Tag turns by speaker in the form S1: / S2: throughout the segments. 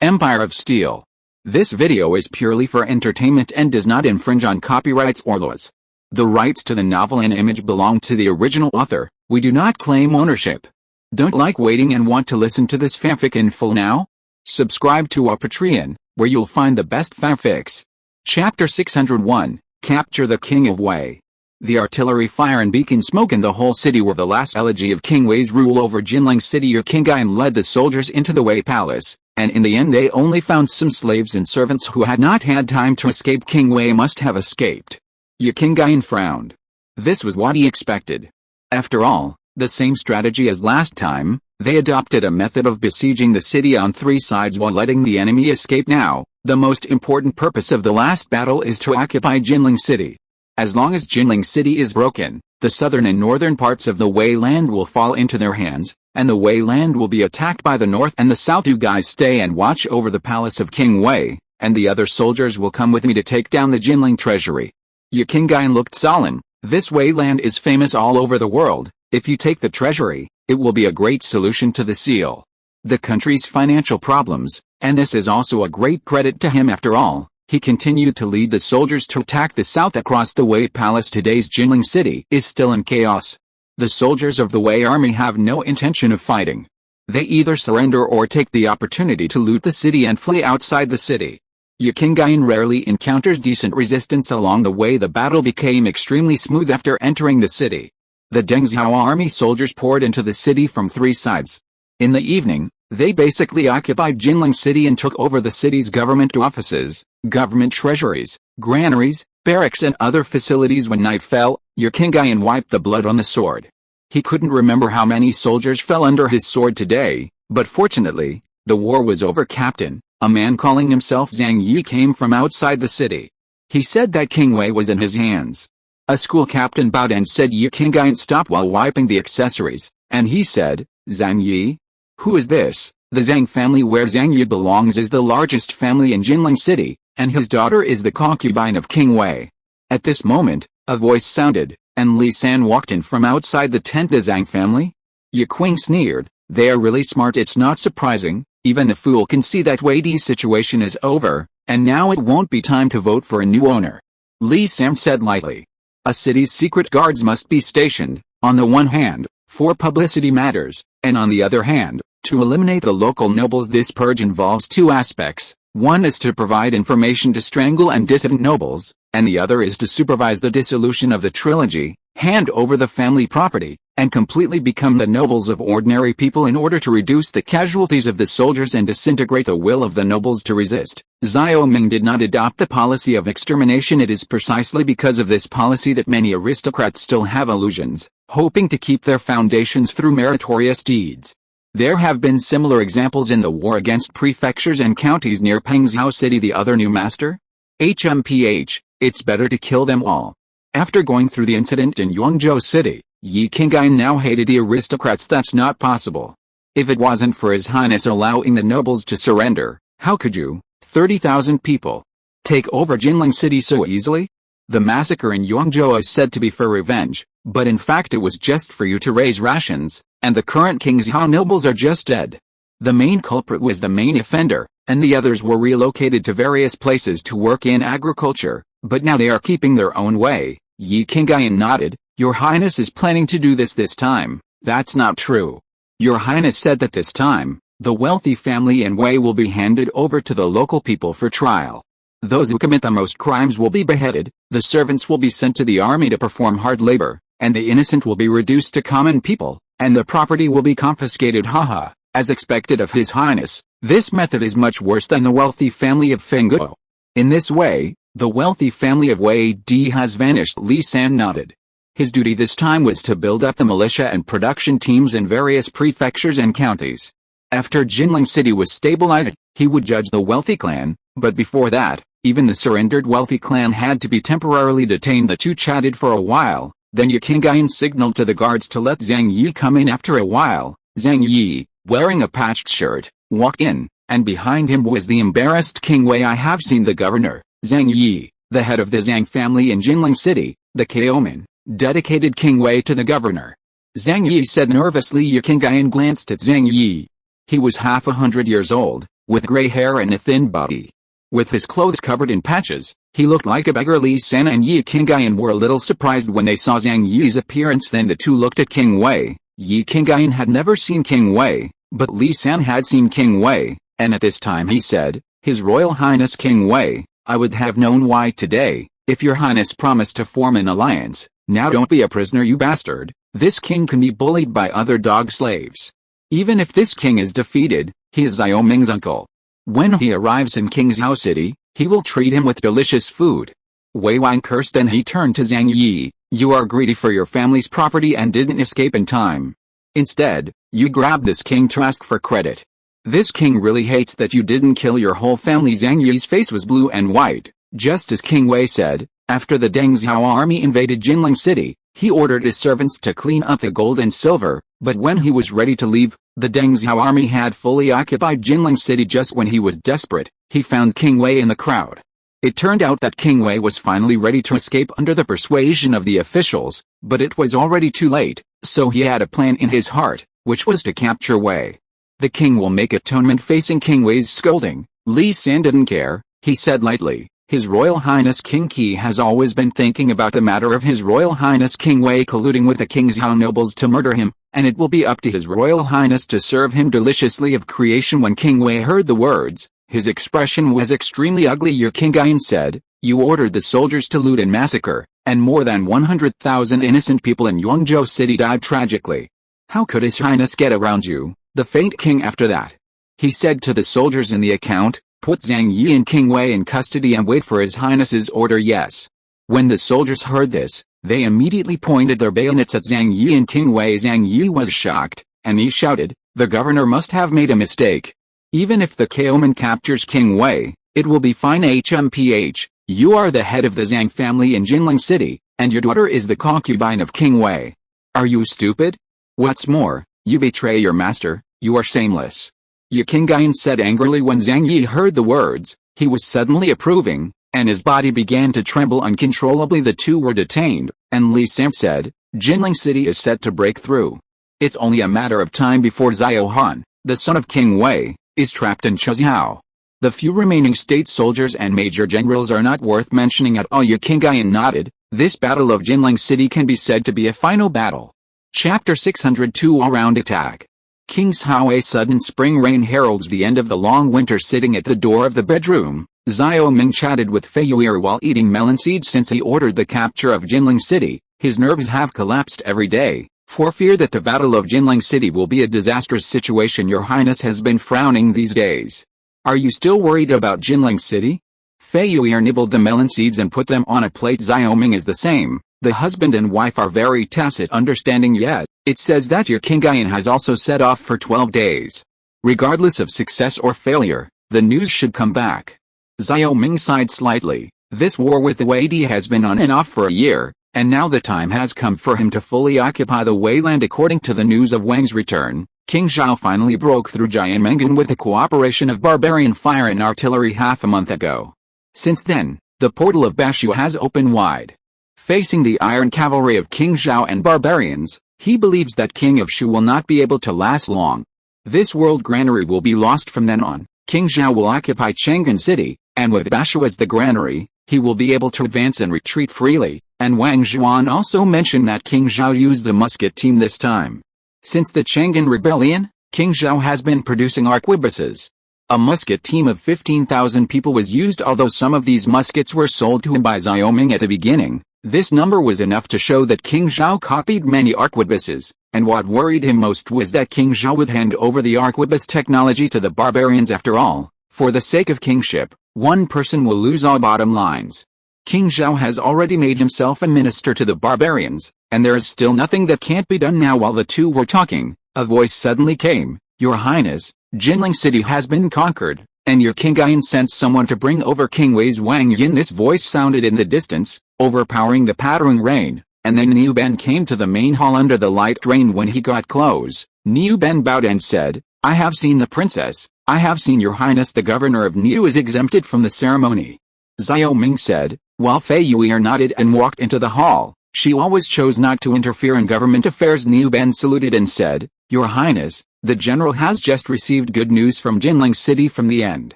S1: Empire of Steel. This video is purely for entertainment and does not infringe on copyrights or laws. The rights to the novel and image belong to the original author. We do not claim ownership. Don't like waiting and want to listen to this fanfic in full now? Subscribe to our Patreon, where you'll find the best fanfics. Chapter 601, Capture the King of Wei. The artillery fire and beacon smoke in the whole city were the last elegy of King Wei's rule over Jinling City. Ye Qingyuan led the soldiers into the Wei Palace, and in the end they only found some slaves and servants who had not had time to escape. King Wei must have escaped. Ye Qingyuan frowned. This was what he expected. After all, the same strategy as last time, they adopted a method of besieging the city on three sides while letting the enemy escape. Now, the most important purpose of the last battle is to occupy Jinling City. As long as Jinling City is broken, the southern and northern parts of the Wei land will fall into their hands, and the Wei land will be attacked by the north and the south. You guys stay and watch over the palace of King Wei, and the other soldiers will come with me to take down the Jinling treasury. Ye Qingyuan looked solemn. This Wei land is famous all over the world. If you take the treasury, it will be a great solution to the seal. The country's financial problems, and this is also a great credit to him after all. He continued to lead the soldiers to attack the south across the Wei Palace. Today's Jinling City is still in chaos. The soldiers of the Wei army have no intention of fighting. They either surrender or take the opportunity to loot the city and flee outside the city. Ye Qingyuan rarely encounters decent resistance along the way. The battle became extremely smooth after entering the city. The Deng Xiao army soldiers poured into the city from three sides. In the evening, they basically occupied Jinling City and took over the city's government offices, government treasuries, granaries, barracks and other facilities. When night fell, Ye Qingyuan wiped the blood on the sword. He couldn't remember how many soldiers fell under his sword today, but fortunately, the war was over. Captain, a man calling himself Zhang Yi, came from outside the city. He said that King Wei was in his hands. A school captain bowed and said. Ye Qingyuan stopped while wiping the accessories, and he said, "Zhang Yi? Who is this?" The Zhang family where Zhang Yi belongs is the largest family in Jinling City, and his daughter is the concubine of King Wei. At this moment, a voice sounded, and Li San walked in from outside the tent. The Zhang family? Ye Qing sneered. They are really smart. It's not surprising, even a fool can see that Wei Di's situation is over, and now it won't be time to vote for a new owner. Li San said lightly. A city's secret guards must be stationed, on the one hand, for publicity matters, and on the other hand, to eliminate the local nobles. This purge involves two aspects. One is to provide information to strangle and dissident nobles, and the other is to supervise the dissolution of the trilogy, hand over the family property, and completely become the nobles of ordinary people in order to reduce the casualties of the soldiers and disintegrate the will of the nobles to resist. Xiao Ming did not adopt the policy of extermination. It is precisely because of this policy that many aristocrats still have illusions, hoping to keep their foundations through meritorious deeds. There have been similar examples in the war against prefectures and counties near Pengzhou City. The other new master? HMPH, it's better to kill them all. After going through the incident in Yongzhou City, Ye Qingyuan now hated the aristocrats. That's not possible. If it wasn't for His Highness allowing the nobles to surrender, how could you, 30,000 people, take over Jinling City so easily? The massacre in Yongzhou is said to be for revenge, but in fact it was just for you to raise rations, and the current Qingzhou nobles are just dead. The main culprit was the main offender, and the others were relocated to various places to work in agriculture, but now they are keeping their own way. Ye Qingyuan nodded. Your Highness is planning to do this time. That's not true. Your Highness said that this time, the wealthy family in Wei will be handed over to the local people for trial. Those who commit the most crimes will be beheaded, the servants will be sent to the army to perform hard labor, and the innocent will be reduced to common people, and the property will be confiscated. Haha, as expected of His Highness, this method is much worse than the wealthy family of Fengguo. In this way, the wealthy family of Wei Di has vanished. Li San nodded. His duty this time was to build up the militia and production teams in various prefectures and counties. After Jinling City was stabilized, he would judge the wealthy clan, but before that, even the surrendered wealthy clan had to be temporarily detained. The two chatted for a while, then Ye Qingyuan signaled to the guards to let Zhang Yi come in. After a while, Zhang Yi, wearing a patched shirt, walked in, and behind him was the embarrassed King Wei. I have seen the governor, Zhang Yi, the head of the Zhang family in Jinling City, the Kaoman, dedicated King Wei to the governor. Zhang Yi said nervously. Ye Qingyuan glanced at Zhang Yi. He was half 100 years old, with gray hair and a thin body. With his clothes covered in patches, he looked like a beggar. Li San and Yi Qingyan were a little surprised when they saw Zhang Yi's appearance. Then the two looked at King Wei. Yi Qingyan had never seen King Wei, but Li San had seen King Wei, and at this time he said, "His Royal Highness King Wei, I would have known why today, if your highness promised to form an alliance. Now don't be a prisoner, you bastard. This king can be bullied by other dog slaves. Even if this king is defeated, he is Xiao Ming's uncle. When he arrives in King Zhao City, he will treat him with delicious food." Wei Wang cursed and he turned to Zhang Yi. "You are greedy for your family's property and didn't escape in time. Instead, you grabbed this king to ask for credit. This king really hates that you didn't kill your whole family." Zhang Yi's face was blue and white, just as King Wei said. After the Deng Zhao army invaded Jinling City, he ordered his servants to clean up the gold and silver, but when he was ready to leave, the Deng Zhao army had fully occupied Jinling City. Just when he was desperate, he found King Wei in the crowd. It turned out that King Wei was finally ready to escape under the persuasion of the officials, but it was already too late, so he had a plan in his heart, which was to capture Wei. The king will make atonement. Facing King Wei's scolding, Li San didn't care. He said lightly, "His Royal Highness King Qi has always been thinking about the matter of His Royal Highness King Wei colluding with the King Zhao nobles to murder him, and it will be up to His Royal Highness to serve him deliciously of creation." When King Wei heard the words, his expression was extremely ugly. Yi Qingyan said, "You ordered the soldiers to loot and massacre, and more than 100,000 innocent people in Yongzhou City died tragically. How could His Highness get around you, the faint king, after that?" He said to the soldiers in the account, "Put Zhang Yi and King Wei in custody and wait for His Highness's order." Yes. When the soldiers heard this, they immediately pointed their bayonets at Zhang Yi and King Wei. Zhang Yi was shocked, and he shouted, "The governor must have made a mistake. Even if the Kaoman captures King Wei, it will be fine. HMPH, you are the head of the Zhang family in Jinling City, and your daughter is the concubine of King Wei. Are you stupid? What's more, you betray your master, you are shameless." Yi Qingyan said angrily. When Zhang Yi heard the words, he was suddenly approving, and his body began to tremble uncontrollably. The two were detained, and Li San said, "Jinling City is set to break through. It's only a matter of time before Xiao Han, the son of King Wei, is trapped in Chuzhou. The few remaining state soldiers and major generals are not worth mentioning at all." Yi Qingyan nodded. This battle of Jinling City can be said to be a final battle. Chapter 602 All-Round Attack. King Zhao. A sudden spring rain heralds the end of the long winter. Sitting at the door of the bedroom, Xiao Ming chatted with Fei Yuer while eating melon seeds. Since he ordered the capture of Jinling City, his nerves have collapsed every day, for fear that the Battle of Jinling City will be a disastrous situation. Your Highness has been frowning these days. Are you still worried about Jinling City? Fei Yuer nibbled the melon seeds and put them on a plate. Xiao Ming is the same. The husband and wife are very tacit understanding yet. It says that your Qingyan has also set off for 12 days. Regardless of success or failure, the news should come back. Xiao Ming sighed slightly. This war with the Wei has been on and off for a year, and now the time has come for him to fully occupy the Wei land. According to the news of Wang's return, King Zhao finally broke through Jianmengan with the cooperation of barbarian fire and artillery half a month ago. Since then, the portal of Bashu has opened wide. Facing the iron cavalry of King Zhao and barbarians, he believes that King of Shu will not be able to last long. This world granary will be lost from then on. King Zhao will occupy Chang'an City, and with Bashu as the granary, he will be able to advance and retreat freely. And Wang Zhuan also mentioned that King Zhao used the musket team this time. Since the Chang'an rebellion, King Zhao has been producing arquebuses. A musket team of 15,000 people was used, although some of these muskets were sold to him by Xiao Ming at the beginning. This number was enough to show that King Zhao copied many arquebuses, and what worried him most was that King Zhao would hand over the arquebus technology to the barbarians. After all, for the sake of kingship, one person will lose all bottom lines. King Zhao has already made himself a minister to the barbarians, and there is still nothing that can't be done now. While the two were talking, a voice suddenly came. Your Highness, Jinling City has been conquered, and your Qingyan sent someone to bring over King Wei's Wang Yin. This voice sounded in the distance, overpowering the pattering rain, and then Niu Ben came to the main hall under the light rain. When he got close, Niu Ben bowed and said, I have seen the princess. I have seen your Highness. The governor of Niu is exempted from the ceremony. Xiao Ming said, while Fei Yuer nodded and walked into the hall. She always chose not to interfere in government affairs. Niu Ben saluted and said, Your Highness, The general has just received good news from Jinling City from the end.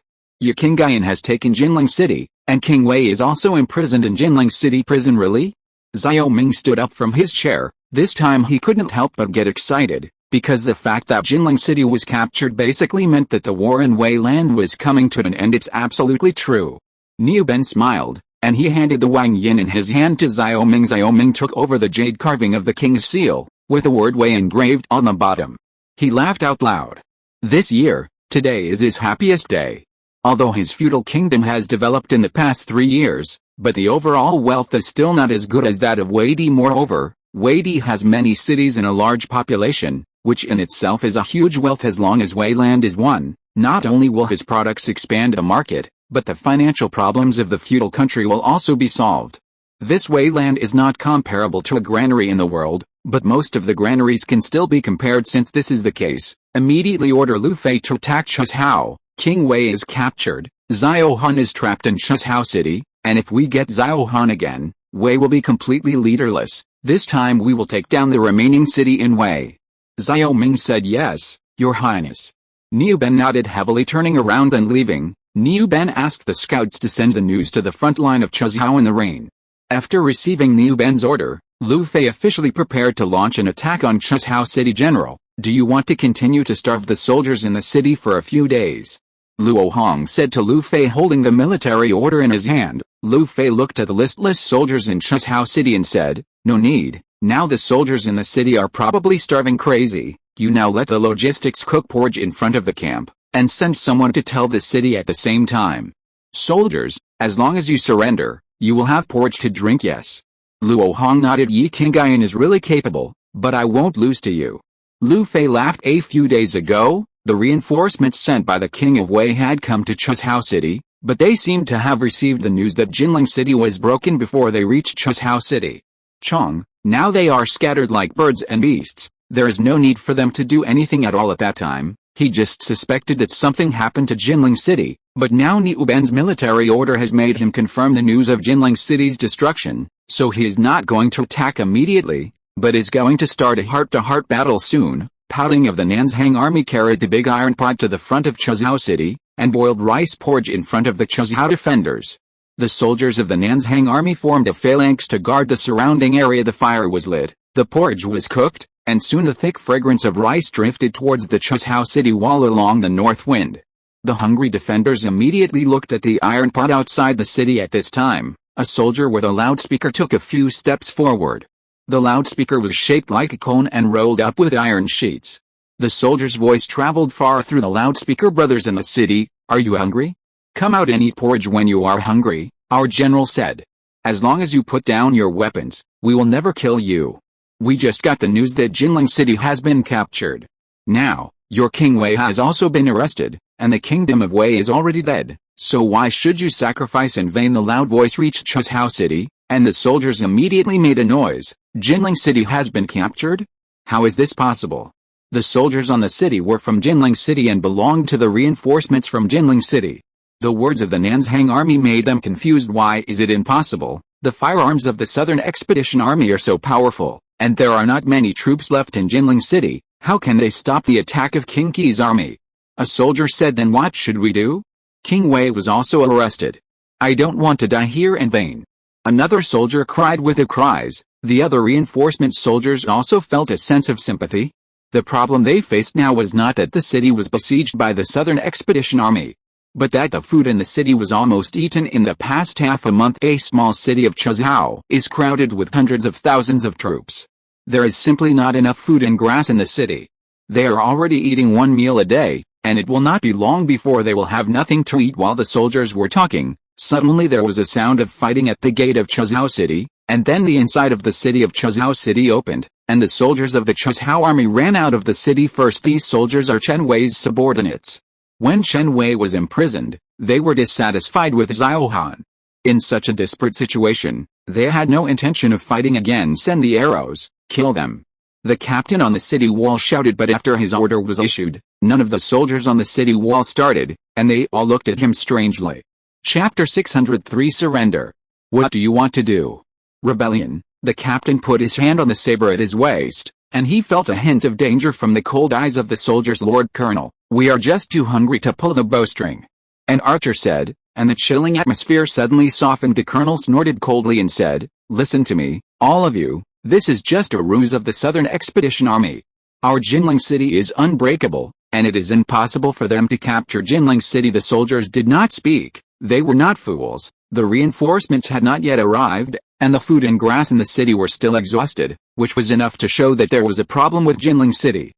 S1: Ye Qingyan has taken Jinling City, and King Wei is also imprisoned in Jinling City prison. Really? Xiao Ming stood up from his chair. This time he couldn't help but get excited, because the fact that Jinling City was captured basically meant that the war in Wei Land was coming to an end. It's absolutely true. Niu Ben smiled, and he handed the Wang Yin in his hand to Xiao Ming. Xiao Ming took over the jade carving of the king's seal, with the word Wei engraved on the bottom. He laughed out loud. This year, today is his happiest day. Although his feudal kingdom has developed in the past 3 years, but the overall wealth is still not as good as that of Weidi. Moreover, Weidi has many cities and a large population, which in itself is a huge wealth. As long as Weiland is one, not only will his products expand the market, but the financial problems of the feudal country will also be solved. This Weiland is not comparable to a granary in the world, but most of the granaries can still be compared. Since this is the case, immediately order Lu Fei to attack Chuzhou. King Wei is captured, Xiao Han is trapped in Chuzhou City, and if we get Xiao Han again, Wei will be completely leaderless. This time we will take down the remaining city in Wei. Xiao Ming said, yes, Your Highness. Niu Ben nodded heavily, turning around and leaving. Niu Ben asked the scouts to send the news to the front line of Chuzhou in the rain. After receiving Niu Ben's order, Lu Fei officially prepared to launch an attack on Chuzhou City. General, do you want to continue to starve the soldiers in the city for a few days? Luo Hong said to Lu Fei, holding the military order in his hand. Lu Fei looked at the listless soldiers in Chuzhou City and said, no need, now the soldiers in the city are probably starving crazy. You now let the logistics cook porridge in front of the camp, and send someone to tell the city at the same time. Soldiers, as long as you surrender, you will have porridge to drink. Yes. Luo Hong nodded. Ye Qingyan is really capable, but I won't lose to you. Lu Fei laughed. A few days ago, the reinforcements sent by the king of Wei had come to Chuzhou City, but they seemed to have received the news that Jinling City was broken before they reached Chuzhou City. Chong, now they are scattered like birds and beasts. There is no need for them to do anything at all at that time. He just suspected that something happened to Jinling City, but now Niu Ben's military order has made him confirm the news of Jinling City's destruction, so he is not going to attack immediately, but is going to start a heart-to-heart battle soon. Pouting of the Nanzhang army carried the big iron pot to the front of Chuzhou City, and boiled rice porridge in front of the Chuzhou defenders. The soldiers of the Nanzhang army formed a phalanx to guard the surrounding area. The fire was lit, the porridge was cooked, and soon the thick fragrance of rice drifted towards the Chuzhou City wall along the north wind. The hungry defenders immediately looked at the iron pot outside the city. At this time, a soldier with a loudspeaker took a few steps forward. The loudspeaker was shaped like a cone and rolled up with iron sheets. The soldier's voice traveled far through the loudspeaker. Brothers in the city, are you hungry? Come out and eat porridge when you are hungry, our general said. As long as you put down your weapons, we will never kill you. We just got the news that Jinling City has been captured. Now, your King Wei has also been arrested, and the kingdom of Wei is already dead, so why should you sacrifice in vain? The loud voice reached Chuzhou City, and the soldiers immediately made a noise. Jinling City has been captured? How is this possible? The soldiers on the city were from Jinling City and belonged to the reinforcements from Jinling City. The words of the Nanzhang army made them confused. Why is it impossible? The firearms of the Southern Expedition Army are so powerful, and there are not many troops left in Jinling City. How can they stop the attack of King Qi's army? A soldier said. Then what should we do? King Wei was also arrested. I don't want to die here in vain. Another soldier cried with the cries. The other reinforcement soldiers also felt a sense of sympathy. The problem they faced now was not that the city was besieged by the Southern Expedition Army, but that the food in the city was almost eaten in the past half a month. A small city of Chuzhou is crowded with hundreds of thousands of troops. There is simply not enough food and grass in the city. They are already eating one meal a day, and it will not be long before they will have nothing to eat. While the soldiers were talking, suddenly there was a sound of fighting at the gate of Chuzhou City, and then the inside of the city of Chuzhou City opened, and the soldiers of the Chuzhou army ran out of the city first. These soldiers are Chen Wei's subordinates. When Chen Wei was imprisoned, they were dissatisfied with Xiao Han. In such a desperate situation, they had no intention of fighting again. Send the arrows, kill them. The captain on the city wall shouted, but after his order was issued, none of the soldiers on the city wall started, and they all looked at him strangely. Chapter 603 Surrender. What do you want to do? Rebellion. The captain put his hand on the saber at his waist, and he felt a hint of danger from the cold eyes of the soldiers. "Lord Colonel, we are just too hungry to pull the bowstring," an archer said, and the chilling atmosphere suddenly softened. The colonel snorted coldly and said, "Listen to me, all of you, this is just a ruse of the Southern Expedition Army. Our Jinling City is unbreakable, and it is impossible for them to capture Jinling City." The soldiers did not speak. They were not fools. The reinforcements had not yet arrived, and the food and grass in the city were still exhausted, which was enough to show that there was a problem with Jinling City.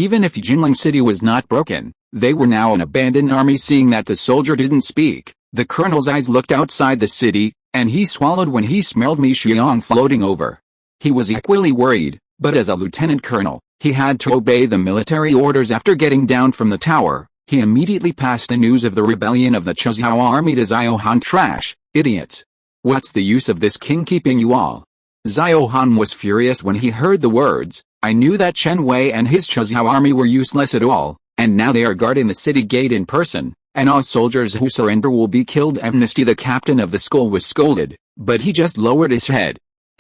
S1: Even if Jinling City was not broken, they were now an abandoned army. Seeing that the soldier didn't speak, the colonel's eyes looked outside the city, and he swallowed when he smelled Mi Xiang floating over. He was equally worried, but as a lieutenant colonel, he had to obey the military orders. After getting down from the tower, he immediately passed the news of the rebellion of the Chuzhou army to Xiao Han. "Trash, idiots! What's the use of this king keeping you all?" Xiao Han was furious when he heard the words. "I knew that Chen Wei and his Chuzhou army were useless at all, and now they are guarding the city gate in person, and all soldiers who surrender will be killed." Amnesty. The captain of the school was scolded, but he just lowered his head.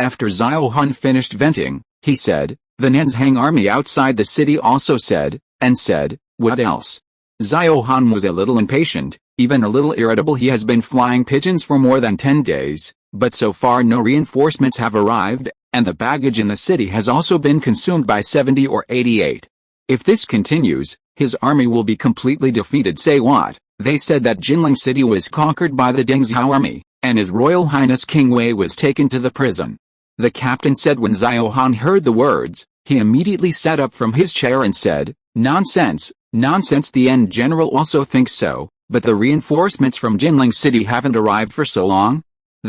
S1: After Xiao Han finished venting, he said, "The Nanzhang army outside the city also said," and said, "What else?" Xiao Han was a little impatient, even a little irritable. He has been flying pigeons for more than 10 days, but so far no reinforcements have arrived, and the baggage in the city has also been consumed by 70 or 88. If this continues, his army will be completely defeated. "Say what?" "They said that Jinling City was conquered by the Dengzhou army, and His Royal Highness King Wei was taken to the prison," the captain said. When Xiao Han heard the words, he immediately sat up from his chair and said, "Nonsense, nonsense. The end general also thinks so, but the reinforcements from Jinling City haven't arrived for so long."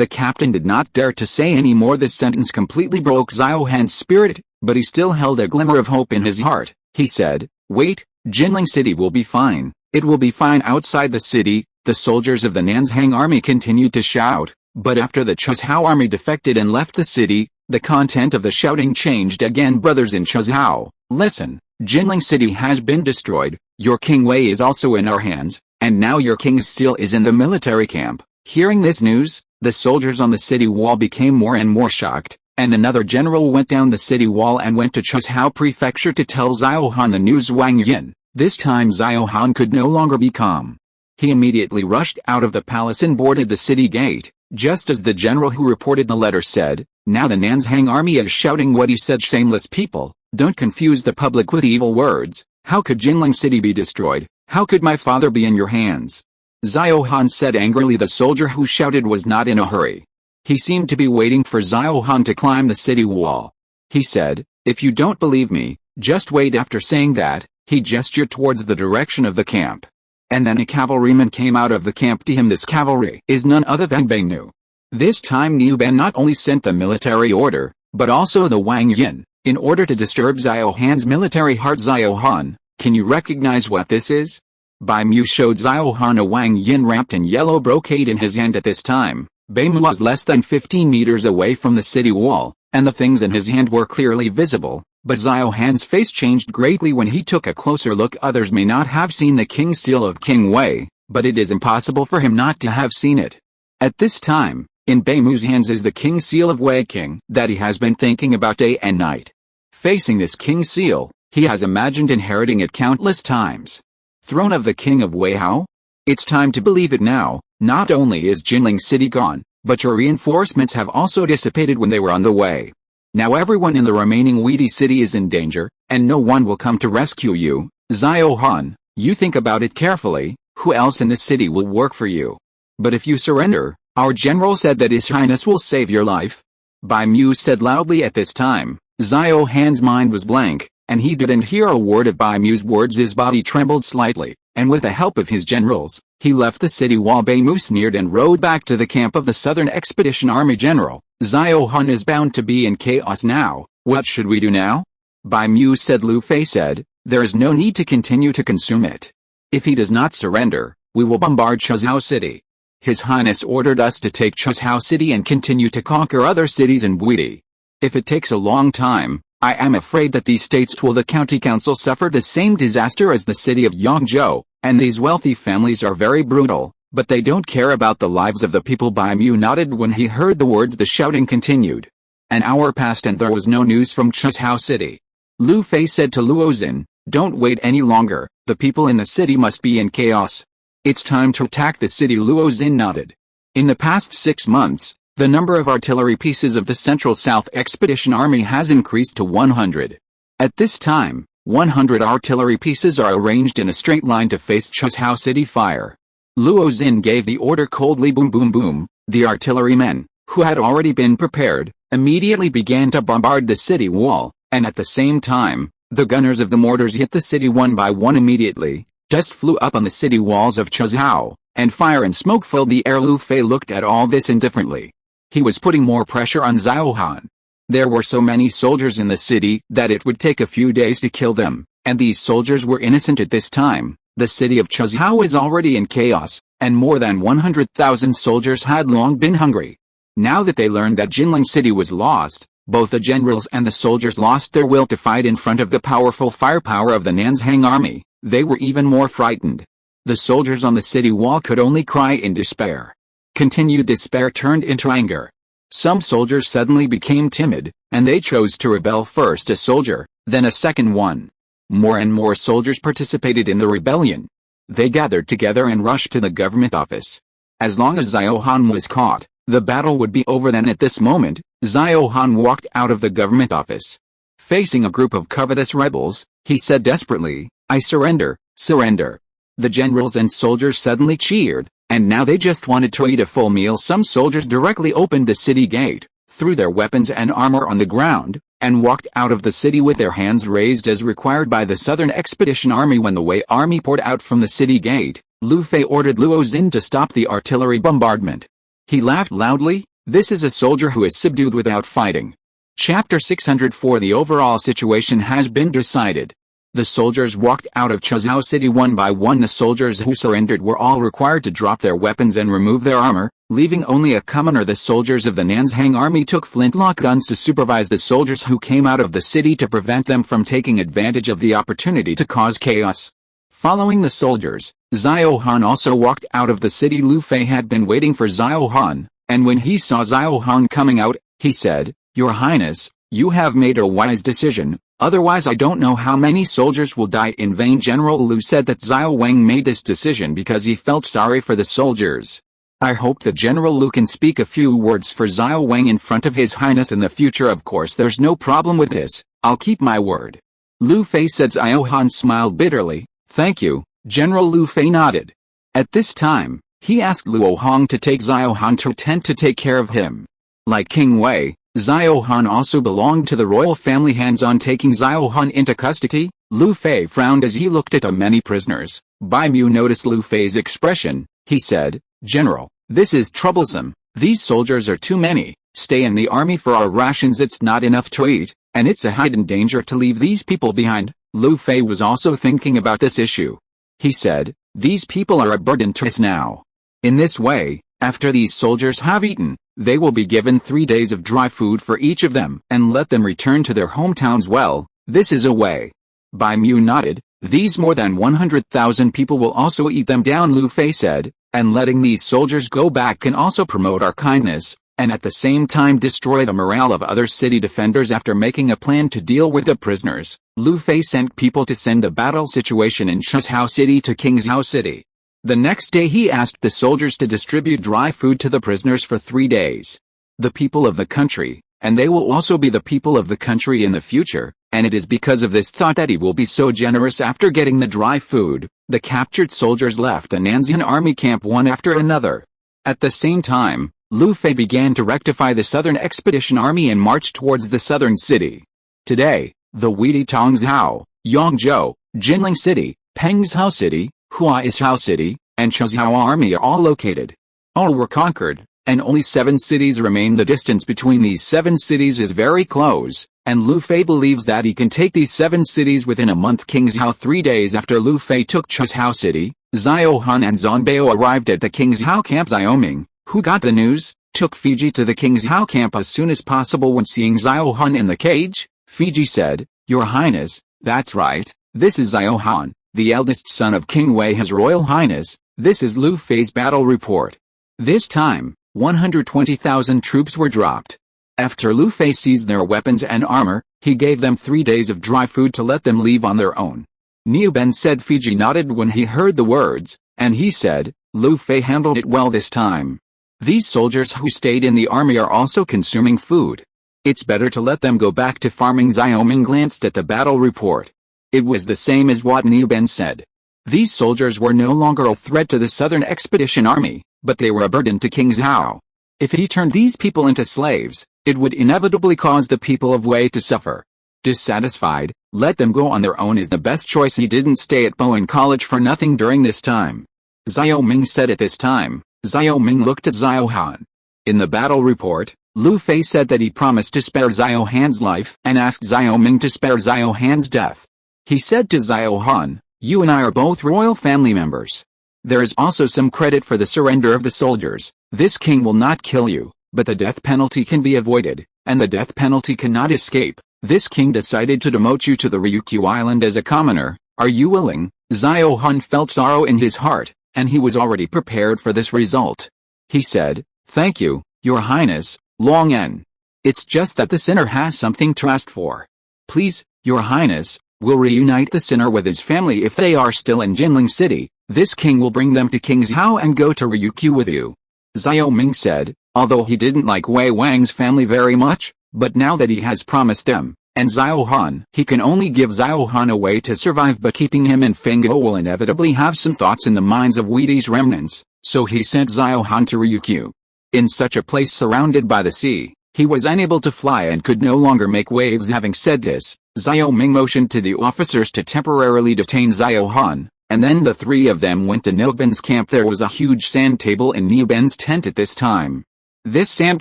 S1: The captain did not dare to say any more. This sentence completely broke Xiao Han's spirit, but he still held a glimmer of hope in his heart. He said, "Wait, Jinling City will be fine. It will be fine." Outside the city, the soldiers of the Nanzhang army continued to shout, but after the Chuzhou army defected and left the city, the content of the shouting changed again. "Brothers in Chuzhou, listen, Jinling City has been destroyed, your King Wei is also in our hands, and now your king's seal is in the military camp." Hearing this news, the soldiers on the city wall became more and more shocked, and another general went down the city wall and went to Chuzhou Prefecture to tell Xiao Han the news. Wang Yin. This time Xiao Han could no longer be calm. He immediately rushed out of the palace and boarded the city gate, just as the general who reported the letter said. Now the Nanzhang army is shouting what he said. "Shameless people, don't confuse the public with evil words. How could Jinling City be destroyed? How could my father be in your hands?" Xiao Han said angrily. The soldier who shouted was not in a hurry. He seemed to be waiting for Xiao Han to climb the city wall. He said, "If you don't believe me, just wait." After saying that, he gestured towards the direction of the camp. And then a cavalryman came out of the camp to him. This cavalry is none other than Bei Nu. This time Niu Ben not only sent the military order, but also the Wang Yin, in order to disturb Xiao Han's military heart. "Xiao Han, can you recognize what this is?" Bai Mu showed Xiao Han a Wang Yin wrapped in yellow brocade in his hand. At this time, Bai Mu was less than 15 meters away from the city wall, and the things in his hand were clearly visible, but Xiao Han's face changed greatly when he took a closer look. Others may not have seen the king's seal of King Wei, but it is impossible for him not to have seen it. At this time, in Bai Mu's hands is the king's seal of Wei King that he has been thinking about day and night. Facing this king's seal, he has imagined inheriting it countless times. Throne of the king of Wei Hao? It's time to believe it now. Not only is Jinling City gone, but your reinforcements have also dissipated when they were on the way. Now everyone in the remaining Weedy City is in danger, and no one will come to rescue you. Xiao Han, you think about it carefully. Who else in the city will work for you? But if you surrender, our general said that His Highness will save your life. Bai Mu said loudly. At this time, Xiao Han's mind was blank, and he didn't hear a word of Bai Mu's words. His body trembled slightly, and with the help of his generals, he left the city while Bai Mu sneered and rode back to the camp of the Southern Expedition Army General. Xiao Han is bound to be in chaos now. What should we do now? Bai Mu said. Lu Fei said, there is no need to continue to consume it. If he does not surrender, we will bombard Chuzhou City. His Highness ordered us to take Chuzhou City and continue to conquer other cities in Buidi. If it takes a long time, I am afraid that these states will the county council suffer the same disaster as the city of Yangzhou, and these wealthy families are very brutal, but they don't care about the lives of the people. Bai Mu nodded when he heard the words. The shouting continued. An hour passed and there was no news from Chuzhou City. Lu Fei said to Luo Xin, "Don't wait any longer, the people in the city must be in chaos. It's time to attack the city." Luo Xin nodded. In the past 6 months, the number of artillery pieces of the Central South Expedition Army has increased to 100. At this time, 100 artillery pieces are arranged in a straight line to face Chuzhou City fire. Luo Xin gave the order coldly. Boom boom boom. The artillerymen, who had already been prepared, immediately began to bombard the city wall, and at the same time, the gunners of the mortars hit the city one by one immediately. Dust flew up on the city walls of Chuzhou, and fire and smoke filled the air. Lu Fei looked at all this indifferently. He was putting more pressure on Zhao Han. There were so many soldiers in the city that it would take a few days to kill them, and these soldiers were innocent at this time. The city of Chuzhou was already in chaos, and more than 100,000 soldiers had long been hungry. Now that they learned that Jinling City was lost, both the generals and the soldiers lost their will to fight in front of the powerful firepower of the Nanzhang army. They were even more frightened. The soldiers on the city wall could only cry in despair. Continued despair turned into anger. Some soldiers suddenly became timid, and they chose to rebel. First a soldier, then a second one. More and more soldiers participated in the rebellion. They gathered together and rushed to the government office. As long as Zhao Han was caught, the battle would be over. Then at this moment, Zhao Han walked out of the government office. Facing a group of covetous rebels, he said desperately, "I surrender, surrender." The generals and soldiers suddenly cheered, and now they just wanted to eat a full meal. Some soldiers directly opened the city gate, threw their weapons and armor on the ground, and walked out of the city with their hands raised as required by the Southern Expedition Army. When the Wei army poured out from the city gate, Lu Fei ordered Luo Xin to stop the artillery bombardment. He laughed loudly. This is a soldier who is subdued without fighting. Chapter 604. The overall situation has been decided. The soldiers walked out of Chuzhou City one by one. The soldiers who surrendered were all required to drop their weapons and remove their armor, leaving only a commoner. The soldiers of the Nanzhang army took flintlock guns to supervise the soldiers who came out of the city to prevent them from taking advantage of the opportunity to cause chaos. Following the soldiers, Zhao Han also walked out of the city. Lu Fei had been waiting for Zhao Han, and when he saw Zhao Han coming out, he said, "Your Highness, you have made a wise decision. Otherwise I don't know how many soldiers will die in vain." General Lu said that Zhao Wang made this decision because he felt sorry for the soldiers. I hope that General Lu can speak a few words for Zhao Wang in front of His Highness in the future. Of course there's no problem with this, I'll keep my word. Lu Fei said. Zhao Han smiled bitterly. "Thank you." General Lu Fei nodded. At this time, he asked Luo Hong to take Zhao Han to tent to take care of him. Like King Wei, Zhao Han also belonged to the royal family. Hands on taking Zhao Han into custody, Lu Fei frowned as he looked at the many prisoners. Bai Mu noticed Lu Fei's expression. He said, "General, this is troublesome. These soldiers are too many. Stay in the army for our rations. It's not enough to eat, and it's a hidden danger to leave these people behind." Lu Fei was also thinking about this issue. He said, "These people are a burden to us now. In this way, after these soldiers have eaten, they will be given 3 days of dry food for each of them and let them return to their hometowns. Well, this is a way." Bai Mu nodded. "These more than 100,000 people will also eat them down," Lu Fei said, "and letting these soldiers go back can also promote our kindness, and at the same time destroy the morale of other city defenders." After making a plan to deal with the prisoners, Lu Fei sent people to send the battle situation in Chuzhou City to Qingzhou City. The next day he asked the soldiers to distribute dry food to the prisoners for 3 days. The people of the country, and they will also be the people of the country in the future, and it is because of this thought that he will be so generous. After getting the dry food, the captured soldiers left the Nanzhan army camp one after another. At the same time, Lu Fei began to rectify the Southern Expedition Army and march towards the southern city. Today, the Weidi Tongzhou, Yongzhou, Jinling City, Pengzhou City, Huaishou City, and Chuzhou Army are all located. All were conquered, and only 7 cities remain. The distance between these 7 cities is very close, and Lu Fei believes that he can take these 7 cities within a month. Qingzhou. 3 days after Lu Fei took Chuzhou City, Zhao Han and Zonbao arrived at the Qingzhou camp. Zhao Ming, who got the news, took Fiji to the Qingzhou camp as soon as possible. When seeing Zhao Han in the cage, Fiji said, "Your Highness, that's right, this is Zhao Han, the eldest son of King Wei. His Royal Highness, this is Lu Fei's battle report." This time, 120,000 troops were dropped. After Lu Fei seized their weapons and armor, he gave them 3 days of dry food to let them leave on their own. Niu Ben said. Fiji nodded when he heard the words, and he said, Lu Fei handled it well this time. These soldiers who stayed in the army are also consuming food. It's better to let them go back to farming. Xiao Ming glanced at the battle report. It was the same as what Niu Ben said. These soldiers were no longer a threat to the Southern Expedition Army, but they were a burden to King Zhao. If he turned these people into slaves, it would inevitably cause the people of Wei to suffer. Dissatisfied, let them go on their own is the best choice. He didn't stay at Bowen College for nothing during this time. Xiao Ming said. At this time, Xiao Ming looked at Xiao Han. In the battle report, Lu Fei said that he promised to spare Xiao Han's life and asked Xiao Ming to spare Xiao Han's death. He said to Xiao Han, you and I are both royal family members. There is also some credit for the surrender of the soldiers. This king will not kill you, but the death penalty can be avoided, and the death penalty cannot escape. This king decided to demote you to the Ryukyu Island as a commoner. Are you willing? Xiao Han felt sorrow in his heart, and he was already prepared for this result. He said, thank you, Your Highness, Long En. It's just that the sinner has something to ask for. Please, Your Highness, we'll reunite the sinner with his family if they are still in Jinling City. This king will bring them to King Zhao and go to Ryukyu with you. Xiao Ming said, although he didn't like Wei Wang's family very much, but now that he has promised them, and Xiao Han, he can only give Xiao Han a way to survive, but keeping him in Fenggo will inevitably have some thoughts in the minds of Weidi's remnants, so he sent Xiao Han to Ryukyu. In such a place surrounded by the sea, he was unable to fly and could no longer make waves. Having said this, Xiao Ming motioned to the officers to temporarily detain Xiao Han, and then the three of them went to Niu Ben's camp. There was a huge sand table in Niu Ben's tent at this time. This sand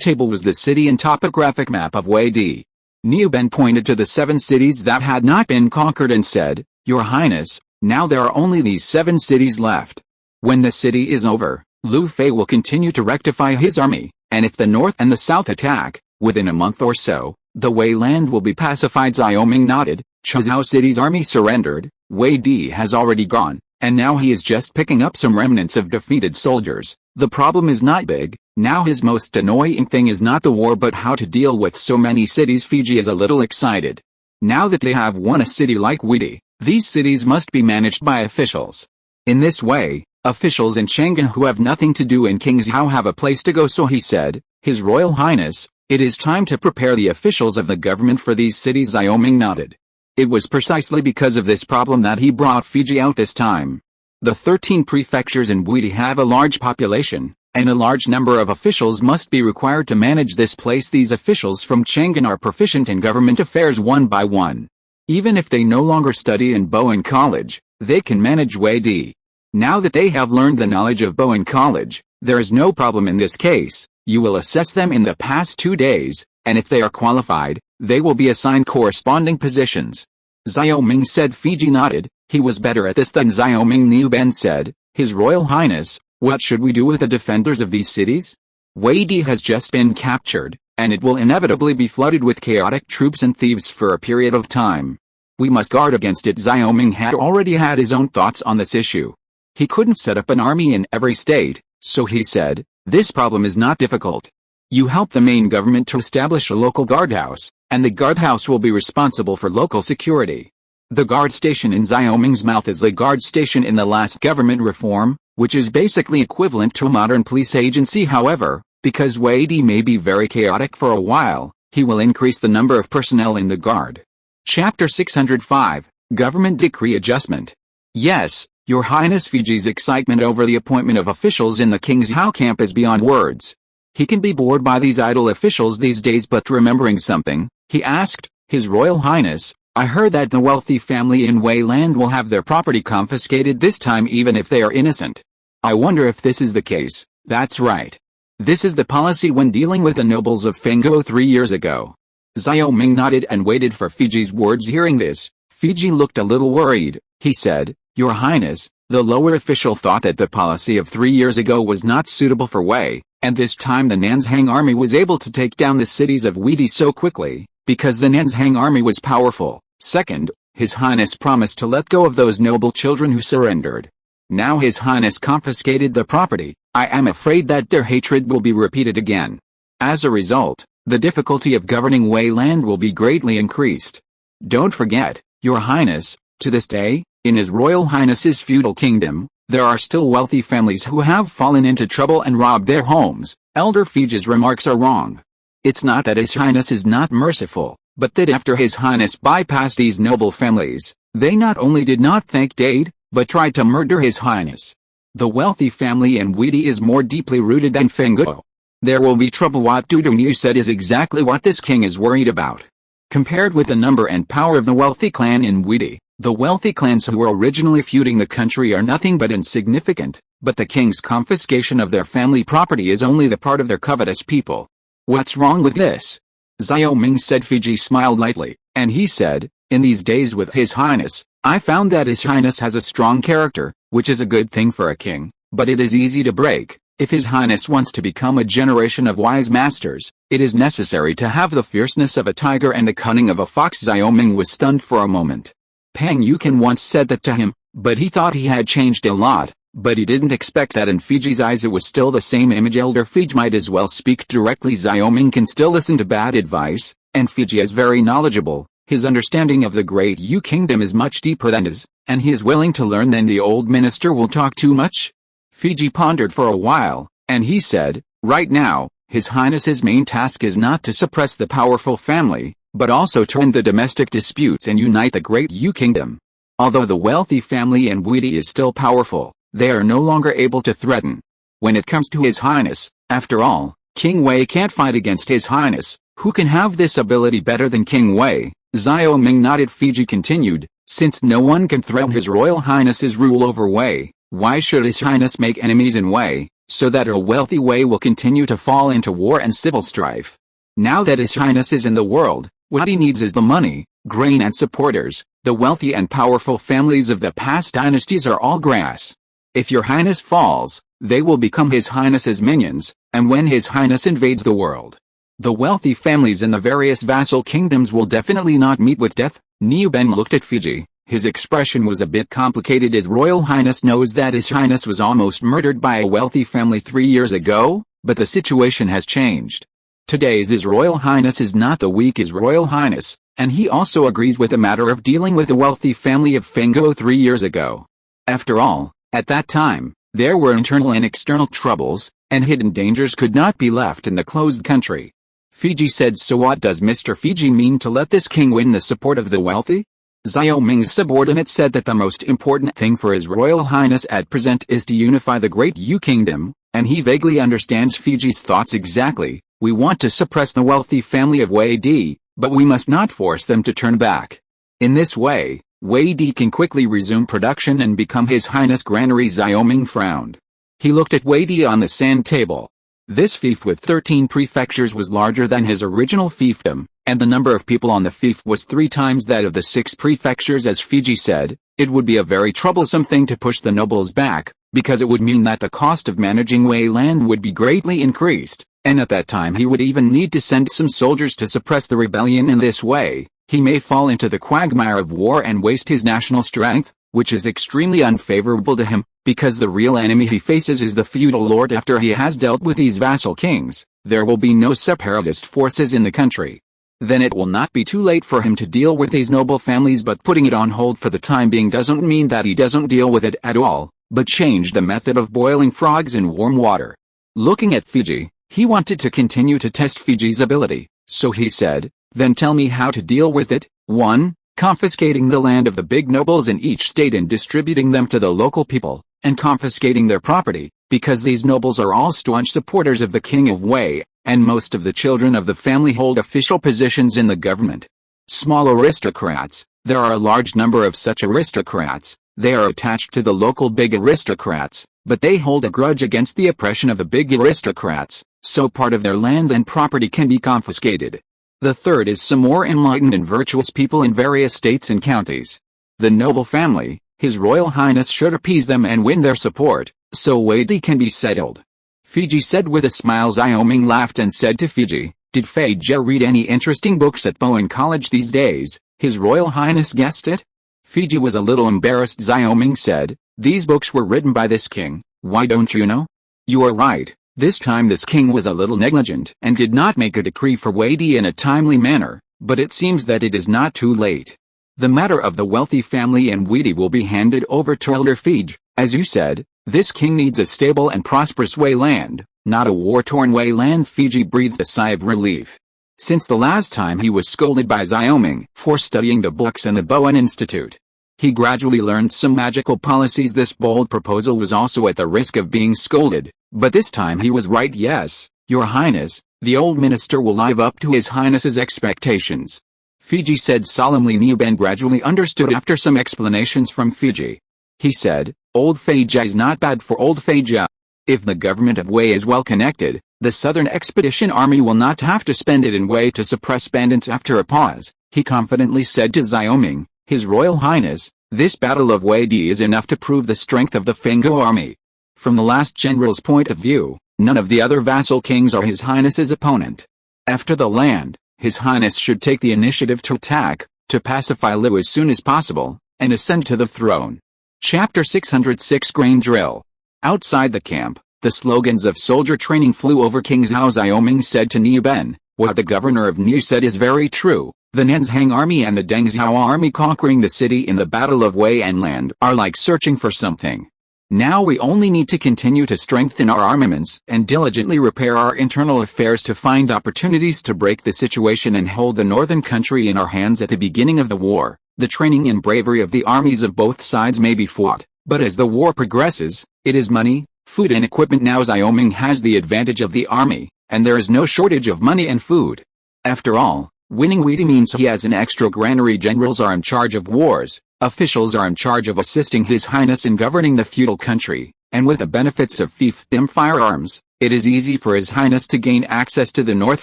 S1: table was the city and topographic map of Weidi. Niu Ben pointed to the 7 cities that had not been conquered and said, Your Highness, now there are only these 7 cities left. When the city is over, Lu Fei will continue to rectify his army, and if the north and the south attack, within a month or so, the Wei land will be pacified. Xiao Ming nodded. Chuzhou City's army surrendered, Wei Di has already gone, and now he is just picking up some remnants of defeated soldiers. The problem is not big. Now his most annoying thing is not the war but how to deal with so many cities. Fiji is a little excited. Now that they have won a city like Weidi, these cities must be managed by officials. In this way, officials in Chang'an who have nothing to do in King Zhao have a place to go. So he said, His Royal Highness, it is time to prepare the officials of the government for these cities. Xiao Ming nodded. It was precisely because of this problem that he brought Fiji out this time. The 13 prefectures in Weidi have a large population, and a large number of officials must be required to manage this place. These officials from Chang'an are proficient in government affairs one by one. Even if they no longer study in Bowen College, they can manage Weidi. Now that they have learned the knowledge of Bowen College, there is no problem in this case. You will assess them in the past 2 days, and if they are qualified, they will be assigned corresponding positions. Xiao Ming said. Fiji nodded. He was better at this than Xiao Ming. Niu Ben said, His Royal Highness, what should we do with the defenders of these cities? Weidi has just been captured, and it will inevitably be flooded with chaotic troops and thieves for a period of time. We must guard against it. Xiao Ming had already had his own thoughts on this issue. He couldn't set up an army in every state, so he said, This problem is not difficult. You help the main government to establish a local guardhouse, and the guardhouse will be responsible for local security. The guard station in Xiao Ming's mouth is the guard station in the last government reform, which is basically equivalent to a modern police agency. However, because Weidi may be very chaotic for a while, he will increase the number of personnel in the guard. Chapter 605, Government Decree Adjustment. Yes, Your Highness. Fiji's excitement over the appointment of officials in the King Zhao camp is beyond words. He can be bored by these idle officials these days, but remembering something, he asked, His Royal Highness, I heard that the wealthy family in Wei land will have their property confiscated this time even if they are innocent. I wonder if this is the case. That's right. This is the policy when dealing with the nobles of Fenggo 3 years ago. Xiao Ming nodded and waited for Fiji's words. Hearing this, Fiji looked a little worried. He said, Your Highness, the lower official thought that the policy of 3 years ago was not suitable for Wei, and this time the Nanzhang army was able to take down the cities of Weidi so quickly, because the Nanzhang army was powerful. Second, His Highness promised to let go of those noble children who surrendered. Now His Highness confiscated the property. I am afraid that their hatred will be repeated again. As a result, the difficulty of governing Wei land will be greatly increased. Don't forget, Your Highness, to this day, in His Royal Highness's feudal kingdom, there are still wealthy families who have fallen into trouble and robbed their homes. Elder Fiji's remarks are wrong. It's not that His Highness is not merciful, but that after His Highness bypassed these noble families, they not only did not thank Dade, but tried to murder His Highness. The wealthy family in Widi is more deeply rooted than Fengguo. There will be trouble. What Dudunu said is exactly what this king is worried about. Compared with the number and power of the wealthy clan in Widi, the wealthy clans who were originally feuding the country are nothing but insignificant, but the king's confiscation of their family property is only the part of their covetous people. What's wrong with this? Xiao Ming said. Fiji smiled lightly, and he said, in these days with His Highness, I found that His Highness has a strong character, which is a good thing for a king, but it is easy to break. If His Highness wants to become a generation of wise masters, it is necessary to have the fierceness of a tiger and the cunning of a fox. Xiao Ming was stunned for a moment. Pang Yukan once said that to him, but he thought he had changed a lot, but he didn't expect that in Fiji's eyes it was still the same image. Elder Fiji might as well speak directly. Xiao Ming can still listen to bad advice, and Fiji is very knowledgeable. His understanding of the Great Yu Kingdom is much deeper than his, and he is willing to learn. Then the old minister will talk too much? Fiji pondered for a while, and he said, right now, His Highness's main task is not to suppress the powerful family, but also to end the domestic disputes and unite the Great Yu Kingdom. Although the wealthy family in Widi is still powerful, they are no longer able to threaten. When it comes to His Highness, after all, King Wei can't fight against His Highness. Who can have this ability better than King Wei? Xiao Ming nodded. Fiji continued, since no one can threaten His Royal Highness's rule over Wei, why should His Highness make enemies in Wei, so that a wealthy Wei will continue to fall into war and civil strife? Now that His Highness is in the world, what he needs is the money, grain and supporters. The wealthy and powerful families of the past dynasties are all grass. If Your Highness falls, they will become His Highness's minions, and when His Highness invades the world, the wealthy families in the various vassal kingdoms will definitely not meet with death. Niu Ben looked at Fiji. His expression was a bit complicated. His Royal Highness knows that His Highness was almost murdered by a wealthy family 3 years ago, but the situation has changed. Today's His Royal Highness is not the weak His Royal Highness, and he also agrees with the matter of dealing with the wealthy family of Fengguo 3 years ago. After all, at that time, there were internal and external troubles, and hidden dangers could not be left in the closed country. Fiji said. So what does Mr. Fiji mean to let this king win the support of the wealthy? Xiao Ming's subordinate said that the most important thing for His Royal Highness at present is to unify the Great Yu Kingdom, and he vaguely understands Fiji's thoughts exactly. We want to suppress the wealthy family of Wei Di, but we must not force them to turn back. In this way, Wei Di can quickly resume production and become His Highness granary. Xiao Ming frowned. He looked at Wei Di on the sand table. This fief with 13 prefectures was larger than his original fiefdom, and the number of people on the fief was 3 times that of the 6 prefectures. As Fiji said, it would be a very troublesome thing to push the nobles back, because it would mean that the cost of managing Wei land would be greatly increased, and at that time he would even need to send some soldiers to suppress the rebellion. In this way, he may fall into the quagmire of war and waste his national strength, which is extremely unfavorable to him, because the real enemy he faces is the feudal lord. After he has dealt with these vassal kings, there will be no separatist forces in the country. Then it will not be too late for him to deal with these noble families, but putting it on hold for the time being doesn't mean that he doesn't deal with it at all, but change the method of boiling frogs in warm water. Looking at Fiji, he wanted to continue to test Fiji's ability, so he said, then tell me how to deal with it. 1. Confiscating the land of the big nobles in each state and distributing them to the local people, and confiscating their property, because these nobles are all staunch supporters of the King of Wei, and most of the children of the family hold official positions in the government. Small aristocrats, there are a large number of such aristocrats. They are attached to the local big aristocrats, but they hold a grudge against the oppression of the big aristocrats, so part of their land and property can be confiscated. The third is some more enlightened and virtuous people in various states and counties. The noble family, His Royal Highness should appease them and win their support, so Wei Di can be settled. Fiji said with a smile. Xiao Ming laughed and said to Fiji, did Fei Jie read any interesting books at Bowen College these days? His Royal Highness guessed it. Fiji was a little embarrassed. Xiao Ming said, these books were written by this king, why don't you know? You are right, This time this king was a little negligent and did not make a decree for Wadi in a timely manner, but it seems that it is not too late. The matter of the wealthy family and Wadi will be handed over to Elder Fij. As you said, this king needs a stable and prosperous Wayland, not a war-torn Wayland. Fiji breathed a sigh of relief. Since the last time he was scolded by Xiaoming for studying the books in the Bowen Institute, he gradually learned some magical policies. This bold proposal was also at the risk of being scolded, but this time he was right. Yes, Your Highness, the old minister will live up to His Highness's expectations. Fiji said solemnly. Niu Ben gradually understood after some explanations from Fiji. He said, Old Phaja is not bad for Old Phaja. If the government of Wei is well connected, the Southern Expedition Army will not have to spend it in Wei to suppress bandits. After a pause, he confidently said to Xiaoming, His Royal Highness, this battle of Wei Di is enough to prove the strength of the Fenghu army. From the last general's point of view, none of the other vassal kings are His Highness's opponent. After the land, His Highness should take the initiative to attack, to pacify Liu as soon as possible, and ascend to the throne. Chapter 606 Grain Drill. Outside the camp, the slogans of soldier training flew over. King Zhao. Xiaoming said to Niu Ben, what the governor of Niu said is very true. The Nanzhang army and the Deng Zhao army conquering the city in the Battle of Wei and land are like searching for something. Now we only need to continue to strengthen our armaments and diligently repair our internal affairs to find opportunities to break the situation and hold the northern country in our hands. At the beginning of the war, the training and bravery of the armies of both sides may be fought, but as the war progresses, it is money, food and equipment. Now Xiaoming has the advantage of the army, and there is no shortage of money and food. After all, winning Wei Di means he has an extra granary. Generals are in charge of wars, officials are in charge of assisting His Highness in governing the feudal country, and with the benefits of fiefdom firearms, it is easy for His Highness to gain access to the North.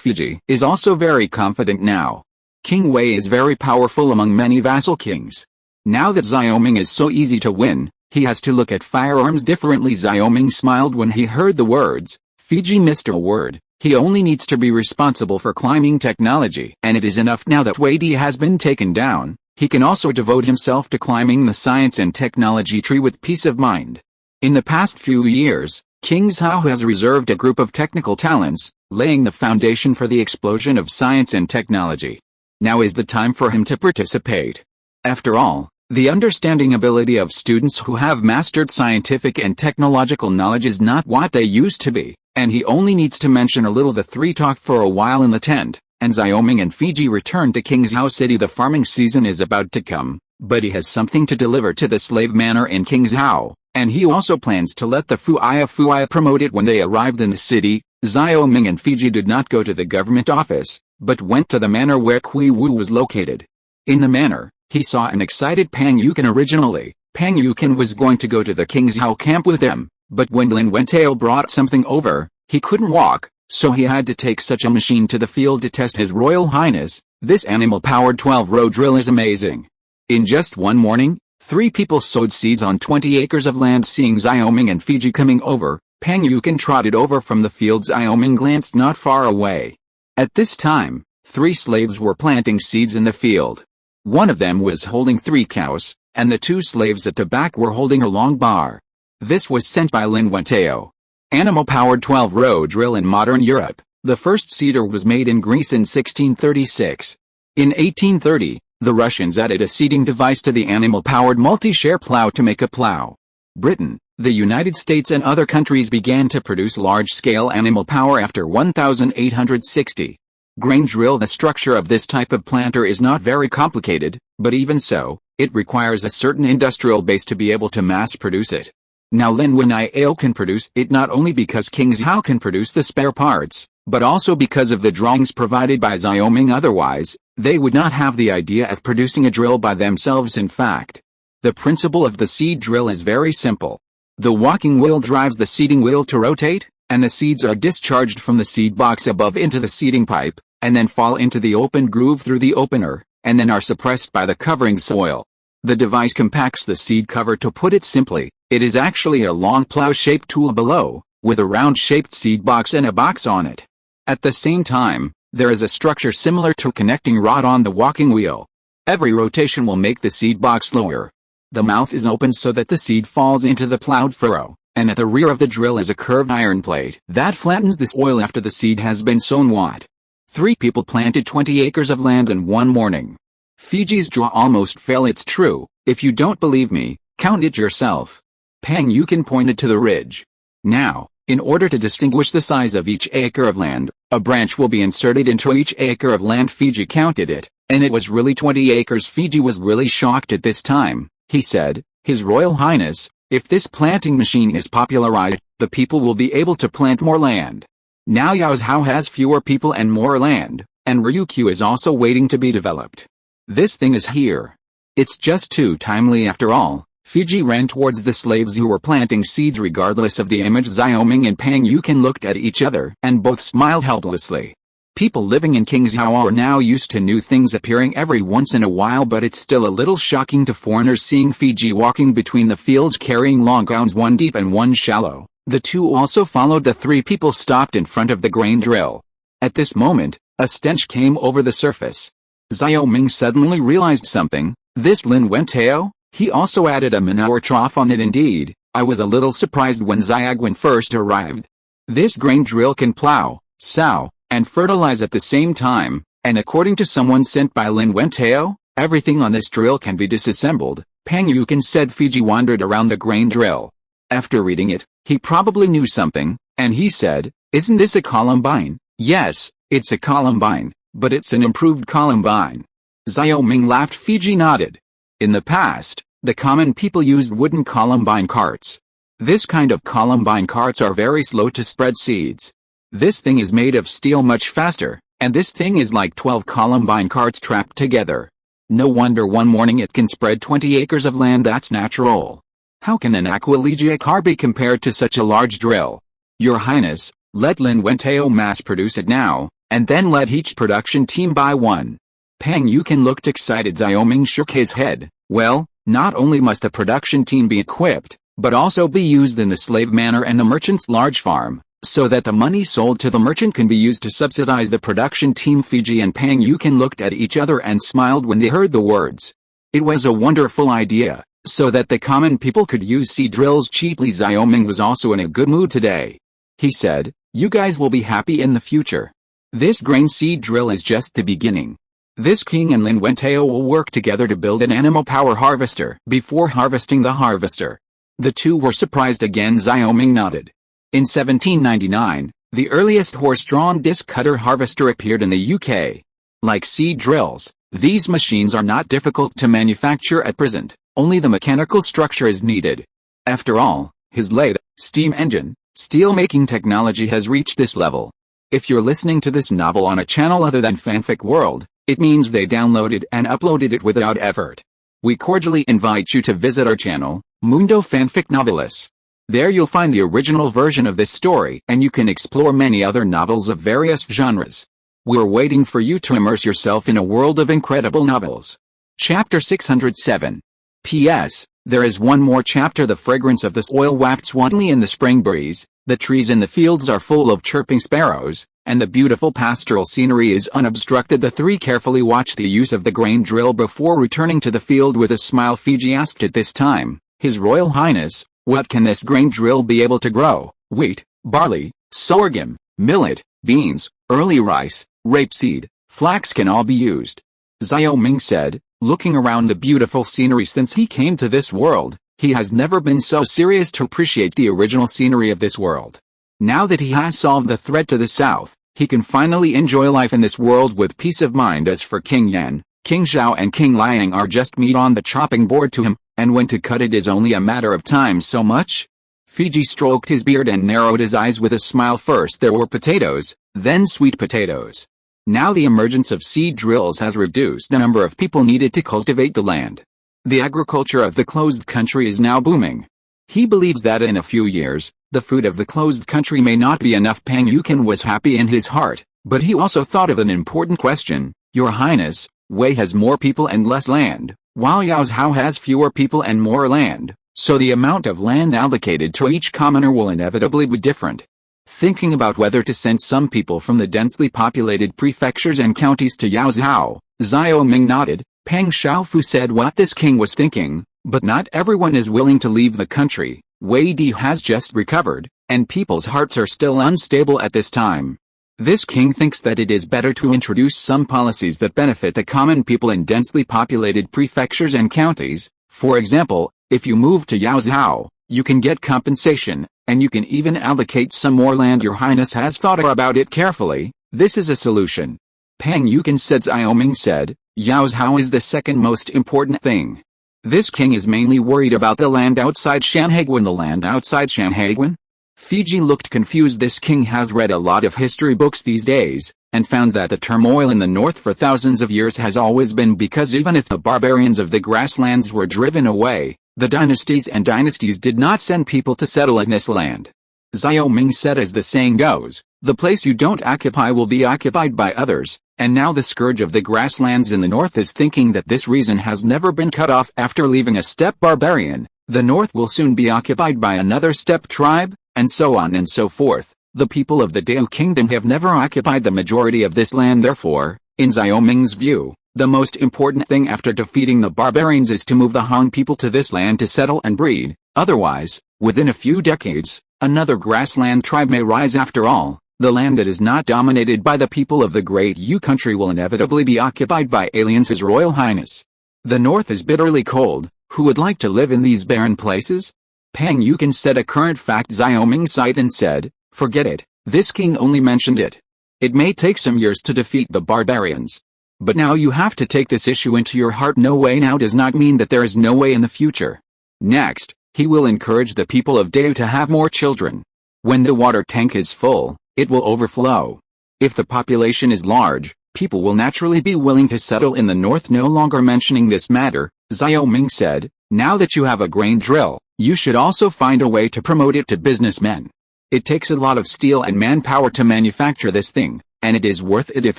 S1: Fiji is also very confident now. King Wei is very powerful among many vassal kings. Now that Xiaoming is so easy to win, he has to look at firearms differently. Xiaoming smiled when he heard the words, Fiji missed a word. He only needs to be responsible for climbing technology. And it is enough now that Wei Di has been taken down, he can also devote himself to climbing the science and technology tree with peace of mind. In the past few years, King Zhao has reserved a group of technical talents, laying the foundation for the explosion of science and technology. Now is the time for him to participate. After all, the understanding ability of students who have mastered scientific and technological knowledge is not what they used to be, and he only needs to mention a little. The three talked for a while in the tent, and Xiaoming and Fiji returned to King Zhao City. The farming season is about to come, but he has something to deliver to the slave manor in King Zhao, and he also plans to let the Fuaya promote it. When they arrived in the city, Xiaoming and Fiji did not go to the government office, but went to the manor where Kui Wu was located. In the manor, he saw an excited Pang Yukin. Originally, Pang Yukin was going to go to the King Zhao camp with him, but when Lin Wentao brought something over, he couldn't walk, so he had to take such a machine to the field to test His Royal Highness. This animal-powered 12-row drill is amazing. In just one morning, 3 people sowed seeds on 20 acres of land. Seeing Xiaoming and Fiji coming over, Pang Yukin trotted over from the field. Xiaoming glanced not far away. At this time, 3 slaves were planting seeds in the field. One of them was holding 3 cows, and the 2 slaves at the back were holding a long bar. This was sent by Lin Wentao. Animal-powered 12-row drill in modern Europe. The first seeder was made in Greece in 1636. In 1830, the Russians added a seeding device to the animal-powered multi-share plow to make a plow. Britain, the United States and other countries began to produce large-scale animal power after 1860. Grain drill. The structure of this type of planter is not very complicated, but even so, it requires a certain industrial base to be able to mass-produce it. Now Lin Wentao can produce it not only because King Zhao can produce the spare parts, but also because of the drawings provided by Xiaoming. Otherwise, they would not have the idea of producing a drill by themselves. In fact, the principle of the seed drill is very simple. The walking wheel drives the seeding wheel to rotate, and the seeds are discharged from the seed box above into the seeding pipe, and then fall into the open groove through the opener, and then are suppressed by the covering soil. The device compacts the seed cover. To put it simply, it is actually a long plow-shaped tool below, with a round-shaped seed box and a box on it. At the same time, there is a structure similar to a connecting rod on the walking wheel. Every rotation will make the seed box lower. The mouth is open so that the seed falls into the plowed furrow, and at the rear of the drill is a curved iron plate that flattens the soil after the seed has been sown. What? 3 people planted 20 acres of land in one morning. Fiji's jaw almost fell. It's true. If you don't believe me, count it yourself. Pang Yukin pointed to the ridge. Now, in order to distinguish the size of each acre of land, a branch will be inserted into each acre of land. Fiji counted it, and it was really 20 acres. Fiji was really shocked at this time. He said, His Royal Highness, if this planting machine is popularized, the people will be able to plant more land. Now Yao Zhao has fewer people and more land, and Ryukyu is also waiting to be developed. This thing is here. It's just too timely after all. Fiji ran towards the slaves who were planting seeds regardless of the image. Xiao Ming and Pang Yukin looked at each other and both smiled helplessly. People living in Qingzhou are now used to new things appearing every once in a while, but it's still a little shocking to foreigners seeing Fiji walking between the fields carrying long gowns, one deep and one shallow. The two also followed the 3 people stopped in front of the grain drill. At this moment, a stench came over the surface. Xiao Ming suddenly realized something. This Lin Wentao? He also added a manure trough on it. Indeed, I was a little surprised when Xiaoguan first arrived. This grain drill can plow, sow, and fertilize at the same time, and according to someone sent by Lin Wentao, everything on this drill can be disassembled. Pang Yukin said. Fiji wandered around the grain drill. After reading it, he probably knew something, and he said, Isn't this a columbine? Yes, it's a columbine, but it's an improved columbine. Xiao Ming laughed. Fiji nodded. In the past, the common people used wooden columbine carts. This kind of columbine carts are very slow to spread seeds. This thing is made of steel, much faster, and this thing is like 12 columbine carts trapped together. No wonder one morning it can spread 20 acres of land. That's natural. How can an Aquilegia car be compared to such a large drill? Your Highness, let Lin Wentao mass produce it now, and then let each production team buy one. Pang Yukin looked excited. Xiao Ming shook his head. Well, not only must the production team be equipped, but also be used in the slave manor and the merchant's large farm, so that the money sold to the merchant can be used to subsidize the production team. Fiji and Pang Yukin looked at each other and smiled when they heard the words. It was a wonderful idea, so that the common people could use seed drills cheaply. Xiao Ming was also in a good mood today. He said, You guys will be happy in the future. This grain seed drill is just the beginning. This king and Lin Wentao will work together to build an animal power harvester before harvesting the harvester. The two were surprised again. Xiao Ming nodded. In 1799, the earliest horse-drawn disc cutter harvester appeared in the UK. Like seed drills, these machines are not difficult to manufacture at present, only the mechanical structure is needed. After all, his lathe, steam engine, steel-making technology has reached this level. If you're listening to this novel on a channel other than Fanfic World, it means they downloaded and uploaded it without effort. We cordially invite you to visit our channel, Mundo Fanfic Novelis. There you'll find the original version of this story, and you can explore many other novels of various genres. We're waiting for you to immerse yourself in a world of incredible novels. Chapter 607. P.S. There is one more chapter. The fragrance of the soil wafts wantonly in the spring breeze, the trees in the fields are full of chirping sparrows, and the beautiful pastoral scenery is unobstructed. The 3 carefully watched the use of the grain drill before returning to the field with a smile. Fiji asked at this time, His Royal Highness, what can this grain drill be able to grow? Wheat, barley, sorghum, millet, beans, early rice, rapeseed, flax can all be used. Xiao Ming said, looking around the beautiful scenery. Since he came to this world, he has never been so serious to appreciate the original scenery of this world. Now that he has solved the threat to the south, he can finally enjoy life in this world with peace of mind. As for King Yan, King Zhao and King Liang are just meat on the chopping board to him, and when to cut it is only a matter of time. So much? Fiji stroked his beard and narrowed his eyes with a smile. First there were potatoes, then sweet potatoes. Now the emergence of seed drills has reduced the number of people needed to cultivate the land. The agriculture of the closed country is now booming. He believes that in a few years, the food of the closed country may not be enough. Pang Yukin was happy in his heart, but he also thought of an important question. Your Highness, Wei has more people and less land, while Yao Zhao has fewer people and more land, so the amount of land allocated to each commoner will inevitably be different. Thinking about whether to send some people from the densely populated prefectures and counties to Yao Zhao, Xiao Ming nodded. Pang Xiaofu said what this king was thinking, but not everyone is willing to leave the country. Wei Di has just recovered, and people's hearts are still unstable at this time. This king thinks that it is better to introduce some policies that benefit the common people in densely populated prefectures and counties. For example, if you move to Yaozhou, you can get compensation, and you can even allocate some more land. Your Highness has thought about it carefully. This is a solution. Pang Yukin said. Xiao Ming said, Yaozhou is the second most important thing. This king is mainly worried about the land outside Shanhaiguan. The land outside Shanhaiguan? Fiji looked confused. This king has read a lot of history books these days, and found that the turmoil in the north for thousands of years has always been because even if the barbarians of the grasslands were driven away, the dynasties did not send people to settle in this land. Xiao Ming said, as the saying goes, the place you don't occupy will be occupied by others, and now the scourge of the grasslands in the north is thinking that this region has never been cut off after leaving a steppe barbarian. The north will soon be occupied by another steppe tribe, and so on and so forth. The people of the Dao Kingdom have never occupied the majority of this land. Therefore, in Xiao Ming's view, the most important thing after defeating the barbarians is to move the Han people to this land to settle and breed. Otherwise, within a few decades, another grassland tribe may rise. After all, the land that is not dominated by the people of the Great Yu country will inevitably be occupied by aliens. His Royal Highness. The north is bitterly cold. Who would like to live in these barren places? Pang Yukin said. A current fact. Xiao Ming sighed and said, forget it. This king only mentioned it. It may take some years to defeat the barbarians. But now you have to take this issue into your heart. No way now does not mean that there is no way in the future. Next, he will encourage the people of Dao to have more children. When the water tank is full, it will overflow. If the population is large, people will naturally be willing to settle in the north. No longer mentioning this matter, Xiao Ming said, now that you have a grain drill, you should also find a way to promote it to businessmen. It takes a lot of steel and manpower to manufacture this thing, and it is worth it if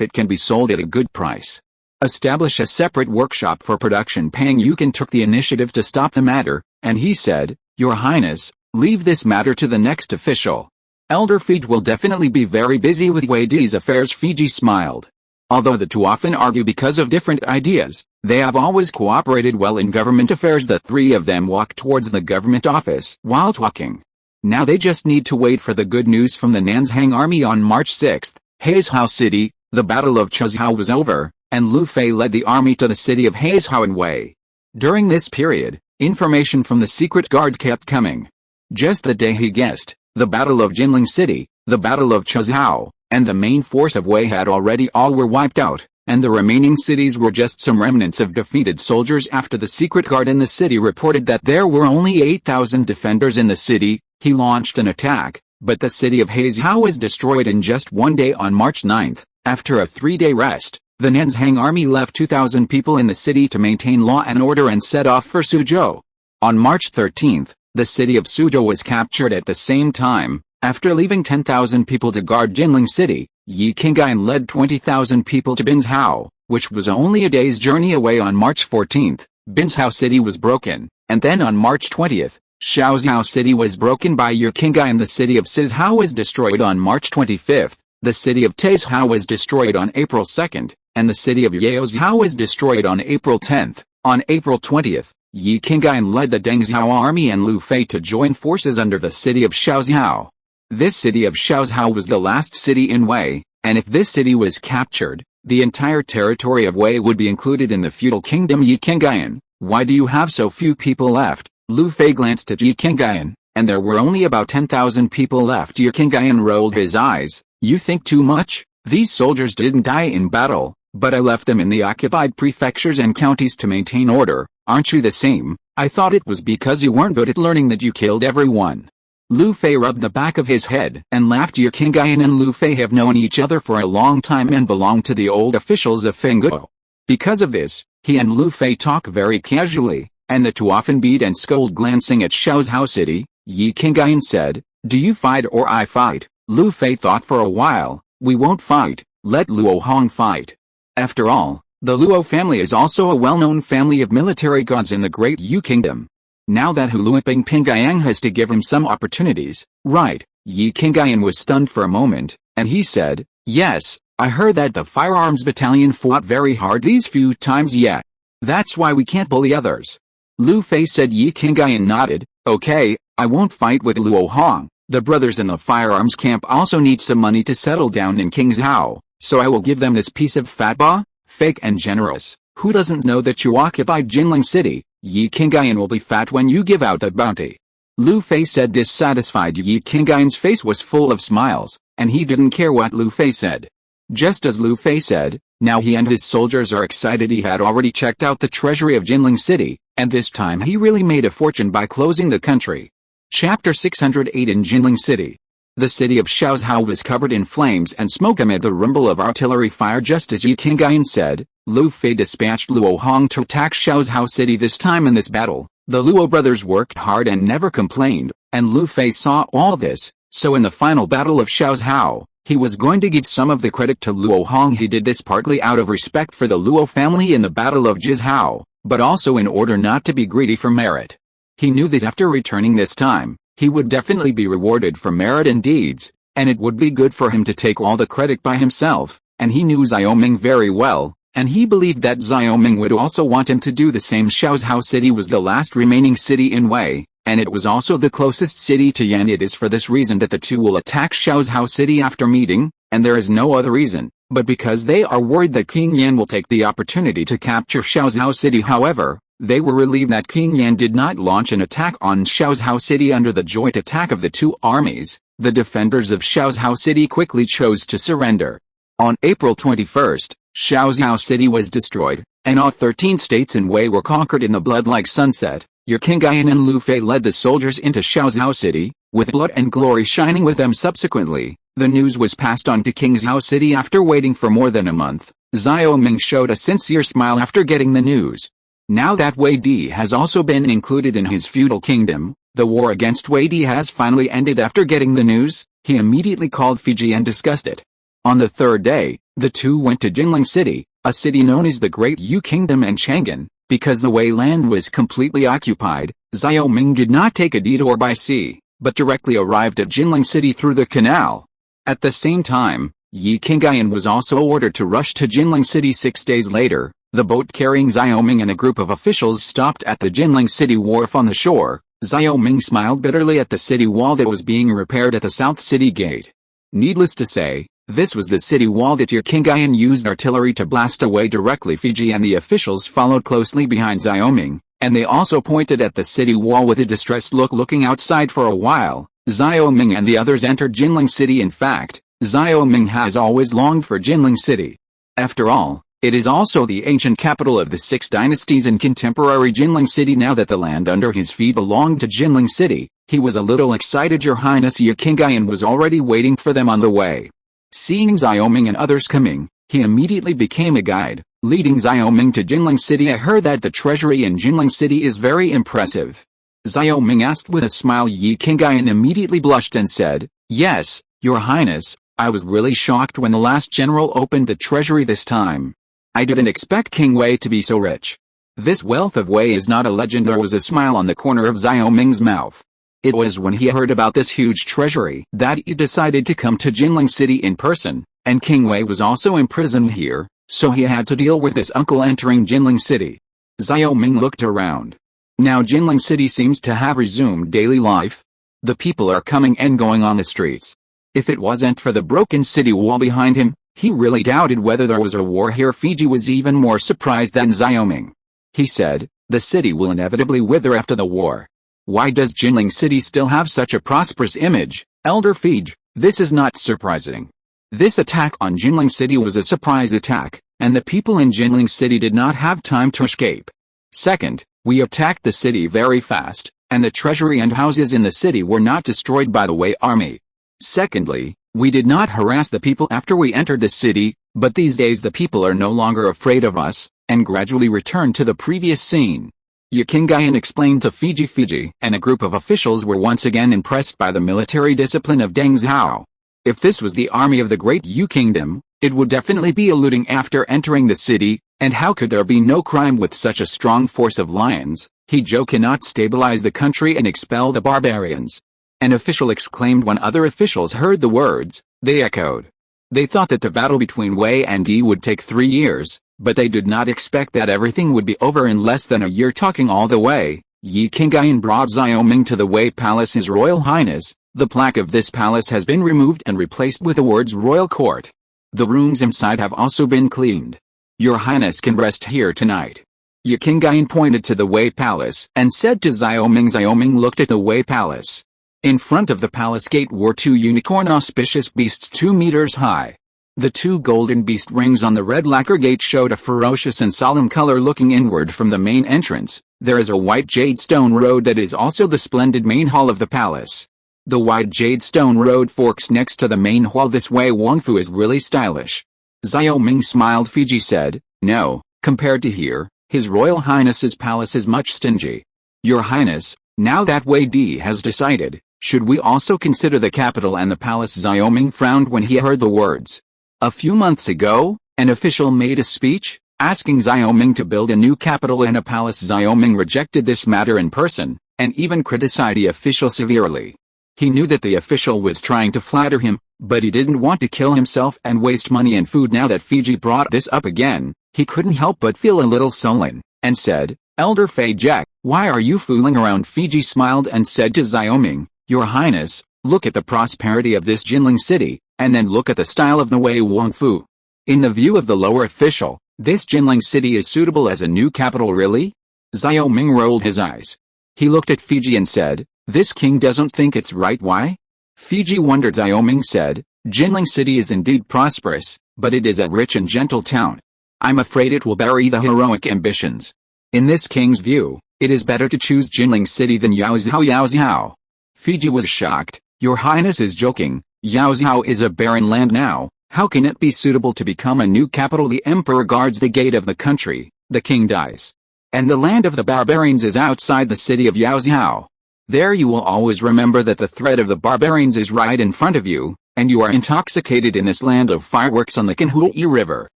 S1: it can be sold at a good price. Establish a separate workshop for production. Pang Yukin took the initiative to stop the matter, and he said, Your Highness, leave this matter to the next official. Elder Fiji will definitely be very busy with Wei Di's affairs. Fiji smiled. Although the two often argue because of different ideas, they have always cooperated well in government affairs. The three of them walked towards the government office while talking. Now they just need to wait for the good news from the Nanzhang army. On March 6, Heizhou City, the Battle of Chuzhou was over, and Lu Fei led the army to the city of Heizhou in Wei. During this period, information from the secret guard kept coming. Just the day he guessed, the Battle of Jinling City, the Battle of Chuzhou, and the main force of Wei had already all were wiped out, and the remaining cities were just some remnants of defeated soldiers. After the secret guard in the city reported that there were only 8,000 defenders in the city, he launched an attack, but the city of Heizhou was destroyed in just one day. On March 9, after a 3-day rest, the Nanzhang army left 2,000 people in the city to maintain law and order and set off for Suzhou. On March 13, the city of Suzhou was captured. At the same time, after leaving 10,000 people to guard Jinling City, Yi Qingyan led 20,000 people to Binzhou, which was only a day's journey away. On March 14, Binzhou City was broken, and then on March 20, Shaoxiao City was broken by Yi Qingyan. The city of Sizhou was destroyed on March 25, the city of Taizhou was destroyed on April 2, and the city of Yaozhou was destroyed on April 10. On April 20, Yi Qingyan led the Dengzhou army and Lu Fei to join forces under the city of Shaoxiao. This city of Shaoxiao was the last city in Wei, and if this city was captured, the entire territory of Wei would be included in the feudal kingdom. Yi Qingyan, why do you have so few people left? Lu Fei glanced at Yi Qingyan, and there were only about 10,000 people left. Yi Qingyan rolled his eyes. You think too much? These soldiers didn't die in battle, but I left them in the occupied prefectures and counties to maintain order. Aren't you the same? I thought it was because you weren't good at learning that you killed everyone. Lu Fei rubbed the back of his head and laughed. Yi Qingyan and Lu Fei have known each other for a long time and belong to the old officials of Fengguo. Because of this, he and Lu Fei talk very casually, and the two often beat and scold. Glancing at Shaoxiao City, Yi Qingyan said, Do you fight or I fight? Lu Fei thought for a while. We won't fight, let Luo Hong fight. After all, the Luo family is also a well-known family of military gods in the Great Yu Kingdom. Now that Huluiping Pingyang has to give him some opportunities, right? Yi Qingyan was stunned for a moment, and he said, Yes, I heard that the firearms battalion fought very hard these few times. Yeah. That's why we can't bully others. Lu Fei said. Yi Qingyan nodded. Okay, I won't fight with Luo Hong. The brothers in the firearms camp also need some money to settle down in King's Hao, so I will give them this piece of fat ba, fake and generous. Who doesn't know that you occupied Jinling City? Yi Qingyan will be fat when you give out the bounty. Lu Fei said. This satisfied Yi Qingyan's face was full of smiles, and he didn't care what Lu Fei said. Just as Lu Fei said, now he and his soldiers are excited. He had already checked out the treasury of Jinling City, and this time he really made a fortune by closing the country. Chapter 608. In Jinling City. The city of Shaozhao was covered in flames and smoke amid the rumble of artillery fire. Just as Yi Qingyan said, Lu Fei dispatched Luo Hong to attack Shaozhao City. This time in this battle, the Luo brothers worked hard and never complained, and Lu Fei saw all this, so in the final battle of Shaozhao, he was going to give some of the credit to Luo Hong. He did this partly out of respect for the Luo family in the Battle of Jizhao, but also in order not to be greedy for merit. He knew that after returning this time, he would definitely be rewarded for merit and deeds, and it would be good for him to take all the credit by himself, and he knew Xiaoming very well, and he believed that Xiaoming would also want him to do the same. Shaozhao City was the last remaining city in Wei, and it was also the closest city to Yan. It is for this reason that the two will attack Shaozhao City after meeting, and there is no other reason, but because they are worried that King Yan will take the opportunity to capture Shaozhao City. However, they were relieved that King Yan did not launch an attack on Shaozhao City. Under the joint attack of the two armies, the defenders of Shaozhao City quickly chose to surrender. On April 21st, Shaozhao City was destroyed, and all 13 states in Wei were conquered in the blood like sunset. Yi Qingyan and Lu Fei led the soldiers into Shaozhao City, with blood and glory shining with them. Subsequently, the news was passed on to Kingzhao City. After waiting for more than a month, Xiaoming showed a sincere smile after getting the news. Now that Wei Di has also been included in his feudal kingdom, the war against Wei Di has finally ended. After getting the news, he immediately called Fiji and discussed it. On the third day, the two went to Jinling City, a city known as the Great Yu Kingdom and Chang'an. Because the Wei land was completely occupied, Xiaoming did not take a detour by sea, but directly arrived at Jinling City through the canal. At the same time, Yi Qingyan was also ordered to rush to Jinling City. 6 days later, the boat carrying Xiaoming and a group of officials stopped at the Jinling City wharf on the shore. Xiaoming smiled bitterly at the city wall that was being repaired at the South City Gate. Needless to say, this was the city wall that Yi Qingyan used artillery to blast away directly. Fiji and the officials followed closely behind Xiaoming, and they also pointed at the city wall with a distressed look. Looking outside for a while, Xiaoming and the others entered Jinling City. In fact, Xiaoming has always longed for Jinling City. After all, it is also the ancient capital of the 6 dynasties in contemporary Jinling City. Now that the land under his feet belonged to Jinling City, he was a little excited. Your Highness, Yi Qingyan was already waiting for them on the way. Seeing Xiaoming and others coming, he immediately became a guide, leading Xiaoming to Jinling City. I heard that the treasury in Jinling City is very impressive. Xiaoming asked with a smile. Yi Qingyan immediately blushed and said, "Yes, Your Highness, I was really shocked when the last general opened the treasury this time. I didn't expect King Wei to be so rich. This wealth of Wei is not a legend." There was a smile on the corner of Xiaoming's mouth. It was when he heard about this huge treasury that he decided to come to Jinling City in person, and King Wei was also imprisoned here, so he had to deal with his uncle entering Jinling City. Xiaoming looked around. Now Jinling City seems to have resumed daily life. The people are coming and going on the streets. If it wasn't for the broken city wall behind him, he really doubted whether there was a war here. Fiji was even more surprised than Xiaoming. He said, "The city will inevitably wither after the war. Why does Jinling City still have such a prosperous image, Elder Fiji? This is not surprising. This attack on Jinling City was a surprise attack, and the people in Jinling City did not have time to escape. Second, we attacked the city very fast, and the treasury and houses in the city were not destroyed by the Wei army. Secondly, we did not harass the people after we entered the city, but these days the people are no longer afraid of us, and gradually returned to the previous scene." Yi Qingyan explained to Fiji, and a group of officials were once again impressed by the military discipline of Deng Zhao. If this was the army of the Great Yu Kingdom, it would definitely be eluding after entering the city, and how could there be no crime with such a strong force of lions? He cannot stabilize the country and expel the barbarians. An official exclaimed. When other officials heard the words, they echoed. They thought that the battle between Wei and Di would take 3 years, but they did not expect that everything would be over in less than a year. Talking all the way, Yi Qingyan brought Xiao Ming to the Wei Palace. His Royal Highness, the plaque of this palace has been removed and replaced with the words Royal Court. The rooms inside have also been cleaned. Your Highness can rest here tonight. Yi Qingyan pointed to the Wei Palace and said to Xiao Ming. Xiao Ming looked at the Wei Palace. In front of the palace gate were two unicorn auspicious beasts 2 meters high. The two golden beast rings on the red lacquer gate showed a ferocious and solemn color. Looking inward from the main entrance, there is a white jade stone road that is also the splendid main hall of the palace. The white jade stone road forks next to the main hall. This Wei Wangfu is really stylish. Xiao Ming smiled. Fiji said, no, compared to here, His Royal Highness's palace is much stingy. Your Highness, now that Wei Di has decided, should we also consider the capital and the palace? Xiao Ming frowned when he heard the words. A few months ago, an official made a speech, asking Xiao Ming to build a new capital and a palace. Xiao Ming rejected this matter in person, and even criticized the official severely. He knew that the official was trying to flatter him, but he didn't want to kill himself and waste money and food. Now that Fiji brought this up again, he couldn't help but feel a little sullen, and said, Elder Fei Jack, why are you fooling around? Fiji smiled and said to Xiao Ming, Your Highness, look at the prosperity of this Jinling city, and then look at the style of the Wei Wangfu. In the view of the lower official, this Jinling city is suitable as a new capital. Really? Xiao Ming rolled his eyes. He looked at Fiji and said, this king doesn't think it's right. Why? Fiji wondered. Xiao Ming said, Jinling city is indeed prosperous, but it is a rich and gentle town. I'm afraid it will bury the heroic ambitions. In this king's view, it is better to choose Jinling city than Yaoxiao. Yaoxiao. Fiji was shocked. Your Highness is joking. Yaoxiao is a barren land now. How can it be suitable to become a new capital? The emperor guards the gate of the country, the king dies. And the land of the barbarians is outside the city of Yaoxiao. There you will always remember that the threat of the barbarians is right in front of you, and you are intoxicated in this land of fireworks on the Kanhui River.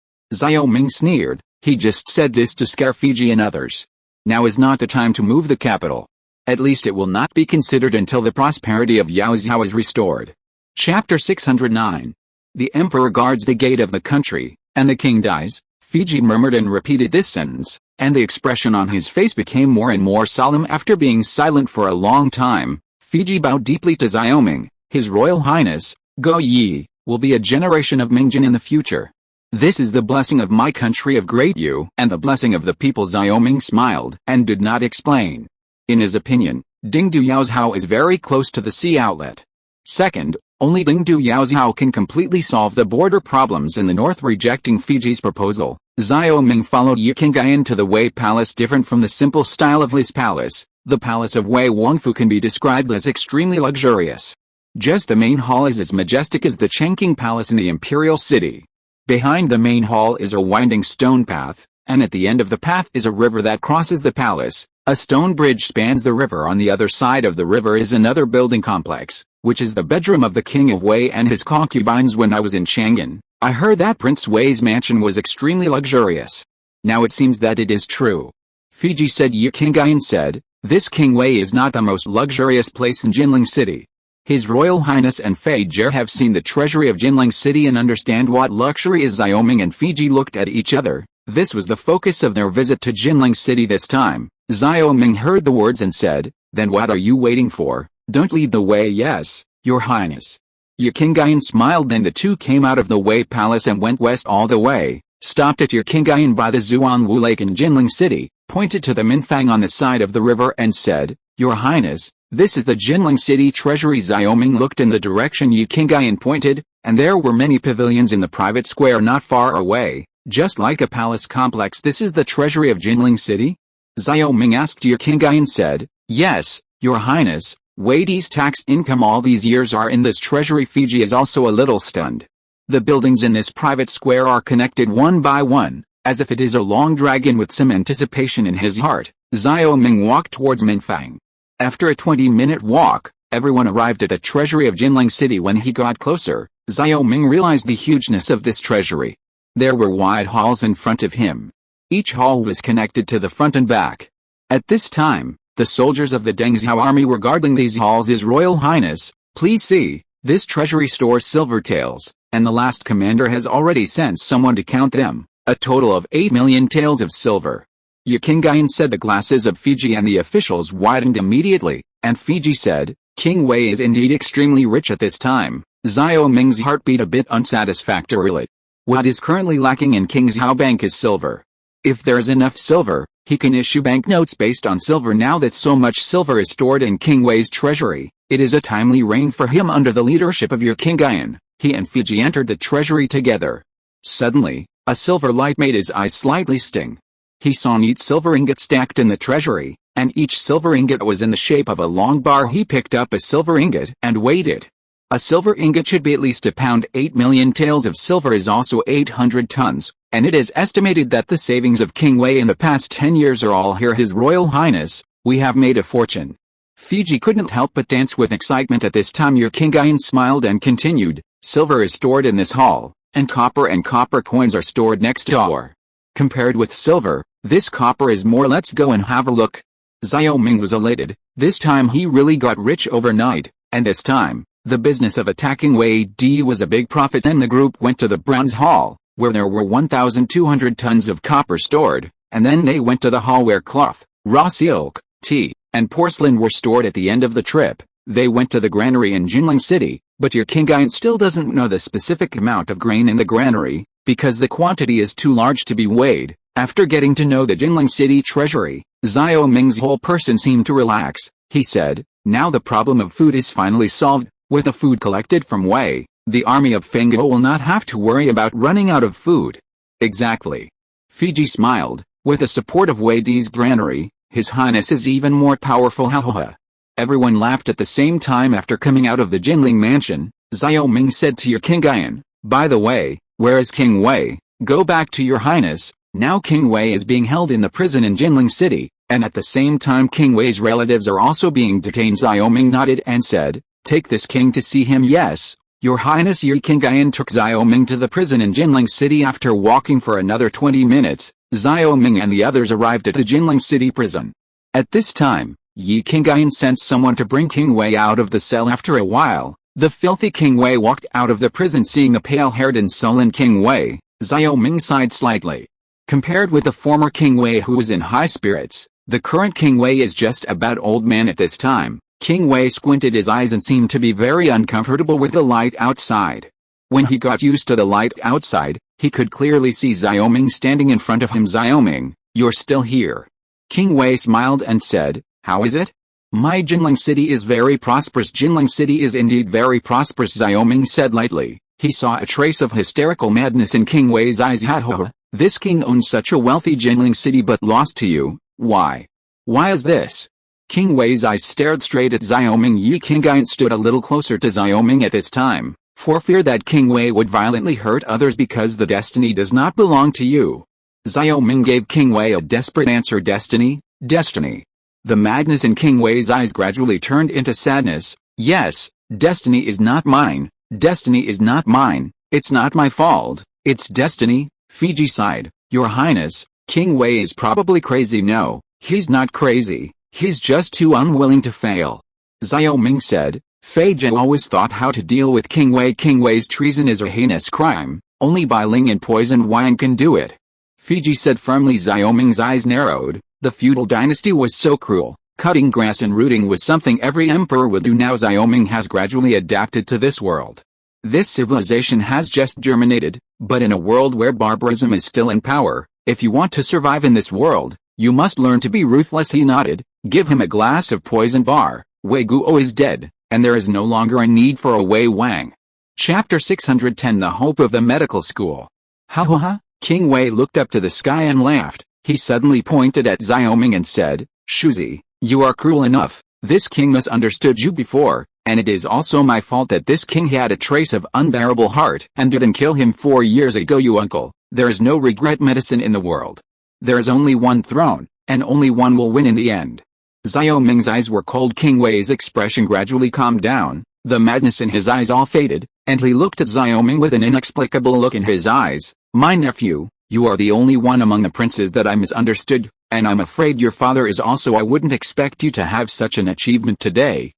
S1: Xiao Ming sneered. He just said this to scare Fiji and others. Now is not the time to move the capital. At least it will not be considered until the prosperity of Yaoxiao is restored. Chapter 609. The emperor guards the gate of the country, and the king dies. Fiji murmured and repeated this sentence, and the expression on his face became more and more solemn. After being silent for a long time, Fiji bowed deeply to Xiao Ming. His Royal Highness, Go Yi, will be a generation of Mingjin in the future. This is the blessing of my country of Great Yu and the blessing of the people. Xiao Ming smiled and did not explain. In his opinion, Dingdu Yaoxiao is very close to the sea outlet. Second, only Dingdu Yaoxiao can completely solve the border problems in the north. Rejecting Fiji's proposal, Xiao Ming followed Yi Qingyan to the Wei Palace. Different from the simple style of his palace, the palace of Wei Wangfu can be described as extremely luxurious. Just the main hall is as majestic as the Chengqing Palace in the imperial city. Behind the main hall is a winding stone path, and at the end of the path is a river that crosses the palace. A stone bridge spans the river. On the other side of the river is another building complex, which is the bedroom of the King of Wei and his concubines. When I was in Chang'an, I heard that Prince Wei's mansion was extremely luxurious. Now it seems that it is true. Fiji said. Yi Qingyan said, this King Wei is not the most luxurious place in Jinling City. His Royal Highness and Fei Jer have seen the treasury of Jinling City and understand what luxury is. Xiao Ming and Fiji looked at each other. This was the focus of their visit to Jinling City this time. Xiao Ming heard the words and said, then what are you waiting for? Don't lead the way. Yes, Your Highness. Yi Qingyan smiled. Then the two came out of the Wei Palace and went west all the way, stopped at Yi Qingyan by the Zuanwu Lake in Jinling City, pointed to the Minfang on the side of the river and said, Your Highness, this is the Jinling City treasury. Xiao Ming looked in the direction Yi Qingyan pointed, and there were many pavilions in the private square not far away, just like a palace complex. This is the treasury of Jinling City? Xiao Ming asked. Yi Qingyan said, yes, Your Highness. Wei Di's tax income all these years are in this treasury. Fiji is also a little stunned. The buildings in this private square are connected one by one, as if it is a long dragon. With some anticipation in his heart, Xiao Ming walked towards Minfang. After a 20-minute walk, everyone arrived at the treasury of Jinling City. When he got closer, Xiao Ming realized the hugeness of this treasury. There were wide halls in front of him. Each hall was connected to the front and back. At this time, the soldiers of the Dengxiao army were guarding these halls. His Royal Highness, please see, this treasury stores silver taels, and the last commander has already sent someone to count them, a total of 8 million taels of silver. Yi Qingyan said. The glasses of Fiji and the officials widened immediately, and Fiji said, King Wei is indeed extremely rich at this time. Xiao Ming's heart beat a bit unsatisfactorily. What is currently lacking in King Xiao Bank is silver. If there is enough silver, he can issue banknotes based on silver. Now that so much silver is stored in King Wei's treasury, it is a timely reign for him. Under the leadership of Yi Qingyan, he and Fiji entered the treasury together. Suddenly, a silver light made his eyes slightly sting. He saw neat silver ingots stacked in the treasury, and each silver ingot was in the shape of a long bar. He picked up a silver ingot and weighed it. A silver ingot should be at least a pound. 8 million taels of silver is also 800 tons, and it is estimated that the savings of King Wei in the past 10 years are all here. His Royal Highness, we have made a fortune. Fiji couldn't help but dance with excitement at this time. Yi Qingyan smiled and continued, silver is stored in this hall, and copper coins are stored next door. Compared with silver, this copper is more. Let's go and have a look. Xiao Ming was elated. This time he really got rich overnight, and this time, the business of attacking Wei Di was a big profit. Then the group went to the bronze hall, where there were 1,200 tons of copper stored, and then they went to the hall where cloth, raw silk, tea, and porcelain were stored. At the end of the trip, they went to the granary in Jinling City, but Yi Qingyan still doesn't know the specific amount of grain in the granary, because the quantity is too large to be weighed. After getting to know the Jinling City treasury, Xiao Ming's whole person seemed to relax. He said, now the problem of food is finally solved. With the food collected from Wei, the army of Feng Guo will not have to worry about running out of food. Exactly. Fiji smiled. With the support of Wei Di's granary, His Highness is even more powerful. Ha ha ha. Everyone laughed at the same time. After coming out of the Jinling mansion, Xiao Ming said to Yi Qingyan, by the way, where is King Wei? Go back to your highness. Now King Wei is being held in the prison in Jinling City, and at the same time King Wei's relatives are also being detained. Xiao Ming nodded and said, take this king to see him. Yes, your highness. Yi Qingyan took Xiao Ming to the prison in Jinling City. After walking for another 20 minutes, Xiao Ming and the others arrived at the Jinling City prison. At this time, Yi Qingyan sent someone to bring King Wei out of the cell. After a while, the filthy King Wei walked out of the prison. Seeing the pale-haired and sullen King Wei, Xiao Ming sighed slightly. Compared with the former King Wei who was in high spirits, the current King Wei is just about old man at this time. King Wei squinted his eyes and seemed to be very uncomfortable with the light outside. When he got used to the light outside, he could clearly see Xiao Ming standing in front of him. Xiao Ming, you're still here. King Wei smiled and said, how is it? My Jinling City is very prosperous. Jinling City is indeed very prosperous, Xiao Ming said lightly. He saw a trace of hysterical madness in King Wei's eyes. Ha ha ha. This king owns such a wealthy Jinling City but lost to you. Why? Why is this? King Wei's eyes stared straight at Xiao Ming. Yi Qingyan stood a little closer to Xiao Ming at this time, for fear that King Wei would violently hurt others because the destiny does not belong to you. Xiao Ming gave King Wei a desperate answer. Destiny? Destiny. The madness in King Wei's eyes gradually turned into sadness. Yes, destiny is not mine. Destiny is not mine. It's not my fault. It's destiny. Fiji sighed. Your Highness, King Wei is probably crazy. No, he's not crazy. He's just too unwilling to fail. Xiao Ming said, Fei Zhou always thought how to deal with King Wei. King Wei's treason is a heinous crime. Only Bai Ling and poisoned wine can do it. Fiji said firmly. Xiao Ming's eyes narrowed. The feudal dynasty was so cruel. Cutting grass and rooting was something every emperor would do. Now Xiao Ming has gradually adapted to this world. This civilization has just germinated, but in a world where barbarism is still in power, if you want to survive in this world, you must learn to be ruthless. He nodded. Give him a glass of poison bar. Wei Guo is dead, and there is no longer a need for a Wei Wang. Chapter 610. The Hope of the Medical School. Ha ha ha. King Wei looked up to the sky and laughed. He suddenly pointed at Xiao Ming and said, Shuzi, you are cruel enough. This king misunderstood you before, and it is also my fault that this king had a trace of unbearable heart and didn't kill him 4 years ago. You uncle, there is no regret medicine in the world. There is only one throne, and only one will win in the end. Xiao Ming's eyes were cold. King Wei's expression gradually calmed down, the madness in his eyes all faded, and he looked at Xiao Ming with an inexplicable look in his eyes. My nephew, you are the only one among the princes that I misunderstood, and I'm afraid your father is also. I wouldn't expect you to have such an achievement today.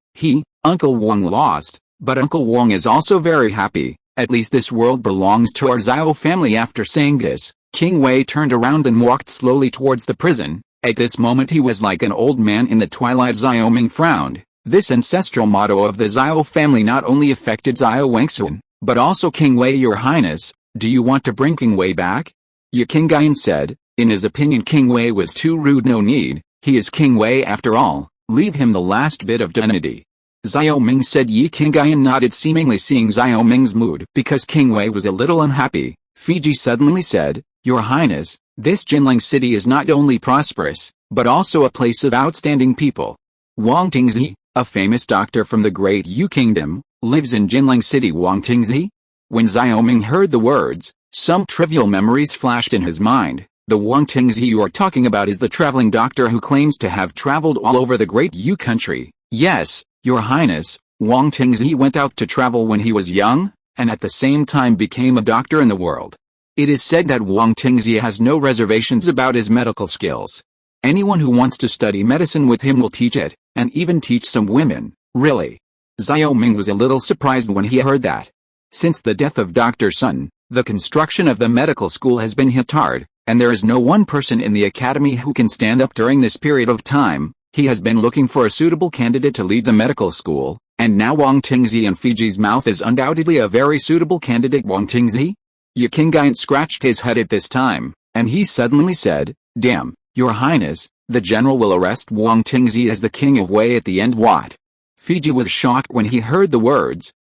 S1: Uncle Wang lost, but Uncle Wang is also very happy. At least this world belongs to our Xiao family. After saying this, King Wei turned around and walked slowly towards the prison. At this moment he was like an old man in the twilight. Xiao Ming frowned. This ancestral motto of the Xiao family not only affected Xiao Wangsun, but also King Wei. Your Highness, do you want to bring King Wei back? Yi Qingyan said. In his opinion King Wei was too rude. No need, he is King Wei after all, leave him the last bit of dignity. Xiao Ming said. Yi Qingyan nodded, seemingly seeing Xiao Ming's mood because King Wei was a little unhappy. Fiji suddenly said, Your Highness, this Jinling city is not only prosperous, but also a place of outstanding people. Wang Tingzi, a famous doctor from the Great Yu Kingdom, lives in Jinling city. Wang Tingzi? When Xiao Ming heard the words, some trivial memories flashed in his mind. The Wang Tingzi you are talking about is the traveling doctor who claims to have traveled all over the Great Yu country. Yes, Your Highness, Wang Tingzi went out to travel when he was young, and at the same time became a doctor in the world. It is said that Wang Tingzi has no reservations about his medical skills. Anyone who wants to study medicine with him will teach it, and even teach some women. Really? Xiao Ming was a little surprised when he heard that. Since the death of Dr. Sun, the construction of the medical school has been hit hard, and there is no one person in the academy who can stand up during this period of time. He has been looking for a suitable candidate to lead the medical school, and now Wang Tingzi in Fiji's mouth is undoubtedly a very suitable candidate. Wang Tingzi? Yi Qingyan scratched his head at this time, and he suddenly said, Damn, Your Highness, the general will arrest Wang Tingzi as the king of Wei at the end. What? Fiji was shocked when he heard the words,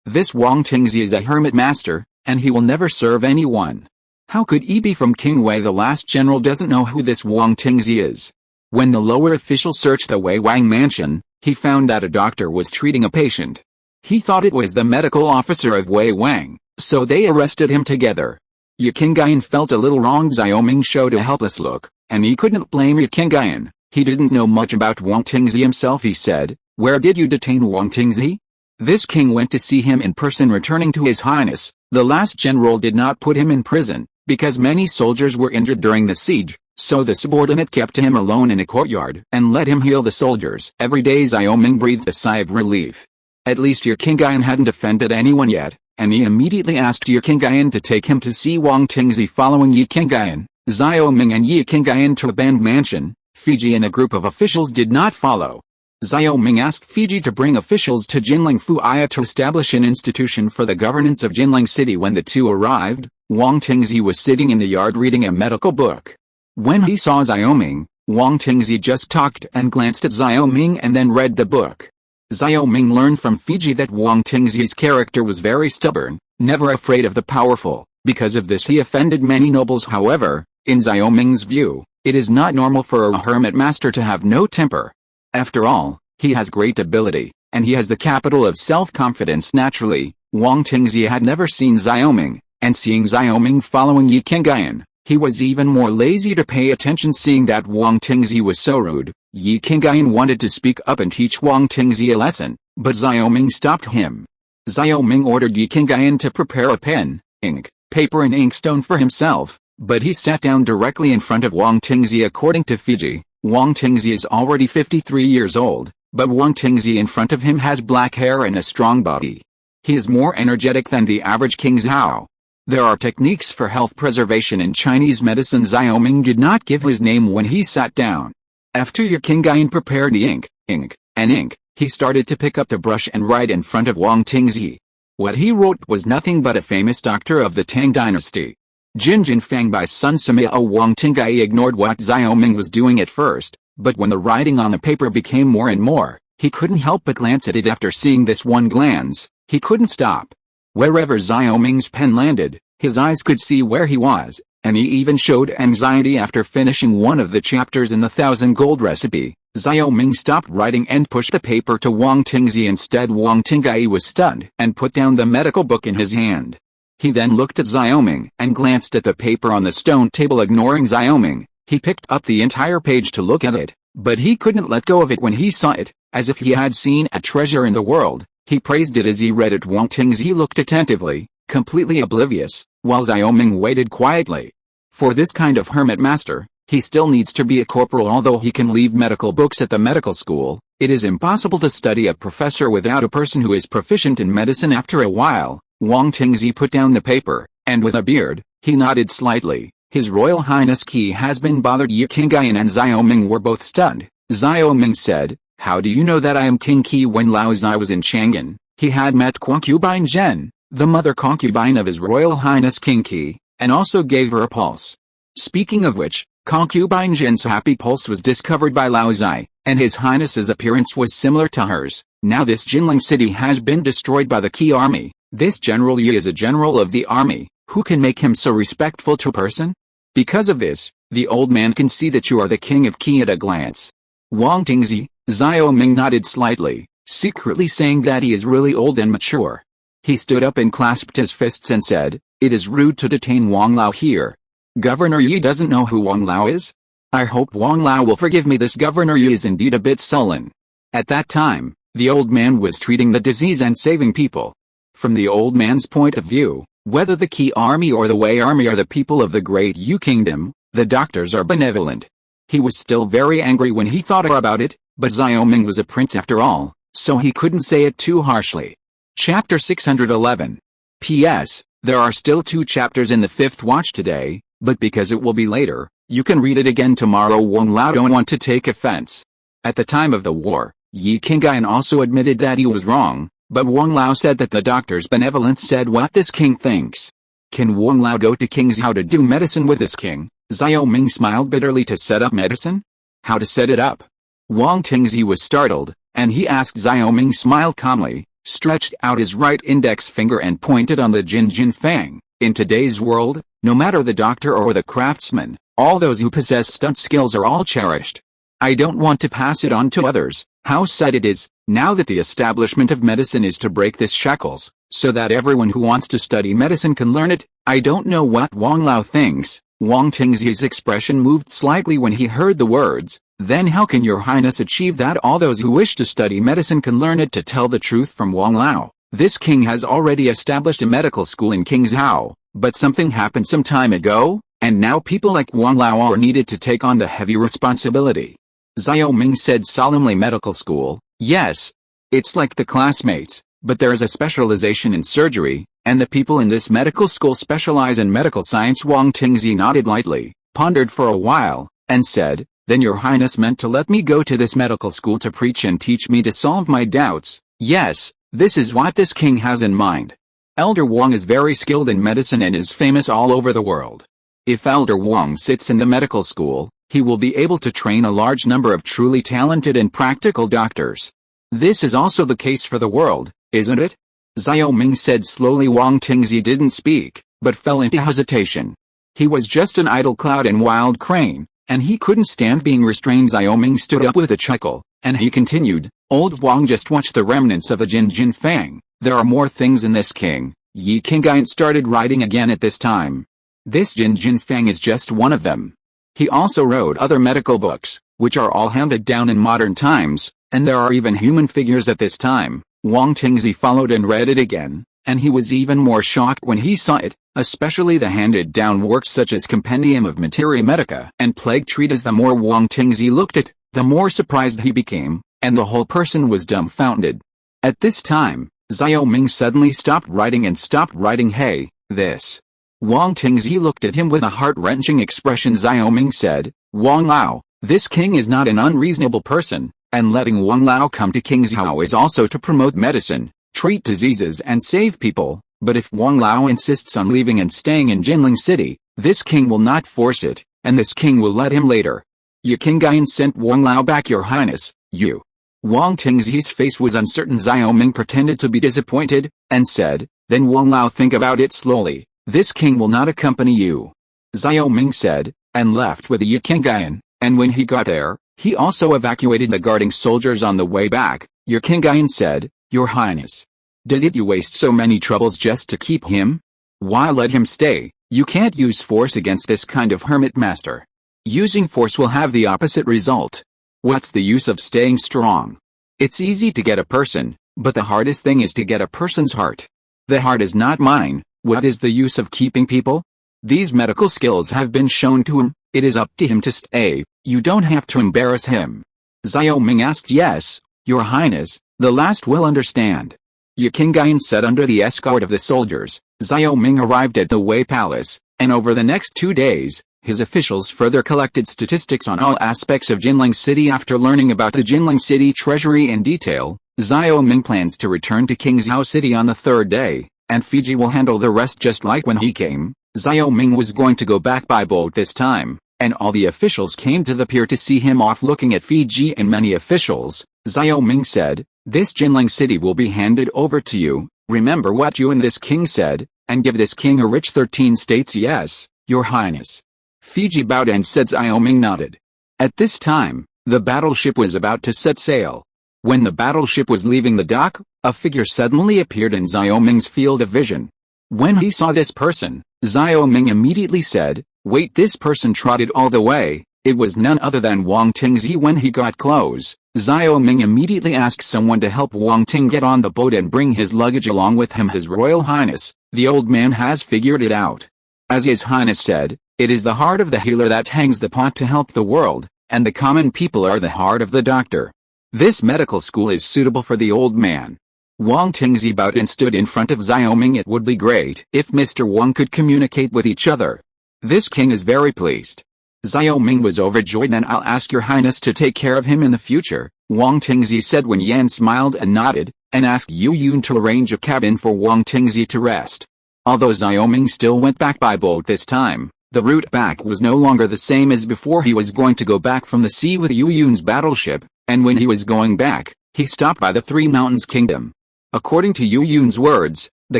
S1: this Wang Tingzi is a hermit master, and he will never serve anyone. How could he be from King Wei? The last general doesn't know who this Wang Tingzi is. When the lower official searched the Wei Wang mansion, he found that a doctor was treating a patient. He thought it was the medical officer of Wei Wang, so they arrested him together. Yi Qingyan felt a little wronged. Xiao Ming showed a helpless look, and he couldn't blame Yi Qingyan. He didn't know much about Wang Tingzi himself. He said, Where did you detain Wang Tingzi? This king went to see him in person. Returning to his highness, the last general did not put him in prison, because many soldiers were injured during the siege, so the subordinate kept him alone in a courtyard and let him heal the soldiers. Every day Xiao Ming breathed a sigh of relief. At least Yi Qingyan hadn't offended anyone yet, and he immediately asked Yi Qingyan to take him to see Wang Tingzi. Following Yi Qingyan, Xiao Ming and Yi Qingyan to a band mansion. Fiji and a group of officials did not follow. Xiao Ming asked Fiji to bring officials to Jinling Fuya to establish an institution for the governance of Jinling city. When the two arrived, Wang Tingzi was sitting in the yard reading a medical book. When he saw Xiao Ming, Wang Tingzi just talked and glanced at Xiao Ming and then read the book. Xiao Ming learned from Fiji that Wang Tingzi's character was very stubborn, never afraid of the powerful. Because of this he offended many nobles. However, in Xiao Ming's view, it is not normal for a hermit master to have no temper. After all, he has great ability, and he has the capital of self-confidence. Naturally, Wang Tingzi had never seen Xiao Ming, and seeing Xiao Ming following Yi Qingyan, he was even more lazy to pay attention. Seeing that Wang Tingzi was so rude, Yi Qingyan wanted to speak up and teach Wang Tingzi a lesson, but Xiao Ming stopped him. Xiao Ming ordered Yi Qingyan to prepare a pen, ink, paper and inkstone for himself, but he sat down directly in front of Wang Tingzi. According to Fiji, Wang Tingzi is already 53 years old, but Wang Tingzi in front of him has black hair and a strong body. He is more energetic than the average King Zhao. There are techniques for health preservation in Chinese medicine. Xiao Ming did not give his name when he sat down. After Yi Qingyan prepared the ink, he started to pick up the brush and write in front of Wang Tingzi. What he wrote was nothing but a famous doctor of the Tang dynasty. Jin Jinfang by Sun Sima. Wang Tingzi ignored what Xiao Ming was doing at first, but when the writing on the paper became more and more, he couldn't help but glance at it. After seeing this one glance, he couldn't stop. Wherever Xiao Ming's pen landed, his eyes could see where he was, and he even showed anxiety after finishing one of the chapters in the 1,000 gold recipe. Xiao Ming stopped writing and pushed the paper to Wang Tingzi. Instead, Wang Tingzi was stunned and put down the medical book in his hand. He then looked at Xiao Ming and glanced at the paper on the stone table. Ignoring Xiao Ming, he picked up the entire page to look at it, but he couldn't let go of it when he saw it, as if he had seen a treasure in the world. He praised it as he read it. Wang Tingzi looked attentively, completely oblivious, while Xiao Ming waited quietly. For this kind of hermit master, he still needs to be a corporal. Although he can leave medical books at the medical school, it is impossible to study a professor without a person who is proficient in medicine. After a while, Wang Tingzi put down the paper, and with a beard, he nodded slightly. His Royal Highness Qi has been bothered. Yi Qingyan and Xiaoming were both stunned. Xiaoming said, "How do you know that I am King Qi?" When Lao Zai was in Chang'an, he had met concubine Zhen, the mother concubine of His Royal Highness King Qi, and also gave her a pulse. Speaking of which, concubine Zhen's happy pulse was discovered by Lao Zai, and His Highness's appearance was similar to hers. Now this Jinling city has been destroyed by the Qi army. This General Yi is a general of the army. Who can make him so respectful to a person? Because of this, the old man can see that you are the king of Qi at a glance. Wang Tingzi, Xiaoming nodded slightly, secretly saying that he is really old and mature. He stood up and clasped his fists and said, "It is rude to detain Wang Lao here. Governor Yi doesn't know who Wang Lao is? I hope Wang Lao will forgive me." This Governor Yi is indeed a bit sullen. At that time, the old man was treating the disease and saving people. From the old man's point of view, whether the Qi army or the Wei army are the people of the Great Yu Kingdom, the doctors are benevolent. He was still very angry when he thought about it, but Xiaoming was a prince after all, so he couldn't say it too harshly. Chapter 611. P.S. There are still 2 chapters in the 5th watch today, but because it will be later, you can read it again tomorrow. Wang Lao don't want to take offense. At the time of the war, Yi Qingyan also admitted that he was wrong, but Wang Lao said that the doctor's benevolence said what this king thinks. Can Wang Lao go to King's How to do medicine with this king? Xiaoming smiled bitterly. To set up medicine? How to set it up? Wang Tingzi was startled, and he asked. Xiaoming smiled calmly, stretched out his right index finger and pointed on the Jin Fang. In today's world, no matter the doctor or the craftsman, all those who possess stunt skills are all cherished. I don't want to pass it on to others. How sad it is, now that the establishment of medicine is to break this shackles, so that everyone who wants to study medicine can learn it. I don't know what Wang Lao thinks. Wang Tingzi's expression moved slightly when he heard the words. Then how can your highness achieve that all those who wish to study medicine can learn it? To tell the truth from Wang Lao, this king has already established a medical school in King's How, but something happened some time ago, and now people like Wang Lao are needed to take on the heavy responsibility. Xiaoming said solemnly. Medical school? Yes. It's like the classmates, but there is a specialization in surgery, and the people in this medical school specialize in medical science. Wang Tingzi nodded lightly, pondered for a while, and said, "Then your highness meant to let me go to this medical school to preach and teach me to solve my doubts?" Yes, this is what this king has in mind. Elder Wang is very skilled in medicine and is famous all over the world. If Elder Wang sits in the medical school, he will be able to train a large number of truly talented and practical doctors. This is also the case for the world, isn't it? Xiaoming said slowly. Wang Tingzi didn't speak, but fell into hesitation. He was just an idle cloud and wild crane, and he couldn't stand being restrained. Xiaoming stood up with a chuckle, and he continued, "Old Wang, just watch the remnants of the Jin Fang. There are more things in this king." Yi Qingyan started writing again at this time. This Jin Fang is just one of them. He also wrote other medical books, which are all handed down in modern times, and there are even human figures at this time. Wang Tingzi followed and read it again, and he was even more shocked when he saw it, especially the handed-down works such as Compendium of Materia Medica and Plague Treatise. The more Wang Tingzi looked at, the more surprised he became, and the whole person was dumbfounded. At this time, Xiaoming suddenly stopped writing and stopped writing. "Hey, this." Wang Tingzi looked at him with a heart-wrenching expression. Xiaoming said, "Wang Lao, this king is not an unreasonable person, and letting Wang Lao come to King's How is also to promote medicine, treat diseases and save people, but if Wang Lao insists on leaving and staying in Jinling City, this king will not force it, and this king will let him later. Yi Qingyan sent Wang Lao back, your highness, you." Wang Tingzi's face was uncertain. Xiaoming pretended to be disappointed, and said, "Then Wang Lao, think about it slowly. This king will not accompany you." Xiaoming said, and left with Yi Qingyan, and when he got there, he also evacuated the guarding soldiers on the way back. Yi Qingyan said, "Your highness, did you waste so many troubles just to keep him? Why let him stay? You can't use force against this kind of hermit master. Using force will have the opposite result. What's the use of staying strong? It's easy to get a person, but the hardest thing is to get a person's heart. The heart is not mine. What is the use of keeping people? These medical skills have been shown to him, it is up to him to stay, you don't have to embarrass him." Xiaoming asked, "Yes, your highness, the last will understand." Yu Qingyan said. Under the escort of the soldiers, Xiao Ming arrived at the Wei Palace, and over the next 2 days, his officials further collected statistics on all aspects of Jinling City. After learning about the Jinling City treasury in detail, Xiao Ming plans to return to Qingzhou City on the 3rd day, and Fiji will handle the rest just like when he came. Xiao Ming was going to go back by boat this time, and all the officials came to the pier to see him off. Looking at Fiji and many officials, Xiao Ming said, "This Jinling City will be handed over to you. Remember what you and this king said, and give this king a rich 13 states." "Yes, your highness." Fiji bowed and said. Xiao Ming nodded. At this time, the battleship was about to set sail. When the battleship was leaving the dock, a figure suddenly appeared in Xiao Ming's field of vision. When he saw this person, Xiao Ming immediately said, "Wait!" This person trotted all the way. It was none other than Wang Tingzi. When he got close, Xiao Ming immediately asked someone to help Wang Ting get on the boat and bring his luggage along with him. "His Royal Highness, the old man has figured it out. As His Highness said, it is the heart of the healer that hangs the pot to help the world, and the common people are the heart of the doctor. This medical school is suitable for the old man." Wang Tingzi bowed and stood in front of Xiao Ming. "It would be great if Mr. Wang could communicate with each other. This king is very pleased." Xiao Ming was overjoyed. "Then I'll ask your highness to take care of him in the future," Wang Tingzi said. When Yan smiled and nodded, and asked Yu Yun to arrange a cabin for Wang Tingzi to rest. Although Xiao Ming still went back by boat this time, the route back was no longer the same as before. He was going to go back from the sea with Yu Yun's battleship, and when he was going back, he stopped by the Three Mountains Kingdom. According to Yu Yun's words, the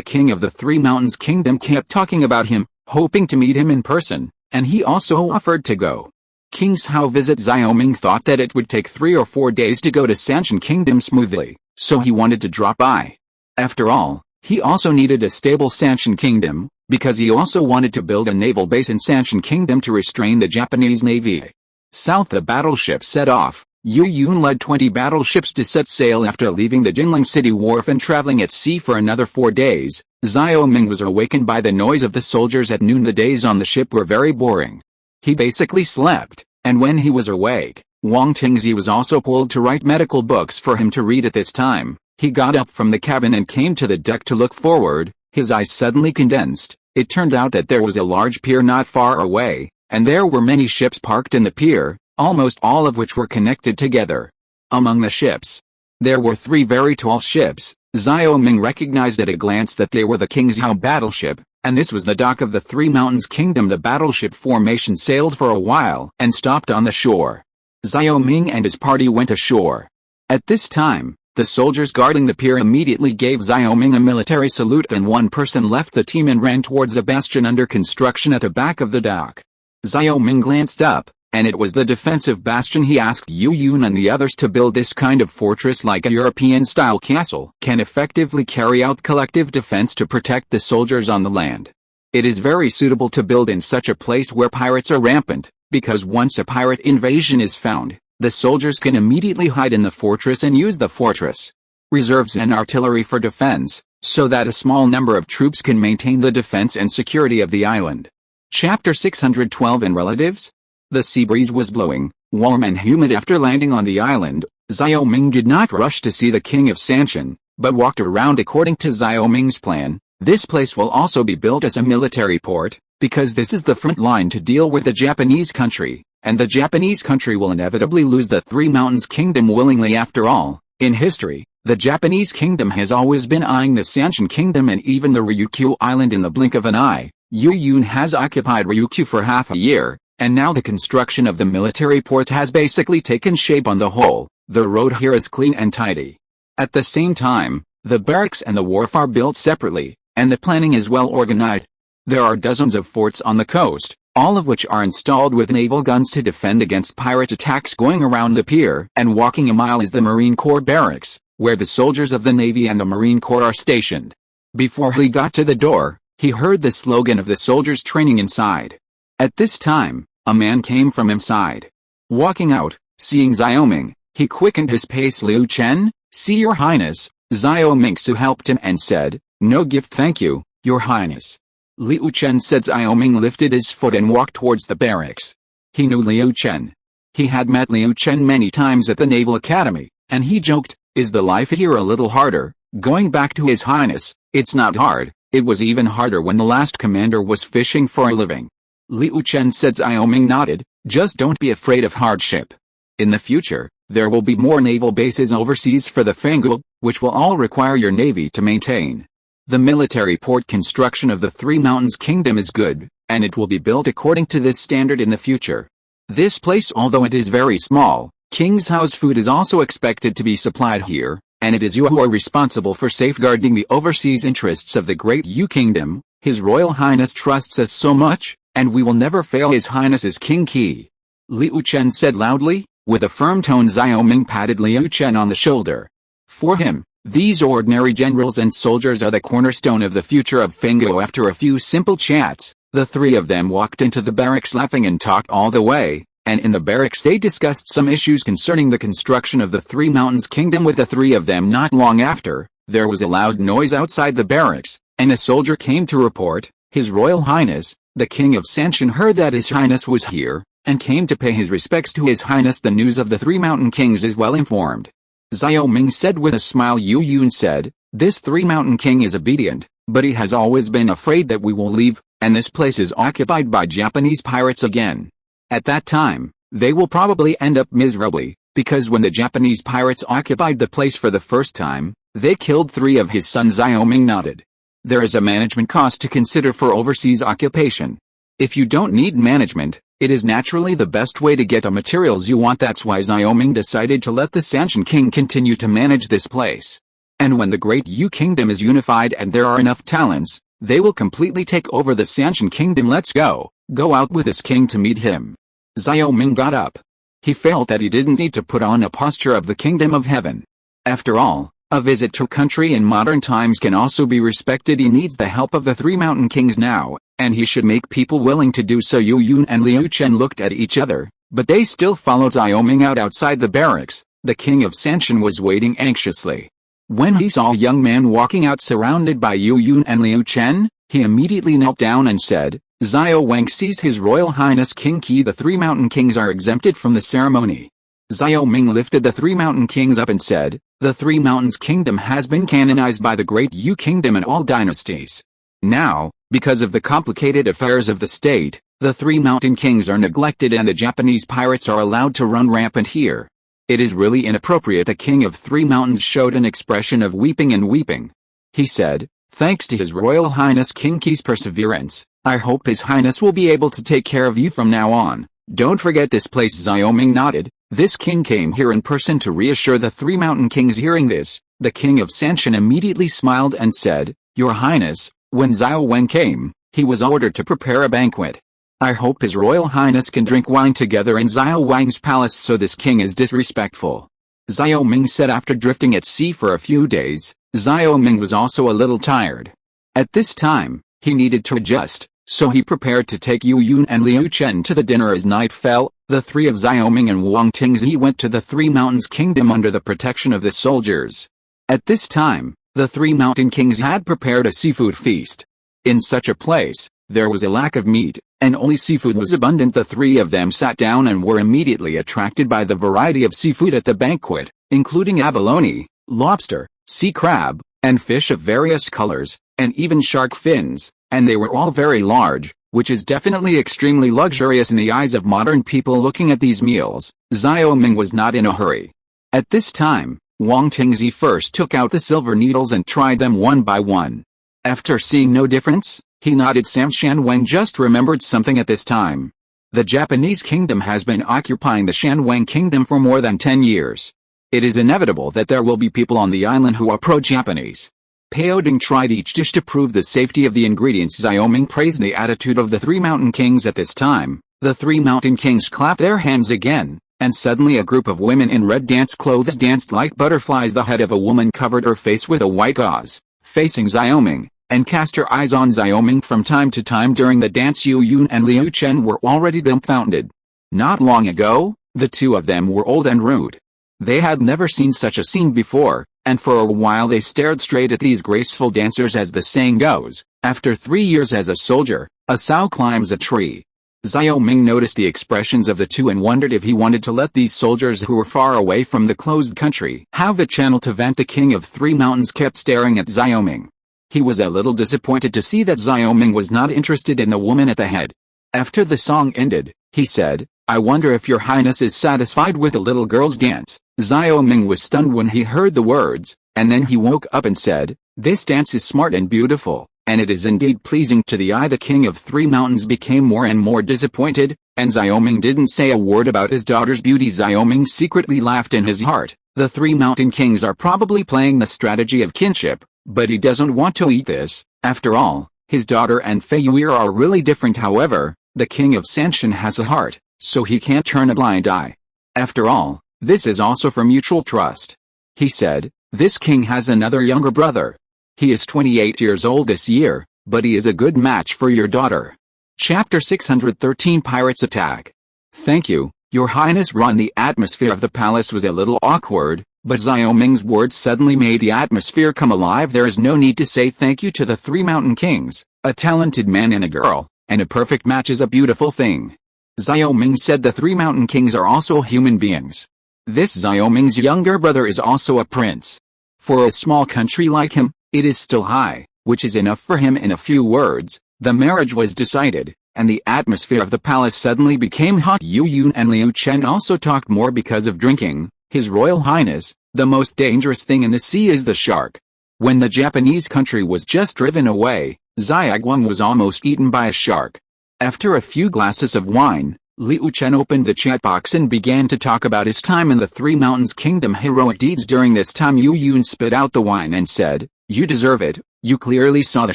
S1: king of the Three Mountains Kingdom kept talking about him, hoping to meet him in person, and he also offered to go. King Cao visit. Xiao Ming thought that it would take 3 or 4 days to go to Sanshan Kingdom smoothly, so he wanted to drop by. After all, he also needed a stable Sanshan Kingdom, because he also wanted to build a naval base in Sanshan Kingdom to restrain the Japanese Navy. South, the battleship set off. Yu Yun led 20 battleships to set sail after leaving the Jinling City wharf and traveling at sea for another 4 days. Xiao Ming was awakened by the noise of the soldiers at noon. The days on the ship were very boring. He basically slept, and when he was awake, Wang Tingzi was also pulled to write medical books for him to read. At this time, he got up from the cabin and came to the deck to look forward. His eyes suddenly condensed. It turned out that there was a large pier not far away, and there were many ships parked in the pier, almost all of which were connected together. Among the ships, there were 3 very tall ships. Xiao Ming recognized at a glance that they were the Qingzhou battleship, and this was the dock of the Three Mountains Kingdom. The battleship formation sailed for a while and stopped on the shore. Xiao Ming and his party went ashore. At this time, the soldiers guarding the pier immediately gave Xiao Ming a military salute, and one person left the team and ran towards a bastion under construction at the back of the dock. Xiao Ming glanced up, and it was the defensive bastion. He asked Yu Yun and the others to build this kind of fortress like a European-style castle can effectively carry out collective defense to protect the soldiers on the land. It is very suitable to build in such a place where pirates are rampant, because once a pirate invasion is found, the soldiers can immediately hide in the fortress and use the fortress reserves and artillery for defense, so that a small number of troops can maintain the defense and security of the island. Chapter 612 and Relatives. The sea breeze was blowing, warm and humid. After landing on the island, Xiao Ming did not rush to see the king of Sanshan, but walked around. According to Xiao Ming's plan, this place will also be built as a military port, because this is the front line to deal with the Japanese country, and the Japanese country will inevitably lose the Three Mountains Kingdom willingly. After all, in history, the Japanese kingdom has always been eyeing the Sanshan Kingdom and even the Ryukyu Island in the blink of an eye. Yu Yun has occupied Ryukyu for half a year, and now the construction of the military port has basically taken shape. On the whole, the road here is clean and tidy. At the same time, the barracks and the wharf are built separately, and the planning is well organized. There are dozens of forts on the coast, all of which are installed with naval guns to defend against pirate attacks. Going around the pier and walking a mile is the Marine Corps barracks, where the soldiers of the Navy and the Marine Corps are stationed. Before he got to the door, he heard the slogan of the soldiers training inside. At this time, a man came from inside. Walking out, seeing Xiao Ming, he quickened his pace. "Liu Chen, see your highness." Xiao Ming helped him and said, "No gift, thank you, your highness." Liu Chen said. Xiao Ming lifted his foot and walked towards the barracks. He knew Liu Chen. He had met Liu Chen many times at the Naval Academy, and he joked, "Is the life here a little harder?" Going back to His Highness, it's not hard. It was even harder when the last commander was fishing for a living. Liu Chen said. Xiao Ming nodded. Just don't be afraid of hardship. In the future, there will be more naval bases overseas for the Fangul, which will all require your navy to maintain. The military port construction of the Three Mountains Kingdom is good, and it will be built according to this standard in the future. This place, although it is very small, King's House food is also expected to be supplied here, and it is you who are responsible for safeguarding the overseas interests of the Great Yu Kingdom. His Royal Highness trusts us so much, and we will never fail His Highness's King Qi. Liu Chen said loudly. With a firm tone, Xiao Ming patted Liu Chen on the shoulder. For him, these ordinary generals and soldiers are the cornerstone of the future of Fangul. After a few simple chats, the three of them walked into the barracks laughing and talked all the way, and in the barracks they discussed some issues concerning the construction of the Three Mountains Kingdom with the three of them. Not long after, there was a loud noise outside the barracks, and a soldier came to report. His Royal Highness, the King of Sanshan, heard that His Highness was here, and came to pay his respects to His Highness. The news of the Three Mountain Kings is well informed. Xiao Ming said with a smile. Yu Yun said, this Three Mountain King is obedient, but he has always been afraid that we will leave, and this place is occupied by Japanese pirates again. At that time, they will probably end up miserably, because when the Japanese pirates occupied the place for the first time, they killed 3 of his sons. Xiao Ming nodded. There is a management cost to consider for overseas occupation. If you don't need management, it is naturally the best way to get the materials you want. That's why Xiao Ming decided to let the Sanshan King continue to manage this place. And when the Great Yu Kingdom is unified and there are enough talents, they will completely take over the Sanshan Kingdom. Let's go out with this king to meet him. Xiao Ming got up. He felt that he didn't need to put on a posture of the Kingdom of Heaven. After all, a visit to a country in modern times can also be respected. He needs the help of the 3 mountain kings now, and he should make people willing to do so. Yu Yun and Liu Chen looked at each other, but they still followed Xiao Ming out. Outside the barracks, the king of Sanshan was waiting anxiously. When he saw a young man walking out surrounded by Yu Yun and Liu Chen, he immediately knelt down and said, Xiao Wang sees His Royal Highness King Qi. The 3 mountain kings are exempted from the ceremony. Xiao Ming lifted the 3 mountain kings up and said, the 3 mountains kingdom has been canonized by the Great Yu Kingdom and all dynasties. Now, because of the complicated affairs of the state, the 3 mountain kings are neglected and the Japanese pirates are allowed to run rampant here. It is really inappropriate. The king of 3 mountains showed an expression of weeping. He said, thanks to His Royal Highness King Qi's perseverance, I hope His Highness will be able to take care of you from now on. Don't forget this place. Xiao Ming nodded. This king came here in person to reassure the 3 mountain kings. Hearing this, the king of Sanshan immediately smiled and said, Your Highness, when Xiao Wang came, he was ordered to prepare a banquet. I hope His Royal Highness can drink wine together in Xiao Wang's palace, so this king is disrespectful. Xiao Ming said. After drifting at sea for a few days, Xiao Ming was also a little tired. At this time, he needed to adjust, so he prepared to take Yu Yun and Liu Chen to the dinner. As night fell, the 3 of Xiao Ming and Wang Tingzi went to the 3 mountains kingdom under the protection of the soldiers. At this time, the 3 mountain kings had prepared a seafood feast. In such a place, there was a lack of meat, and only seafood was abundant. The 3 of them sat down and were immediately attracted by the variety of seafood at the banquet, including abalone, lobster, sea crab, and fish of various colors, and even shark fins, and they were all very large, which is definitely extremely luxurious in the eyes of modern people. Looking at these meals, Xiao Ming was not in a hurry. At this time, Wang Tingzi first took out the silver needles and tried them one by one. After seeing no difference, he nodded. Sanshan Wang just remembered something at this time. The Japanese kingdom has been occupying the Shanwang kingdom for more than 10 years. It is inevitable that there will be people on the island who are pro-Japanese. Pao Ding tried each dish to prove the safety of the ingredients. Xiao Ming praised the attitude of the 3 mountain kings. At this time, the 3 mountain kings clapped their hands again, and suddenly a group of women in red dance clothes danced like butterflies. The head of a woman covered her face with a white gauze, facing Xiao Ming, and cast her eyes on Xiao Ming from time to time during the dance. Yu Yun and Liu Chen were already dumbfounded. Not long ago, the 2 of them were old and rude. They had never seen such a scene before, and for a while they stared straight at these graceful dancers. As the saying goes, after 3 years as a soldier, a sow climbs a tree. Xiao Ming noticed the expressions of the two and wondered if he wanted to let these soldiers who were far away from the closed country have the channel to vent. The king of three mountains kept staring at Xiao Ming. He was a little disappointed to see that Xiao Ming was not interested in the woman at the head. After the song ended, he said, "I wonder if your highness is satisfied with the little girl's dance." Xiao Ming was stunned when he heard the words, and then he woke up and said, "This dance is smart and beautiful, and it is indeed pleasing to the eye." The king of three mountains became more and more disappointed, and Xiao Ming didn't say a word about his daughter's beauty. Xiao Ming secretly laughed in his heart. The three mountain kings are probably playing the strategy of kinship, but he doesn't want to eat this. After all, his daughter and Fei Yue are really different. However, the king of Sanshan has a heart, so he can't turn a blind eye. After all, this is also for mutual trust. He said, "This king has another younger brother. He is 28 years old this year, but he is a good match for your daughter." Chapter 613 Pirates Attack. "Thank you, Your Highness." The atmosphere of the palace was a little awkward, but Xiao Ming's words suddenly made the atmosphere come alive. "There is no need to say thank you to the three mountain kings. A talented man and a girl, and a perfect match is a beautiful thing." Xiao Ming said the three mountain kings are also human beings. This Xiao Ming's younger brother is also a prince. For a small country like him, it is still high, which is enough for him. In a few words, the marriage was decided, and the atmosphere of the palace suddenly became hot. Yu Yun and Liu Chen also talked more because of drinking. "His Royal Highness, the most dangerous thing in the sea is the shark." When the Japanese country was just driven away, Xiaoguang was almost eaten by a shark. After a few glasses of wine, Liu Chen opened the chat box and began to talk about his time in the Three Mountains Kingdom heroic deeds. During this time Yu Yun spit out the wine and said, "You deserve it. You clearly saw the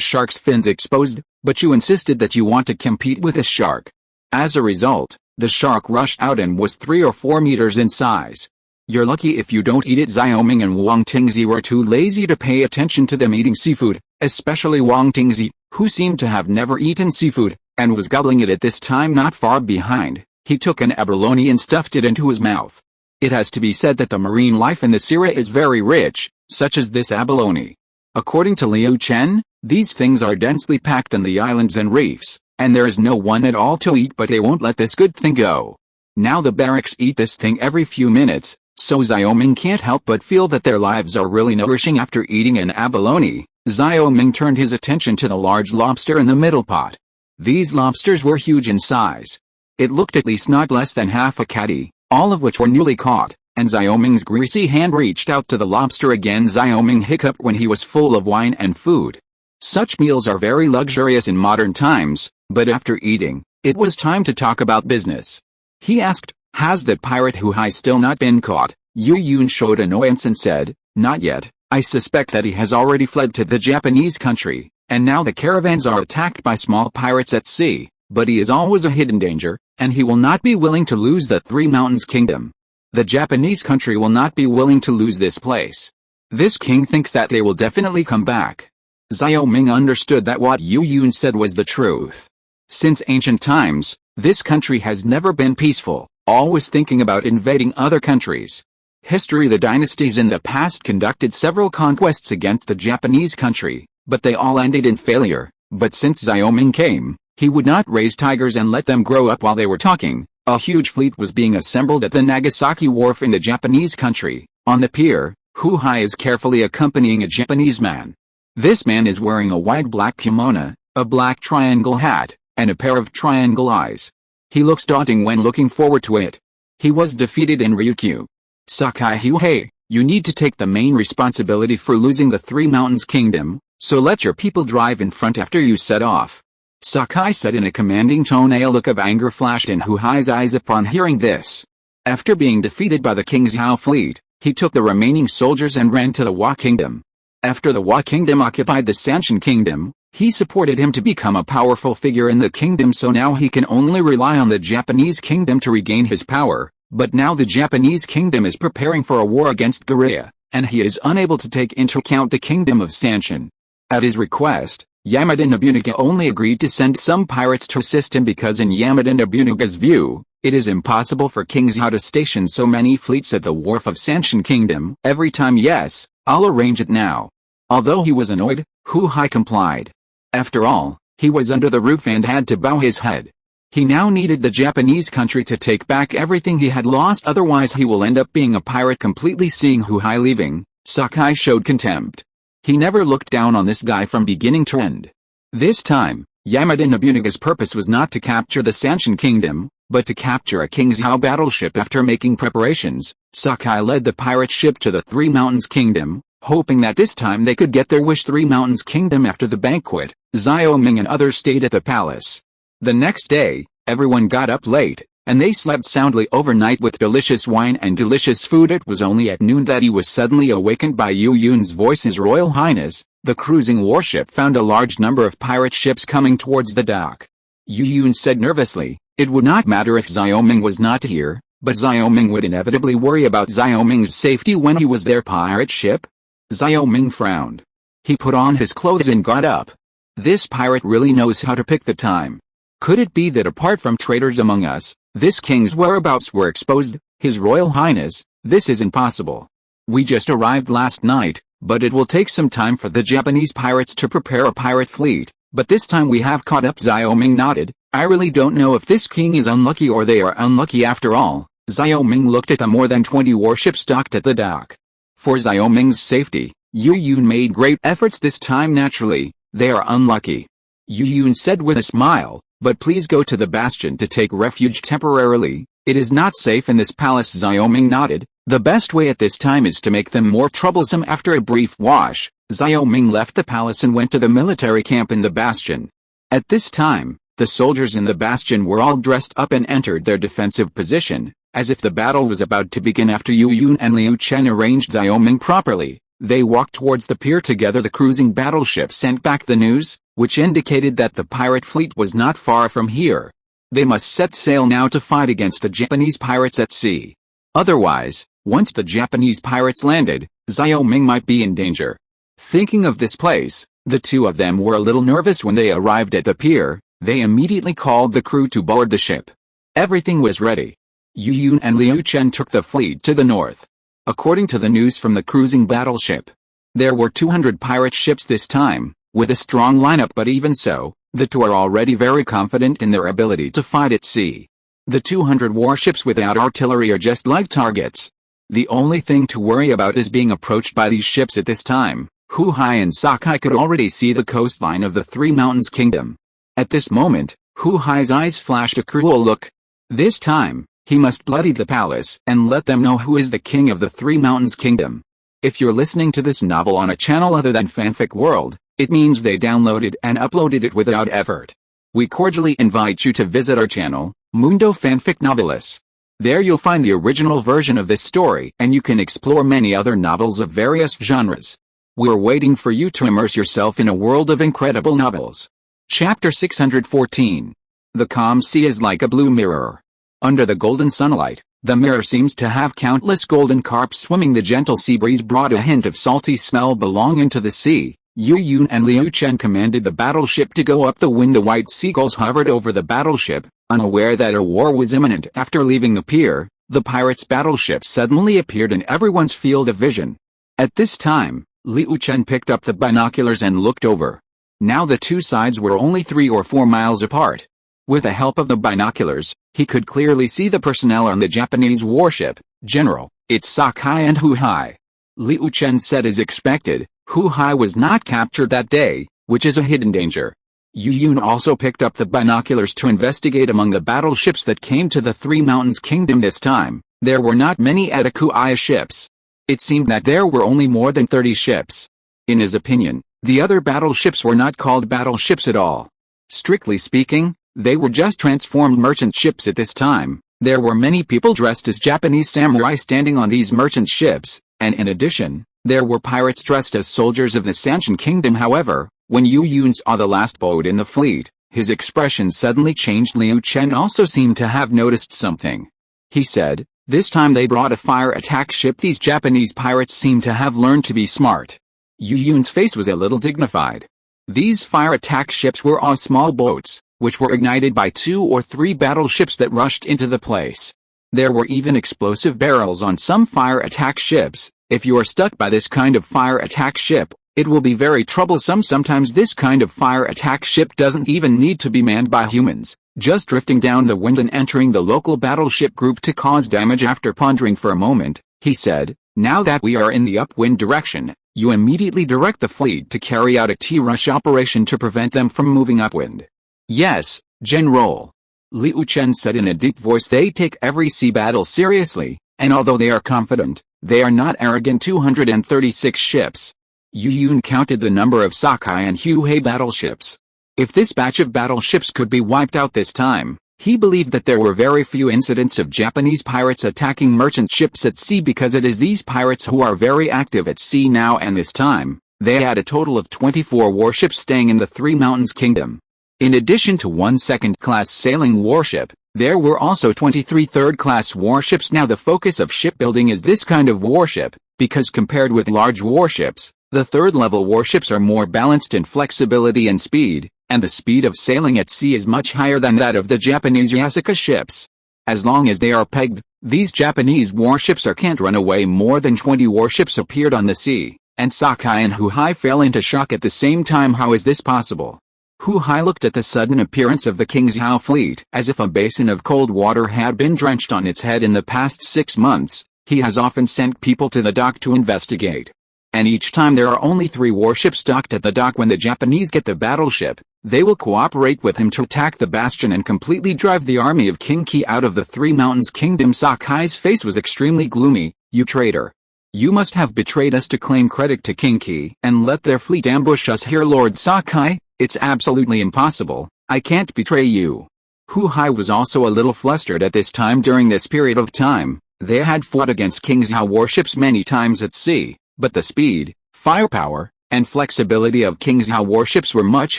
S1: shark's fins exposed, but you insisted that you want to compete with a shark. As a result, the shark rushed out and was 3 or 4 meters in size. You're lucky if you don't eat it." Xiao Ming and Wang Tingzi were too lazy to pay attention to them eating seafood, especially Wang Tingzi, who seemed to have never eaten seafood, and was gobbling it at this time. Not far behind, he took an abalone and stuffed it into his mouth. It has to be said that the marine life in this area is very rich, such as this abalone. According to Liu Chen, these things are densely packed in the islands and reefs, and there is no one at all to eat, but they won't let this good thing go. Now the barracks eat this thing every few minutes, so Xiao Ming can't help but feel that their lives are really nourishing. After eating an abalone, Xiao Ming turned his attention to the large lobster in the middle pot. These lobsters were huge in size. It looked at least not less than half a catty, all of which were newly caught, and Xiao Ming's greasy hand reached out to the lobster again. Xiao Ming hiccuped when he was full of wine and food. Such meals are very luxurious in modern times, but after eating, it was time to talk about business. He asked, "Has that pirate Hu Hai still not been caught?" Yu Yun showed annoyance and said, "Not yet. I suspect that he has already fled to the Japanese country, and now the caravans are attacked by small pirates at sea, but he is always a hidden danger, and he will not be willing to lose the Three Mountains Kingdom. The Japanese country will not be willing to lose this place. This king thinks that they will definitely come back." Xiao Ming understood that what Yu Yun said was the truth. Since ancient times, this country has never been peaceful, always thinking about invading other countries. History: the dynasties in the past conducted several conquests against the Japanese country, but they all ended in failure. But since Xiao Ming came, he would not raise tigers and let them grow up. While they were talking, a huge fleet was being assembled at the Nagasaki wharf in the Japanese country. On the pier, Hu Hai is carefully accompanying a Japanese man. This man is wearing a wide black kimono, a black triangle hat, and a pair of triangle eyes. He looks daunting when looking forward to it. He was defeated in Ryukyu. "Sakai Hu Hai, you need to take the main responsibility for losing the Three Mountains Kingdom, so let your people drive in front after you set off," Sakai said in a commanding tone. A look of anger flashed in Hu Hai's eyes upon hearing this. After being defeated by the King's Hao fleet, he took the remaining soldiers and ran to the Wa Kingdom. After the Wa Kingdom occupied the Sanshan Kingdom, he supported him to become a powerful figure in the kingdom, so now he can only rely on the Japanese kingdom to regain his power. But now the Japanese kingdom is preparing for a war against Korea, and he is unable to take into account the kingdom of Sanshan. At his request, Yamada Nobunaga only agreed to send some pirates to assist him because in Yamada Nobunaga's view, it is impossible for King Zhao to station so many fleets at the wharf of Sanshan Kingdom every time. "Yes, I'll arrange it now." Although he was annoyed, Hu Hai complied. After all, he was under the roof and had to bow his head. He now needed the Japanese country to take back everything he had lost, otherwise he will end up being a pirate completely. Seeing Hu-Hai leaving, Sakai showed contempt. He never looked down on this guy from beginning to end. This time, Yamada Nobunaga's purpose was not to capture the Sanshin Kingdom, but to capture a King Zhao battleship. After making preparations, Sakai led the pirate ship to the Three Mountains Kingdom, hoping that this time they could get their wish. Three Mountains Kingdom. After the banquet, Xiao Ming and others stayed at the palace. The next day, everyone got up late, and they slept soundly overnight with delicious wine and delicious food. It was only at noon that he was suddenly awakened by Yu Yun's voice. His Royal Highness, the cruising warship found a large number of pirate ships coming towards the dock. Yu Yun said nervously, it would not matter if Xiao Ming was not here, but Xiao Ming would inevitably worry about Xiao Ming's safety when he was their pirate ship. Xiao Ming frowned. He put on his clothes and got up. This pirate really knows how to pick the time. Could it be that apart from traitors among us, this king's whereabouts were exposed? His Royal Highness, this is impossible. We just arrived last night, but it will take some time for the Japanese pirates to prepare a pirate fleet, but this time we have caught up. Xiao Ming nodded. I really don't know if this king is unlucky or they are unlucky after all. Xiao Ming looked at the more than 20 warships docked at the dock. For Xiao Ming's safety, Yu Yun made great efforts this time. Naturally, they are unlucky. Yu Yun said with a smile, but please go to the bastion to take refuge temporarily. It is not safe in this palace. Xiao Ming nodded. The best way at this time is to make them more troublesome. After a brief wash, Xiao Ming left the palace and went to the military camp in the bastion. At this time, the soldiers in the bastion were all dressed up and entered their defensive position, as if the battle was about to begin. After Yu Yun and Liu Chen arranged Xiao Ming properly, they walked towards the pier together. The cruising battleship sent back the news, which indicated that the pirate fleet was not far from here. They must set sail now to fight against the Japanese pirates at sea. Otherwise, once the Japanese pirates landed, Xiao Ming might be in danger. Thinking of this place, the two of them were a little nervous. When they arrived at the pier, they immediately called the crew to board the ship. Everything was ready. Yu Yun and Liu Chen took the fleet to the north. According to the news from the cruising battleship, there were 200 pirate ships this time, with a strong lineup. But even so, the two are already very confident in their ability to fight at sea. The 200 warships without artillery are just like targets. The only thing to worry about is being approached by these ships at this time. Hu-Hai and Sakai could already see the coastline of the Three Mountains Kingdom. At this moment, Hu-Hai's eyes flashed a cruel look. This time, he must bloody the palace and let them know who is the king of the Three Mountains Kingdom. If you're listening to this novel on a channel other than Fanfic World, it means they downloaded and uploaded it without effort. We cordially invite you to visit our channel, Mundo Fanfic Novelis. There you'll find the original version of this story and you can explore many other novels of various genres. We're waiting for you to immerse yourself in a world of incredible novels. Chapter 614. The calm sea is like a blue mirror. Under the golden sunlight, the mirror seems to have countless golden carp swimming. The gentle sea breeze brought a hint of salty smell belonging to the sea. Yu Yun and Liu Chen commanded the battleship to go up the wind. The white seagulls hovered over the battleship, unaware that a war was imminent. After leaving the pier, the pirates' battleship suddenly appeared in everyone's field of vision. At this time, Liu Chen picked up the binoculars and looked over. Now the two sides were only 3 or 4 miles apart. With the help of the binoculars, he could clearly see the personnel on the Japanese warship. General, it's Sakai and Hu-Hai. Liu Chen said as expected. Hu-Hai was not captured that day, which is a hidden danger. Yu Yun also picked up the binoculars to investigate among the battleships that came to the Three Mountains Kingdom. This time, there were not many Atakuya ships. It seemed that there were only more than 30 ships. In his opinion, the other battleships were not called battleships at all. Strictly speaking, they were just transformed merchant ships at this time. There were many people dressed as Japanese samurai standing on these merchant ships, and in addition, there were pirates dressed as soldiers of the Sanshin Kingdom. However, when Yu Yun saw the last boat in the fleet, his expression suddenly changed. Liu Chen also seemed to have noticed something. He said, this time they brought a fire attack ship. These Japanese pirates seem to have learned to be smart. Yu Yun's face was a little dignified. These fire attack ships were all small boats, which were ignited by 2 or 3 battleships that rushed into the place. There were even explosive barrels on some fire attack ships. If you are stuck by this kind of fire attack ship, It will be very troublesome. Sometimes this kind of fire attack ship doesn't even need to be manned by humans, just drifting down the wind and entering the local battleship group to cause damage. After pondering for a moment, he said, "Now that we are in the upwind direction, you immediately direct the fleet to carry out a T-rush operation to prevent them from moving upwind." "Yes, General," Liu Chen said in a deep voice. They take every sea battle seriously, and although they are confident, they are not arrogant. 236 ships. Yu Yun counted the number of Sakai and Huhei battleships. If this batch of battleships could be wiped out this time, he believed that there were very few incidents of Japanese pirates attacking merchant ships at sea, because it is these pirates who are very active at sea now, and this time, they had a total of 24 warships staying in the Three Mountains Kingdom. In addition to one second-class sailing warship, there were also 23 third-class warships. Now the focus of shipbuilding is this kind of warship, because compared with large warships, the third-level warships are more balanced in flexibility and speed, and the speed of sailing at sea is much higher than that of the Japanese Yasuka ships. As long as they are pegged, these Japanese warships can't run away. More than 20 warships appeared on the sea, and Sakai and Huhai fell into shock at the same time. How is this possible? Huhai looked at the sudden appearance of the King Zhao fleet as if a basin of cold water had been drenched on its head. In the past 6 months, he has often sent people to the dock to investigate. And each time there are only 3 warships docked at the dock. When the Japanese get the battleship, they will cooperate with him to attack the bastion and completely drive the army of King Qi out of the Three Mountains Kingdom. Sakai's face was extremely gloomy. "You traitor. You must have betrayed us to claim credit to King Qi and let their fleet ambush us here." "Lord Sakai, it's absolutely impossible. I can't betray you." Huhai was also a little flustered at this time. During this period of time, they had fought against King Zhao warships many times at sea, but the speed, firepower, and flexibility of King Zhao warships were much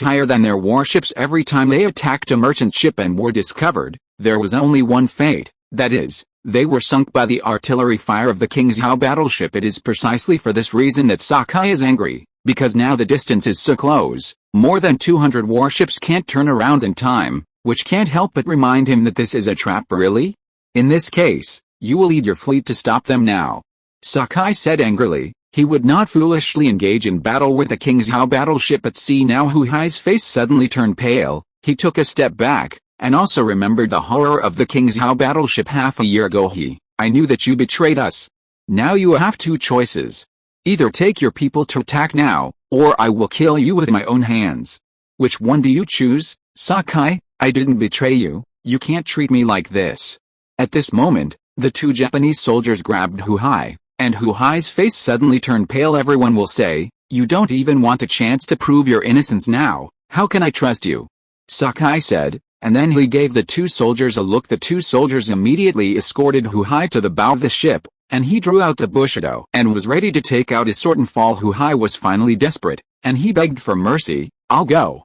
S1: higher than their warships. Every time they attacked a merchant ship and were discovered, there was only one fate, that is, they were sunk by the artillery fire of the King Zhao battleship. It is precisely for this reason that Sakai is angry, because now the distance is so close, more than 200 warships can't turn around in time, which can't help but remind him that this is a trap. "Really? In this case, you will lead your fleet to stop them now," Sakai said angrily. He would not foolishly engage in battle with the King Zhao battleship at sea. Now Huhai's face suddenly turned pale. He took a step back, and also remembered the horror of the King Zhao battleship half a year ago. "I knew that you betrayed us. Now you have 2 choices. Either take your people to attack now, or I will kill you with my own hands. Which one do you choose?" "Sakai, I didn't betray you. You can't treat me like this." At this moment, the 2 Japanese soldiers grabbed Huhai, and Huhai's face suddenly turned pale. "Everyone will say, you don't even want a chance to prove your innocence now. How can I trust you?" Sakai said, and then he gave the 2 soldiers a look. The 2 soldiers immediately escorted Huhai to the bow of the ship, and he drew out the bushido and was ready to take out his sword and fall. Huhai was finally desperate, and he begged for mercy. I'll go.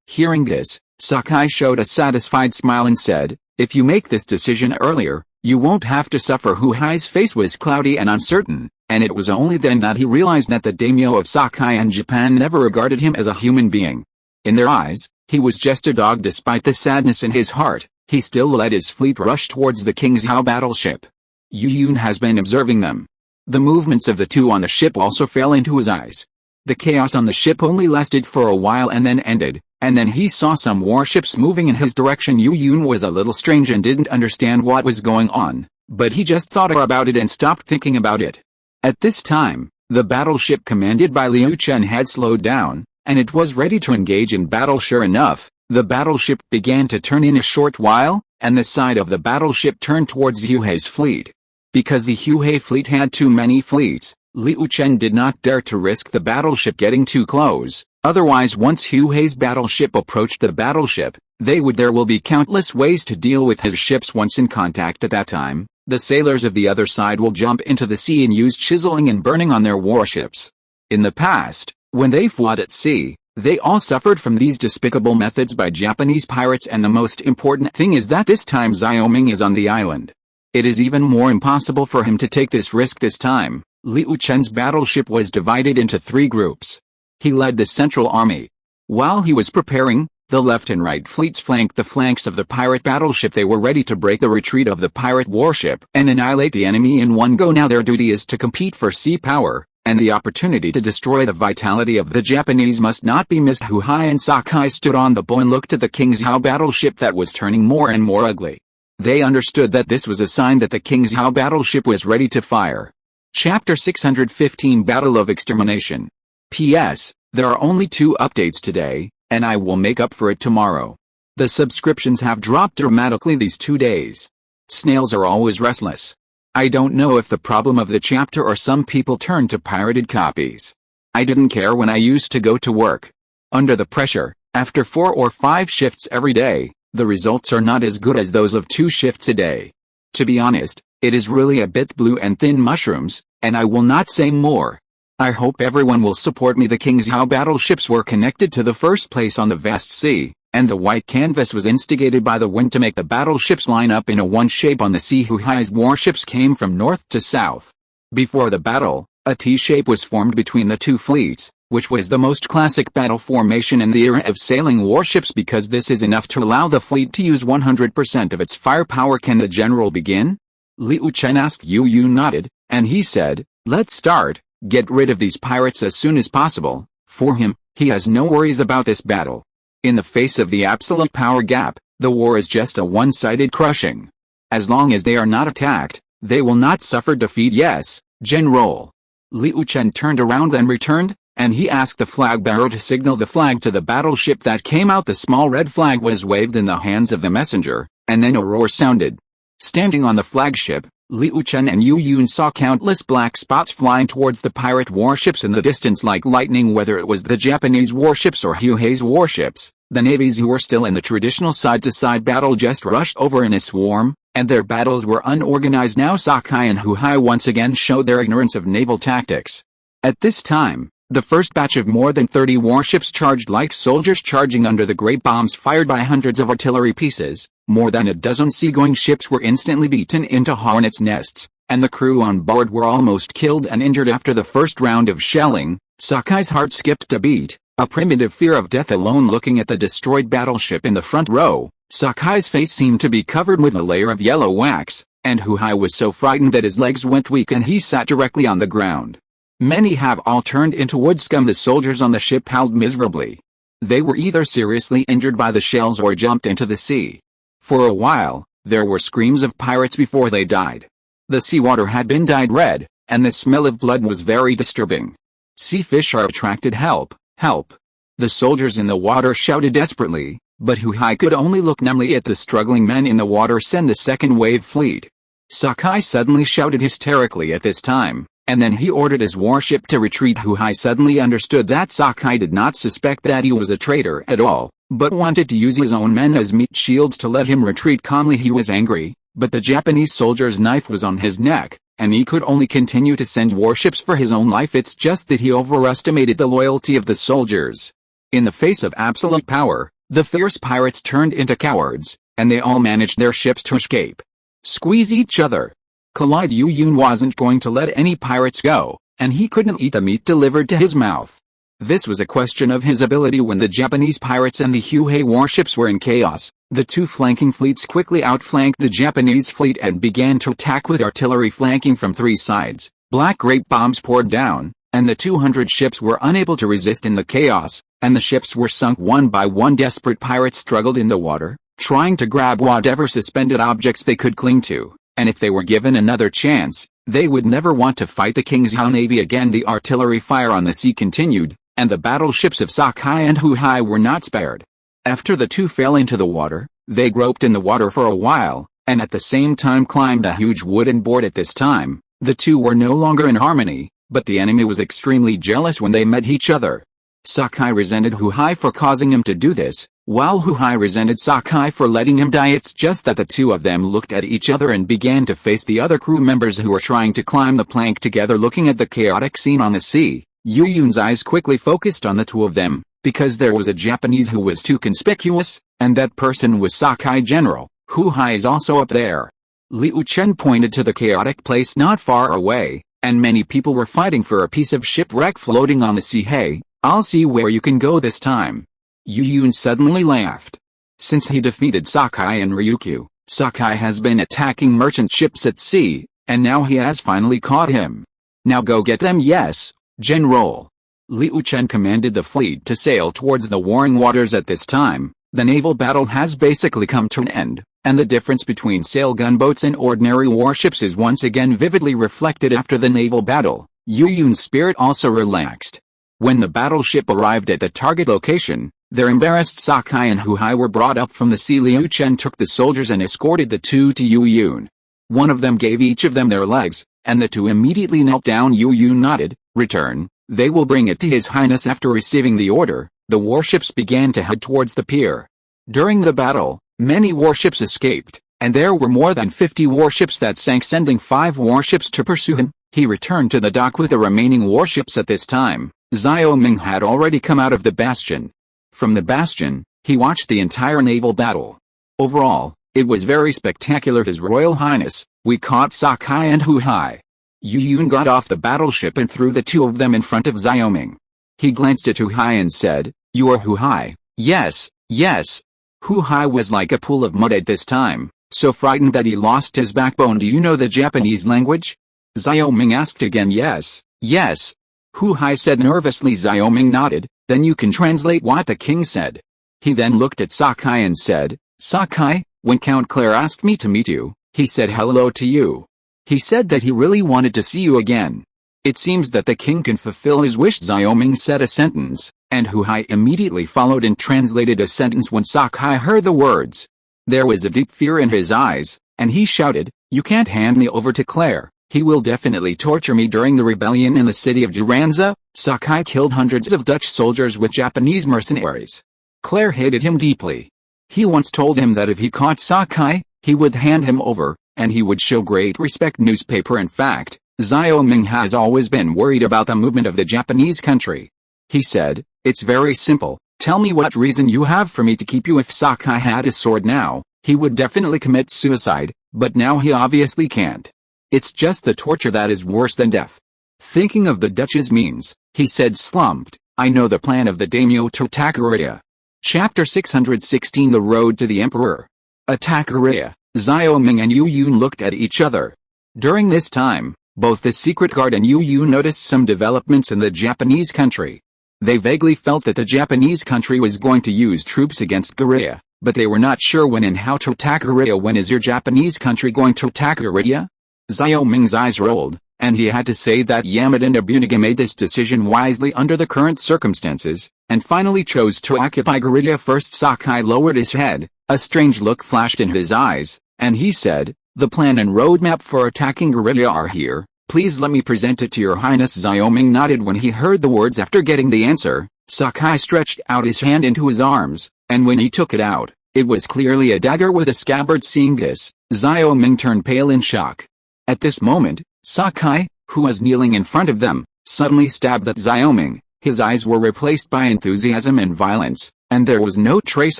S1: Hearing this, Sakai showed a satisfied smile and said, "If you make this decision earlier, you won't have to suffer." Huhai's face was cloudy and uncertain, and it was only then that he realized that the daimyo of Sakai and Japan never regarded him as a human being. In their eyes, he was just a dog. Despite the sadness in his heart, he still let his fleet rush towards the King Zhao battleship. Yu Yun has been observing them. The movements of the 2 on the ship also fell into his eyes. The chaos on the ship only lasted for a while and then ended, and then he saw some warships moving in his direction. Yu Yun was a little strange and didn't understand what was going on, but he just thought about it and stopped thinking about it. At this time, the battleship commanded by Liu Chen had slowed down, and it was ready to engage in battle. Sure enough, the battleship began to turn in a short while, and the side of the battleship turned towards Huhei's fleet. Because the Huhei fleet had too many fleets, Liu Chen did not dare to risk the battleship getting too close. Otherwise, once Huhei's battleship approached the battleship, there will be countless ways to deal with his ships once in contact. At that time, the sailors of the other side will jump into the sea and use chiseling and burning on their warships. In the past, when they fought at sea, they all suffered from these despicable methods by Japanese pirates, and the most important thing is that this time Xiaoming is on the island. It is even more impossible for him to take this risk this time. Liu Chen's battleship was divided into 3 groups. He led the central army. While he was preparing, the left and right fleets flanked the flanks of the pirate battleship. They were ready to break the retreat of the pirate warship and annihilate the enemy in one go. Now their duty is to compete for sea power, and the opportunity to destroy the vitality of the Japanese must not be missed. Hu Hai and Sakai stood on the bow and looked at the King's Hao battleship that was turning more and more ugly. They understood that this was a sign that the King's Hao battleship was ready to fire. Chapter 615 Battle of Extermination. P.S. There are only 2 updates today, and I will make up for it tomorrow. The subscriptions have dropped dramatically these 2 days. Snails are always restless. I don't know if the problem of the chapter or some people turn to pirated copies. I didn't care when I used to go to work. Under the pressure, after 4 or 5 shifts every day, the results are not as good as those of 2 shifts a day. To be honest, it is really a bit blue and thin mushrooms, and I will not say more. I hope everyone will support me. The King's Hao battleships were connected to the first place on the vast sea, and the white canvas was instigated by the wind to make the battleships line up in a one shape on the sea. Hu Hai's warships came from north to south. Before the battle, a T-shape was formed between the 2 fleets, which was the most classic battle formation in the era of sailing warships because this is enough to allow the fleet to use 100% of its firepower. Can the general begin? Liu Chen asked. Yu Yu nodded, and he said, let's start. Get rid of these pirates as soon as possible. For him, he has no worries about this battle. In the face of the absolute power gap, the war is just a one-sided crushing. As long as they are not attacked, they will not suffer defeat. Yes, General. Liu Chen turned around and returned, and he asked the flag bearer to signal the flag to the battleship that came out. The small red flag was waved in the hands of the messenger, and then a roar sounded. Standing on the flagship, Liu Chen and Yu Yun saw countless black spots flying towards the pirate warships in the distance like lightning. Whether it was the Japanese warships or Hu Hai's warships, the navies who were still in the traditional side-to-side battle just rushed over in a swarm, and their battles were unorganized. Now Sakai and Hu Hai once again showed their ignorance of naval tactics. At this time, the first batch of more than 30 warships charged like soldiers charging under the great bombs fired by hundreds of artillery pieces. More than a dozen seagoing ships were instantly beaten into hornets' nests, and the crew on board were almost killed and injured after the first round of shelling. Sakai's heart skipped a beat, a primitive fear of death alone. Looking at the destroyed battleship in the front row, Sakai's face seemed to be covered with a layer of yellow wax, and Hu Hai was so frightened that his legs went weak and he sat directly on the ground. Many have all turned into wood scum. The soldiers on the ship howled miserably. They were either seriously injured by the shells or jumped into the sea. For a while, there were screams of pirates before they died. The seawater had been dyed red, and the smell of blood was very disturbing. Sea fish are attracted. Help, help. The soldiers in the water shouted desperately, but Hu Hai could only look numbly at the struggling men in the water. Send the second wave fleet. Sakai suddenly shouted hysterically at this time, and then he ordered his warship to retreat. Hu Hai suddenly understood that Sakai did not suspect that he was a traitor at all, but wanted to use his own men as meat shields to let him retreat calmly. He was angry, but the Japanese soldier's knife was on his neck, and he could only continue to send warships for his own life. It's just that he overestimated the loyalty of the soldiers. In the face of absolute power, the fierce pirates turned into cowards, and they all managed their ships to escape. Squeeze each other. Collide. Yu Yun wasn't going to let any pirates go, and he couldn't eat the meat delivered to his mouth. This was a question of his ability. When the Japanese pirates and the Hu Hai warships were in chaos, the 2 flanking fleets quickly outflanked the Japanese fleet and began to attack with artillery flanking from 3 sides. Black grape bombs poured down, and the 200 ships were unable to resist in the chaos, and the ships were sunk one by one. Desperate pirates struggled in the water, trying to grab whatever suspended objects they could cling to, and if they were given another chance, they would never want to fight the King's Hao Navy again. The artillery fire on the sea continued, and the battleships of Sakai and Hu Hai were not spared. After the 2 fell into the water, they groped in the water for a while, and at the same time climbed a huge wooden board. At this time, the 2 were no longer in harmony, but the enemy was extremely jealous when they met each other. Sakai resented Hu Hai for causing him to do this, while Hu Hai resented Sakai for letting him die. It's just that the 2 of them looked at each other and began to face the other crew members who were trying to climb the plank together. Looking at the chaotic scene on the sea, Yu Yun's eyes quickly focused on the 2 of them, because there was a Japanese who was too conspicuous, and that person was Sakai. General, Hu Hai is also up there. Liu Chen pointed to the chaotic place not far away, and many people were fighting for a piece of shipwreck floating on the sea. Hey, I'll see where you can go this time. Yu Yun suddenly laughed. Since he defeated Sakai and Ryukyu, Sakai has been attacking merchant ships at sea, and now he has finally caught him. Now go get them. Yes, General Liu Chen commanded the fleet to sail towards the warring waters at this time. The naval battle has basically come to an end, and the difference between sail gunboats and ordinary warships is once again vividly reflected after the naval battle. Yu Yun's spirit also relaxed. When the battleship arrived at the target location, their embarrassed Sakai and Hu Hai were brought up from the sea. Liu Chen took the soldiers and escorted the two to Yu Yun. One of them gave each of them their legs, and the two immediately knelt down. Yu Yun nodded. Return, they will bring it to His Highness. After receiving the order, the warships began to head towards the pier. During the battle, many warships escaped, and there were more than 50 warships that sank, sending 5 warships to pursue him. He returned to the dock with the remaining warships. At this time, Xiao Ming had already come out of the bastion. From the bastion, he watched the entire naval battle. Overall, it was very spectacular. His Royal Highness, we caught Sakai and Hu Hai. Yu Yun got off the battleship and threw the two of them in front of Xiao Ming. He glanced at Hu Hai and said, "You are Hu Hai?" "Yes, yes." Hu Hai was like a pool of mud at this time, so frightened that he lost his backbone. "Do you know the Japanese language?" Xiao Ming asked again. "Yes, yes." Hu Hai said nervously. Xiao Ming nodded. "Then you can translate what the king said." He then looked at Sakai and said, "Sakai, when Count Claire asked me to meet you, he said hello to you. He said that he really wanted to see you again. It seems that the king can fulfill his wish." Xiao Ming said a sentence, and Hu Hai immediately followed and translated a sentence. When Sakai heard the words, there was a deep fear in his eyes, and he shouted, "You can't hand me over to Claire. He will definitely torture me." During the rebellion in the city of Duranza, Sakai killed hundreds of Dutch soldiers with Japanese mercenaries. Claire hated him deeply. He once told him that if he caught Sakai, he would hand him over, and he would show great respect. Newspaper. In fact, Xiao Ming has always been worried about the movement of the Japanese country. He said, "It's very simple. Tell me what reason you have for me to keep you." If Sakai had a sword now, he would definitely commit suicide, but now he obviously can't. It's just the torture that is worse than death. Thinking of the Dutch's means, he said slumped, "I know the plan of the daimyo to Takureya." Chapter 616. The Road to the Emperor. At Takureya, Xiao Ming and Yu Yun looked at each other. During this time, both the secret guard and Yu Yun noticed some developments in the Japanese country. They vaguely felt that the Japanese country was going to use troops against Korea, but they were not sure when and how to attack Korea. "When is your Japanese country going to attack Korea?" Xiao Ming's eyes rolled, and he had to say that Yamada Nobunaga made this decision wisely under the current circumstances, and finally chose to occupy Korea first. Sakai lowered his head, a strange look flashed in his eyes, and he said, "The plan and roadmap for attacking Korea are here. Please let me present it to your highness." Xiao Ming nodded when he heard the words. After getting the answer, Sakai stretched out his hand into his arms, and when he took it out, it was clearly a dagger with a scabbard. Seeing this, Xiao Ming turned pale in shock. At this moment, Sakai, who was kneeling in front of them, suddenly stabbed at Xiao Ming. His eyes were replaced by enthusiasm and violence, and there was no trace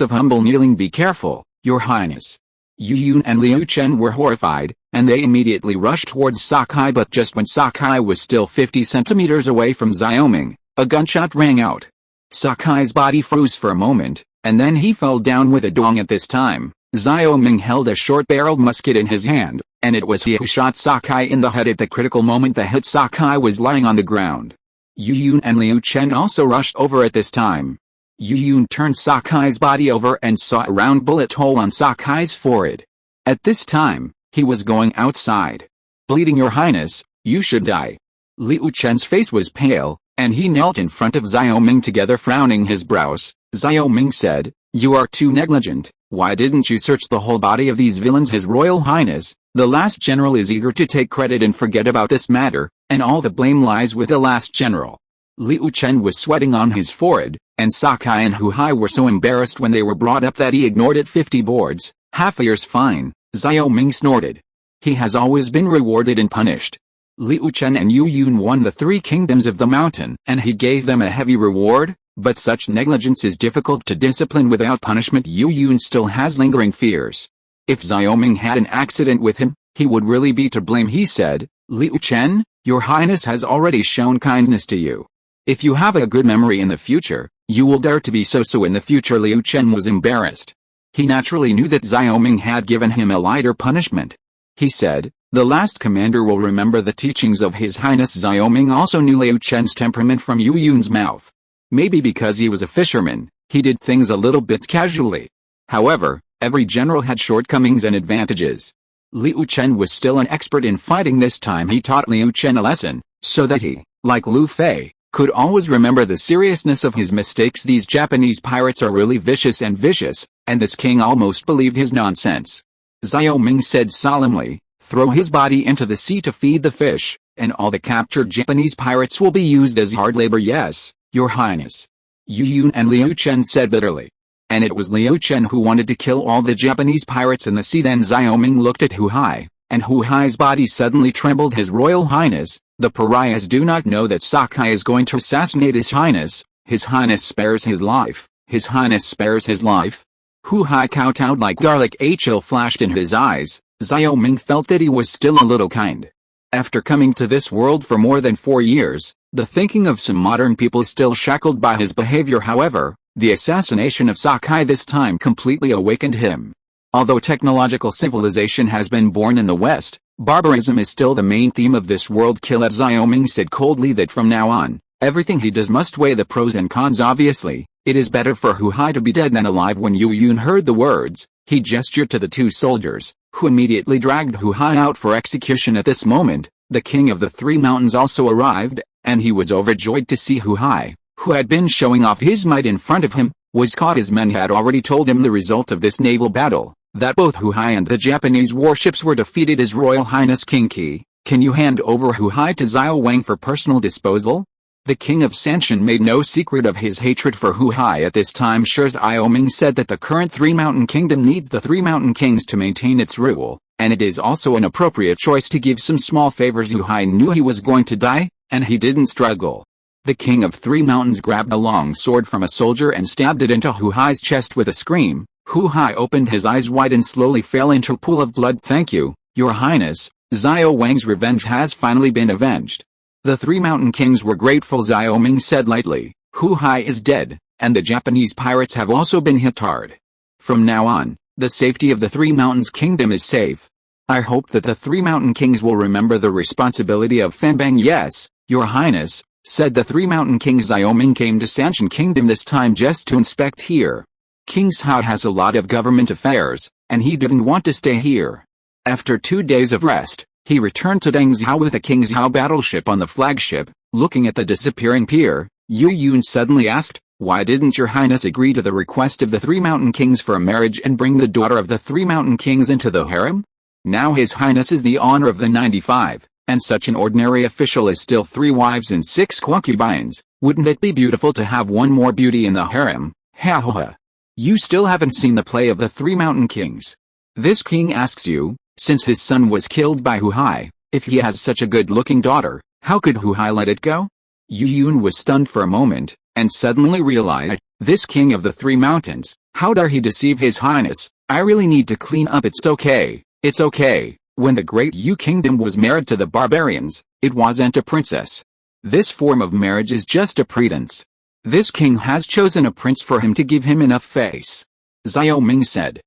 S1: of humble kneeling. "Be careful, your highness." Yu Yun and Liu Chen were horrified, and they immediately rushed towards Sakai. But just when Sakai was still 50 centimeters away from Xiao Ming, a gunshot rang out. Sakai's body froze for a moment, and then he fell down with a dong. At this time, Xiao Ming held a short-barreled musket in his hand, and it was he who shot Sakai in the head. At the critical moment that hit Sakai was lying on the ground. Yu Yun and Liu Chen also rushed over at this time. Yu Yun turned Sakai's body over and saw a round bullet hole on Sakai's forehead. At this time, he was going outside. "Bleeding, your highness, you should die." Liu Chen's face was pale, and he knelt in front of Xiao Ming together, frowning his brows. Xiao Ming said, "You are too negligent. Why didn't you search the whole body of these villains?" "His Royal Highness, the last general is eager to take credit and forget about this matter, and all the blame lies with the last general." Liu Chen was sweating on his forehead, and Sakai and Hu Hai were so embarrassed when they were brought up that he ignored it. 50 boards, half a year's fine, Xiao Ming snorted. He has always been rewarded and punished. Liu Chen and Yu Yun won the 3 kingdoms of the mountain, and he gave them a heavy reward, but such negligence is difficult to discipline without punishment. Yu Yun still has lingering fears. If Xiao Ming had an accident with him, he would really be to blame. He said, "Liu Chen, your highness has already shown kindness to you. If you have a good memory in the future, you will dare to be so in the future." Liu Chen was embarrassed. He naturally knew that Xiao Ming had given him a lighter punishment. He said, "The last commander will remember the teachings of His Highness." Xiao Ming also knew Liu Chen's temperament from Yu Yun's mouth. Maybe because he was a fisherman, he did things a little bit casually. However, every general had shortcomings and advantages. Liu Chen was still an expert in fighting. This time he taught Liu Chen a lesson, so that he, like Lu Fei, could always remember the seriousness of his mistakes. These Japanese pirates are really vicious, and this king almost believed his nonsense. Xiao Ming said solemnly, "Throw his body into the sea to feed the fish, and all the captured Japanese pirates will be used as hard labor." "Yes, Your Highness," Yu Yun and Liu Chen said bitterly. And it was Liu Chen who wanted to kill all the Japanese pirates in the sea. Then Xiao Ming looked at Hu Hai, and Hu Hai's body suddenly trembled. "His Royal Highness, the pariahs do not know that Sakai is going to assassinate His Highness. His Highness spares his life. His Highness spares his life." Hu Hai kowtowed like garlic. A chill flashed in his eyes. Xiao Ming felt that he was still a little kind. After coming to this world for more than 4 years, the thinking of some modern people is still shackled by his behavior. However, the assassination of Sakai this time completely awakened him. Although technological civilization has been born in the West, barbarism is still the main theme of this world. "Kill it." Xiao Ming said coldly that from now on, everything he does must weigh the pros and cons. Obviously, it is better for Hu Hai to be dead than alive. When Yu Yun heard the words, he gestured to the 2 soldiers, who immediately dragged Hu Hai out for execution. At this moment, the king of the 3 mountains also arrived, and he was overjoyed to see Hu Hai, who had been showing off his might in front of him, was caught. His men had already told him the result of this naval battle, that both Hu Hai and the Japanese warships were defeated. "His Royal Highness King Qi, can you hand over Hu Hai to Xiao Wang for personal disposal?" The king of Sanshan made no secret of his hatred for Hu Hai at this time. Sure, Xiao Ming said that the current 3 mountain kingdom needs the 3 mountain kings to maintain its rule, and it is also an appropriate choice to give some small favors. Hu Hai knew he was going to die, and he didn't struggle. The king of 3 mountains grabbed a long sword from a soldier and stabbed it into Hu Hai's chest. With a scream, Hu Hai opened his eyes wide and slowly fell into a pool of blood. "Thank you, Your Highness. Xiao Wang's revenge has finally been avenged." The 3 mountain kings were grateful. Xiao Ming said lightly, "Hu Hai is dead, and the Japanese pirates have also been hit hard. From now on, the safety of the 3 mountains kingdom is safe. I hope that the 3 mountain kings will remember the responsibility of Fanbang." "Yes, Your Highness," said the 3 mountain kings. Xiao Ming came to Sanshan Kingdom this time just to inspect here. King Cao has a lot of government affairs, and he didn't want to stay here. After 2 days of rest, he returned to Dengzhou with a King Cao battleship on the flagship. Looking at the disappearing pier, Yu Yun suddenly asked, "Why didn't Your Highness agree to the request of the 3 mountain kings for a marriage and bring the daughter of the 3 mountain kings into the harem? Now His Highness is the honor of the 95, and such an ordinary official is still 3 wives and 6 concubines. Wouldn't it be beautiful to have one more beauty in the harem?" "Ha ha ha. You still haven't seen the play of the 3 mountain kings. This king asks you, since his son was killed by Hu Hai, if he has such a good-looking daughter, how could Hu Hai let it go?" Yu Yun was stunned for a moment, and suddenly realized, this king of the 3 mountains, how dare he deceive His Highness? "I really need to clean up." "It's okay, it's okay. When the great Yu kingdom was married to the barbarians, it wasn't a princess. This form of marriage is just a pretense. This king has chosen a prince for him to give him enough face," Xiao Ming said.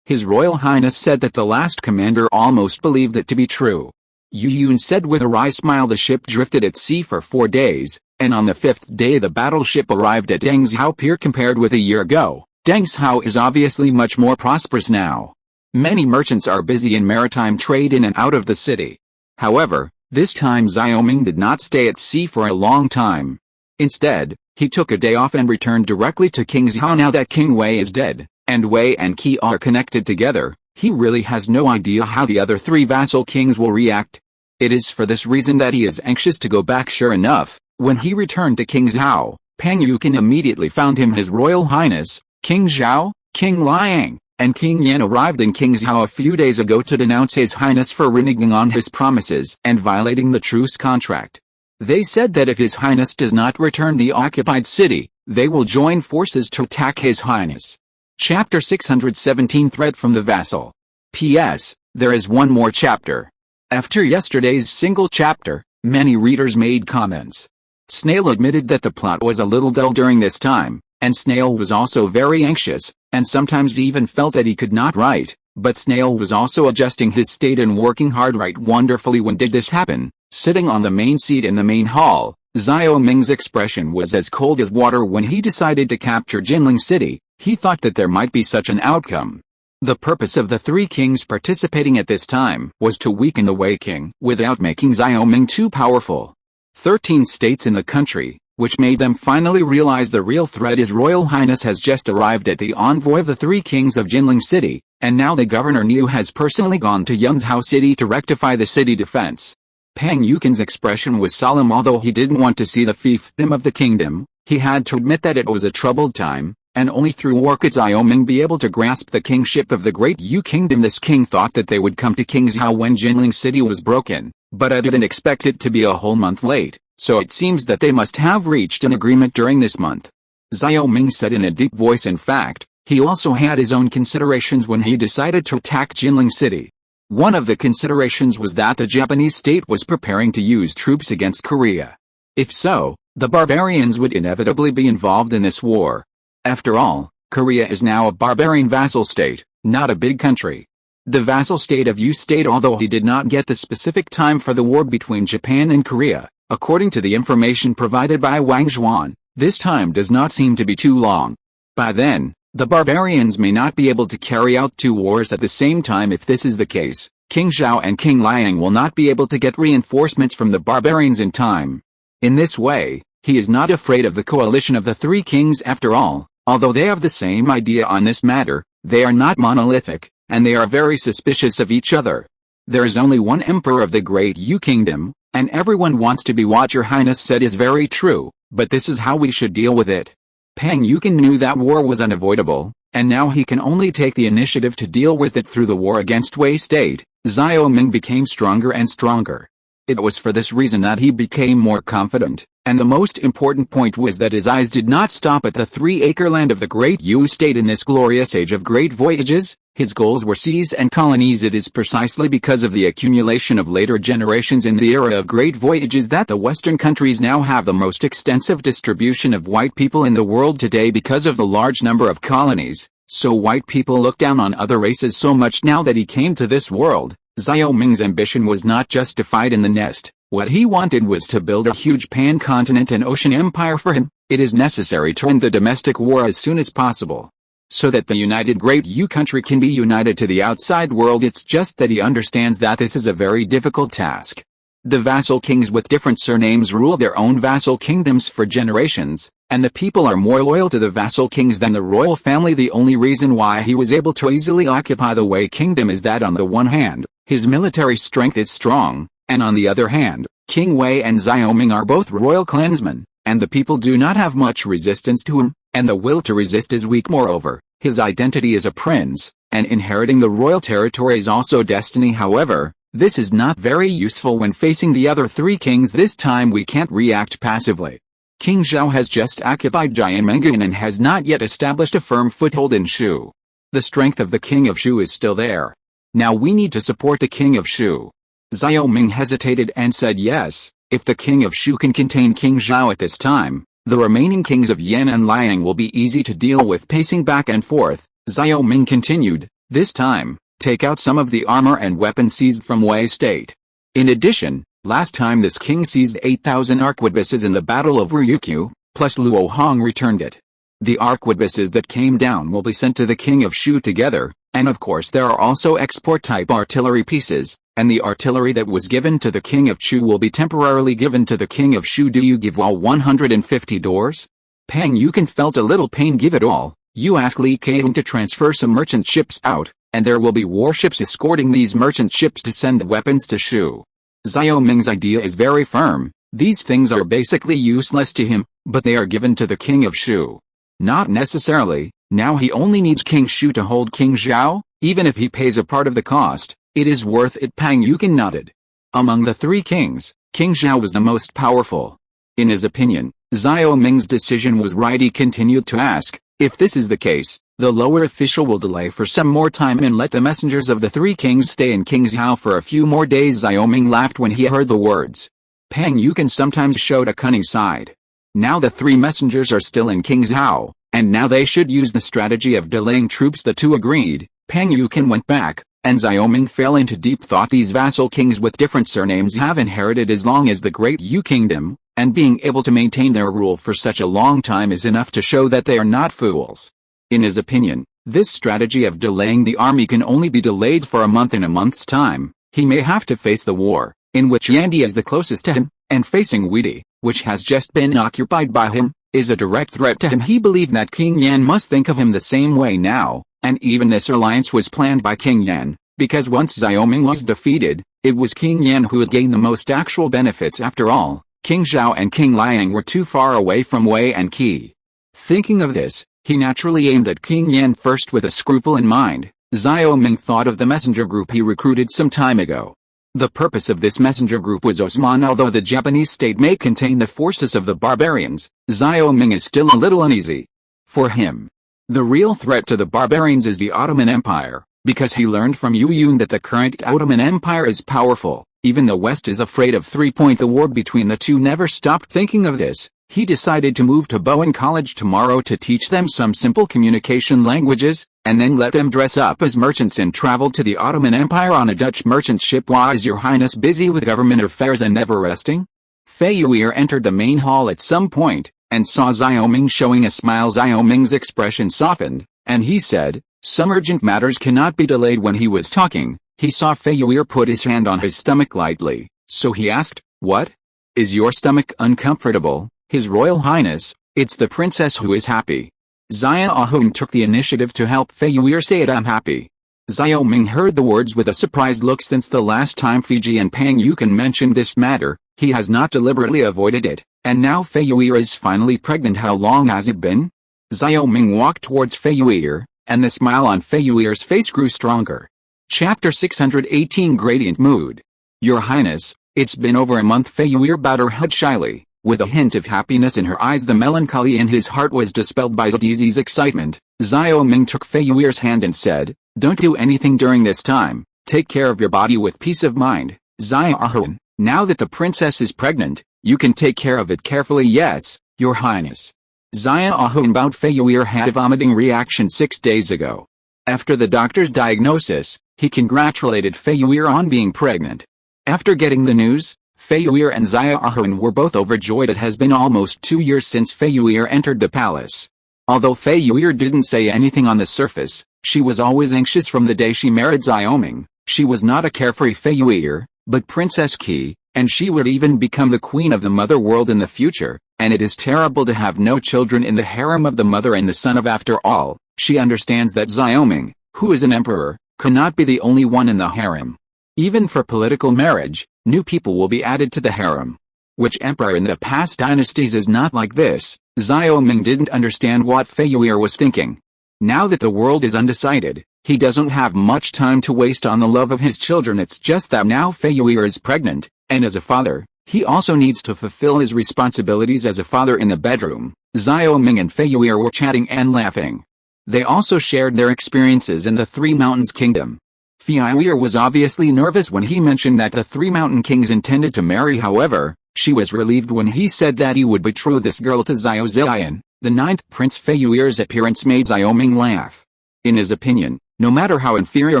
S1: His Royal Highness said that the last commander almost believed it to be true. Yu Yun said with a wry smile. The ship drifted at sea for 4 days, and on the 5th day the battleship arrived at Dengzhou Pier. Compared with a year ago, Dengzhou is obviously much more prosperous now. Many merchants are busy in maritime trade in and out of the city. However, this time Xiao Ming did not stay at sea for a long time. Instead, he took a day off and returned directly to Kingzhou. Now that King Wei is dead, and Wei and Qi are connected together, he really has no idea how the other 3 vassal kings will react. It is for this reason that he is anxious to go back. Sure enough, when he returned to Kingzhou, Pang Yukin immediately found him. His Royal Highness, King Zhao, King Liang, and King Yan arrived in Kingzhou a few days ago to denounce His Highness for reneging on his promises and violating the truce contract. They said that if His Highness does not return the occupied city, they will join forces to attack His Highness. Chapter 617 Threat from the Vassal. P.S. There is one more chapter. After yesterday's single chapter, many readers made comments. Snail admitted that the plot was a little dull during this time, and Snail was also very anxious, and sometimes even felt that he could not write, But Snail was also adjusting his state and working hard right wonderfully. When did this happen? Sitting on the main seat in the main hall, Xiao Ming's expression was as cold as water when he decided to capture Jinling City. He thought that there might be such an outcome. The purpose of the three kings participating at this time was to weaken the Wei King without making Xiao Ming too powerful. 13 states in the country, which made them finally realize the real threat. His Royal Highness has just arrived at the envoy of the three kings of Jinling City, and now the Governor Niu has personally gone to Yunzhou City to rectify the city defense. Pang Yukin's expression was solemn. Although he didn't want to see the fiefdom of the kingdom, he had to admit that it was a troubled time, and only through war could Xiao Ming be able to grasp the kingship of the great Yu kingdom. This king thought that they would come to Kingzhou when Jinling City was broken, but I didn't expect it to be a whole month late, so it seems that they must have reached an agreement during this month. Xiao Ming said in a deep voice. In fact, he also had his own considerations when he decided to attack Jinling City. One of the considerations was that the Japanese state was preparing to use troops against Korea. If so, the barbarians would inevitably be involved in this war. After all, Korea is now a barbarian vassal state, not a big country. The vassal state of Yu State. Although he did not get the specific time for the war between Japan and Korea, according to the information provided by Wang Zhuan, this time does not seem to be too long. By then, the barbarians may not be able to carry out two wars at the same time. If this is the case, King Zhao and King Liang will not be able to get reinforcements from the barbarians in time. In this way, he is not afraid of the coalition of the three kings. After all, although they have the same idea on this matter, they are not monolithic, and they are very suspicious of each other. There is only one emperor of the great Yu kingdom, and everyone wants to be. What your highness said is very true, but this is how we should deal with it. Pang Yukin knew that war was unavoidable, and now he can only take the initiative to deal with it through the war against Wei State. Xiao Ming became stronger and stronger. It was for this reason that he became more confident, and the most important point was that his eyes did not stop at the 3-acre land of the great Yu State. In this glorious age of great voyages, his goals were seas and colonies. It is precisely because of the accumulation of later generations in the era of great voyages that the Western countries now have the most extensive distribution of white people in the world today. Because of the large number of colonies, so white people look down on other races so much now that he came to this world. Xiao Ming's ambition was not justified in the nest. What he wanted was to build a huge pan-continent and ocean empire. For him, it is necessary to end the domestic war as soon as possible, so that the united great Yu country can be united to the outside world. It's just that he understands that this is a very difficult task. The vassal kings with different surnames rule their own vassal kingdoms for generations, and the people are more loyal to the vassal kings than the royal family. The only reason why he was able to easily occupy the Wei kingdom is that on the one hand, his military strength is strong, and on the other hand, King Wei and Xiao Ming are both royal clansmen, and the people do not have much resistance to him, and the will to resist is weak. Moreover, his identity is a prince, and inheriting the royal territory is also destiny. However, this is not very useful when facing the other three kings. This time we can't react passively. King Zhao has just occupied Jianmengan and has not yet established a firm foothold in Shu. The strength of the king of Shu is still there. Now we need to support the king of Shu. Xiao Ming hesitated and said yes, if the king of Shu can contain King Zhao at this time, the remaining kings of Yan and Liang will be easy to deal with. Pacing back and forth, Xiao Ming continued, this time, take out some of the armor and weapons seized from Wei State. In addition, last time this king seized 8,000 arquebuses in the Battle of Ryukyu, plus Luo Hong returned it. The arquebuses that came down will be sent to the king of Shu together, and of course there are also export-type artillery pieces, and the artillery that was given to the king of Shu will be temporarily given to the king of Shu. Do you give all 150 doors? Pang Yukin felt a little pain. Give it all. You ask Li Keihun to transfer some merchant ships out, and there will be warships escorting these merchant ships to send weapons to Shu. Xiao Ming's idea is very firm. These things are basically useless to him, but they are given to the king of Shu. Not necessarily. Now he only needs King Shu to hold King Zhao. Even if he pays a part of the cost, it is worth it. Pang Yukin nodded. Among the three kings, King Zhao was the most powerful. In his opinion, Xiao Ming's decision was right. He continued to ask, if this is the case, the lower official will delay for some more time and let the messengers of the three kings stay in Kingzhou for a few more days. Xiao Ming laughed when he heard the words. Pang Yukin sometimes showed a cunning side. Now the three messengers are still in Kingzhou, and now they should use the strategy of delaying troops. The two agreed. Pang Yukin went back, and Xiaoming fell into deep thought. These vassal kings with different surnames have inherited as long as the Great Yu Kingdom, and being able to maintain their rule for such a long time is enough to show that they are not fools. In his opinion, this strategy of delaying the army can only be delayed for a month. In a month's time, he may have to face the war, in which Yandi is the closest to him, and facing Weidi, which has just been occupied by him, is a direct threat to him. He believed that King Yan must think of him the same way now, and even this alliance was planned by King Yan, because once Xiaoming was defeated, it was King Yan who would gain the most actual benefits. After all, King Zhao and King Liang were too far away from Wei and Qi. Thinking of this, he naturally aimed at King Yan first with a scruple in mind. Xiaoming thought of the messenger group he recruited some time ago. The purpose of this messenger group was Osman. Although the Japanese state may contain the forces of the barbarians, Xiaoming is still a little uneasy. For him, the real threat to the barbarians is the Ottoman Empire, because he learned from Yu Yun that the current Ottoman Empire is powerful. Even the West is afraid of 3. The war between the two never stopped. Thinking of this, he decided to move to Bowen College tomorrow to teach them some simple communication languages, and then let them dress up as merchants and travel to the Ottoman Empire on a Dutch merchant ship. Why is your highness busy with government affairs and never resting? Fei Yu'er entered the main hall at some point, and saw Xiaoming showing a smile. Xiaoming's expression softened, and he said, "Some urgent matters cannot be delayed." When he was talking, he saw Fei Yu'er put his hand on his stomach lightly, so he asked, "What? Is your stomach uncomfortable, His Royal Highness? It's the princess who is happy." Xiaohong took the initiative to help Fei Yu'er say it. "I'm happy." Xiaoming heard the words with a surprised look. Since the last time Fiji and Pang Yukin mentioned this matter, he has not deliberately avoided it, and now Fei Yu'er is finally pregnant. How long has it been? Xiaoming walked towards Fei Yu'er, and the smile on Fei Yu'er's face grew stronger. Chapter 618 Gradient Mood. "Your Highness, it's been over a month." Fei Yu'er bowed her head shyly, with a hint of happiness in her eyes. The melancholy in his heart was dispelled by Zidizi's excitement. Xiaoming took Fei Yu'er's hand and said, "Don't do anything during this time. Take care of your body with peace of mind. Xiaohong, now that the princess is pregnant, you can take care of it carefully." "Yes, Your Highness." Xiaohong bowed. Fei Yu'er had a vomiting reaction 6 days ago. After the doctor's diagnosis, he congratulated Fei Yu'er on being pregnant. After getting the news, Fei Yu'er and Xiaohong were both overjoyed. It has been almost 2 years since Fei Yu'er entered the palace. Although Fei Yu'er didn't say anything on the surface, she was always anxious from the day she married Xiaoming. She was not a carefree Fei Yu'er, but Princess Qi, and she would even become the queen of the mother world in the future, and it is terrible to have no children in the harem of the mother and the son of. After all, she understands that Xiaoming, who is an emperor, cannot be the only one in the harem. Even for political marriage, new people will be added to the harem. Which emperor in the past dynasties is not like this? Xiaoming didn't understand what Fei Yu'er was thinking. Now that the world is undecided, he doesn't have much time to waste on the love of his children. It's just that now Fei Yu'er is pregnant, and as a father, he also needs to fulfill his responsibilities as a father. In the bedroom, Xiaoming and Fei Yu'er were chatting and laughing. They also shared their experiences in the Three Mountains Kingdom. Fei Yu'er was obviously nervous when he mentioned that the Three Mountain Kings intended to marry. However, she was relieved when he said that he would betroth this girl to Xiao Ziyan, the 9th prince. Fei Yu'er's appearance made Xiaoming laugh. In his opinion, no matter how inferior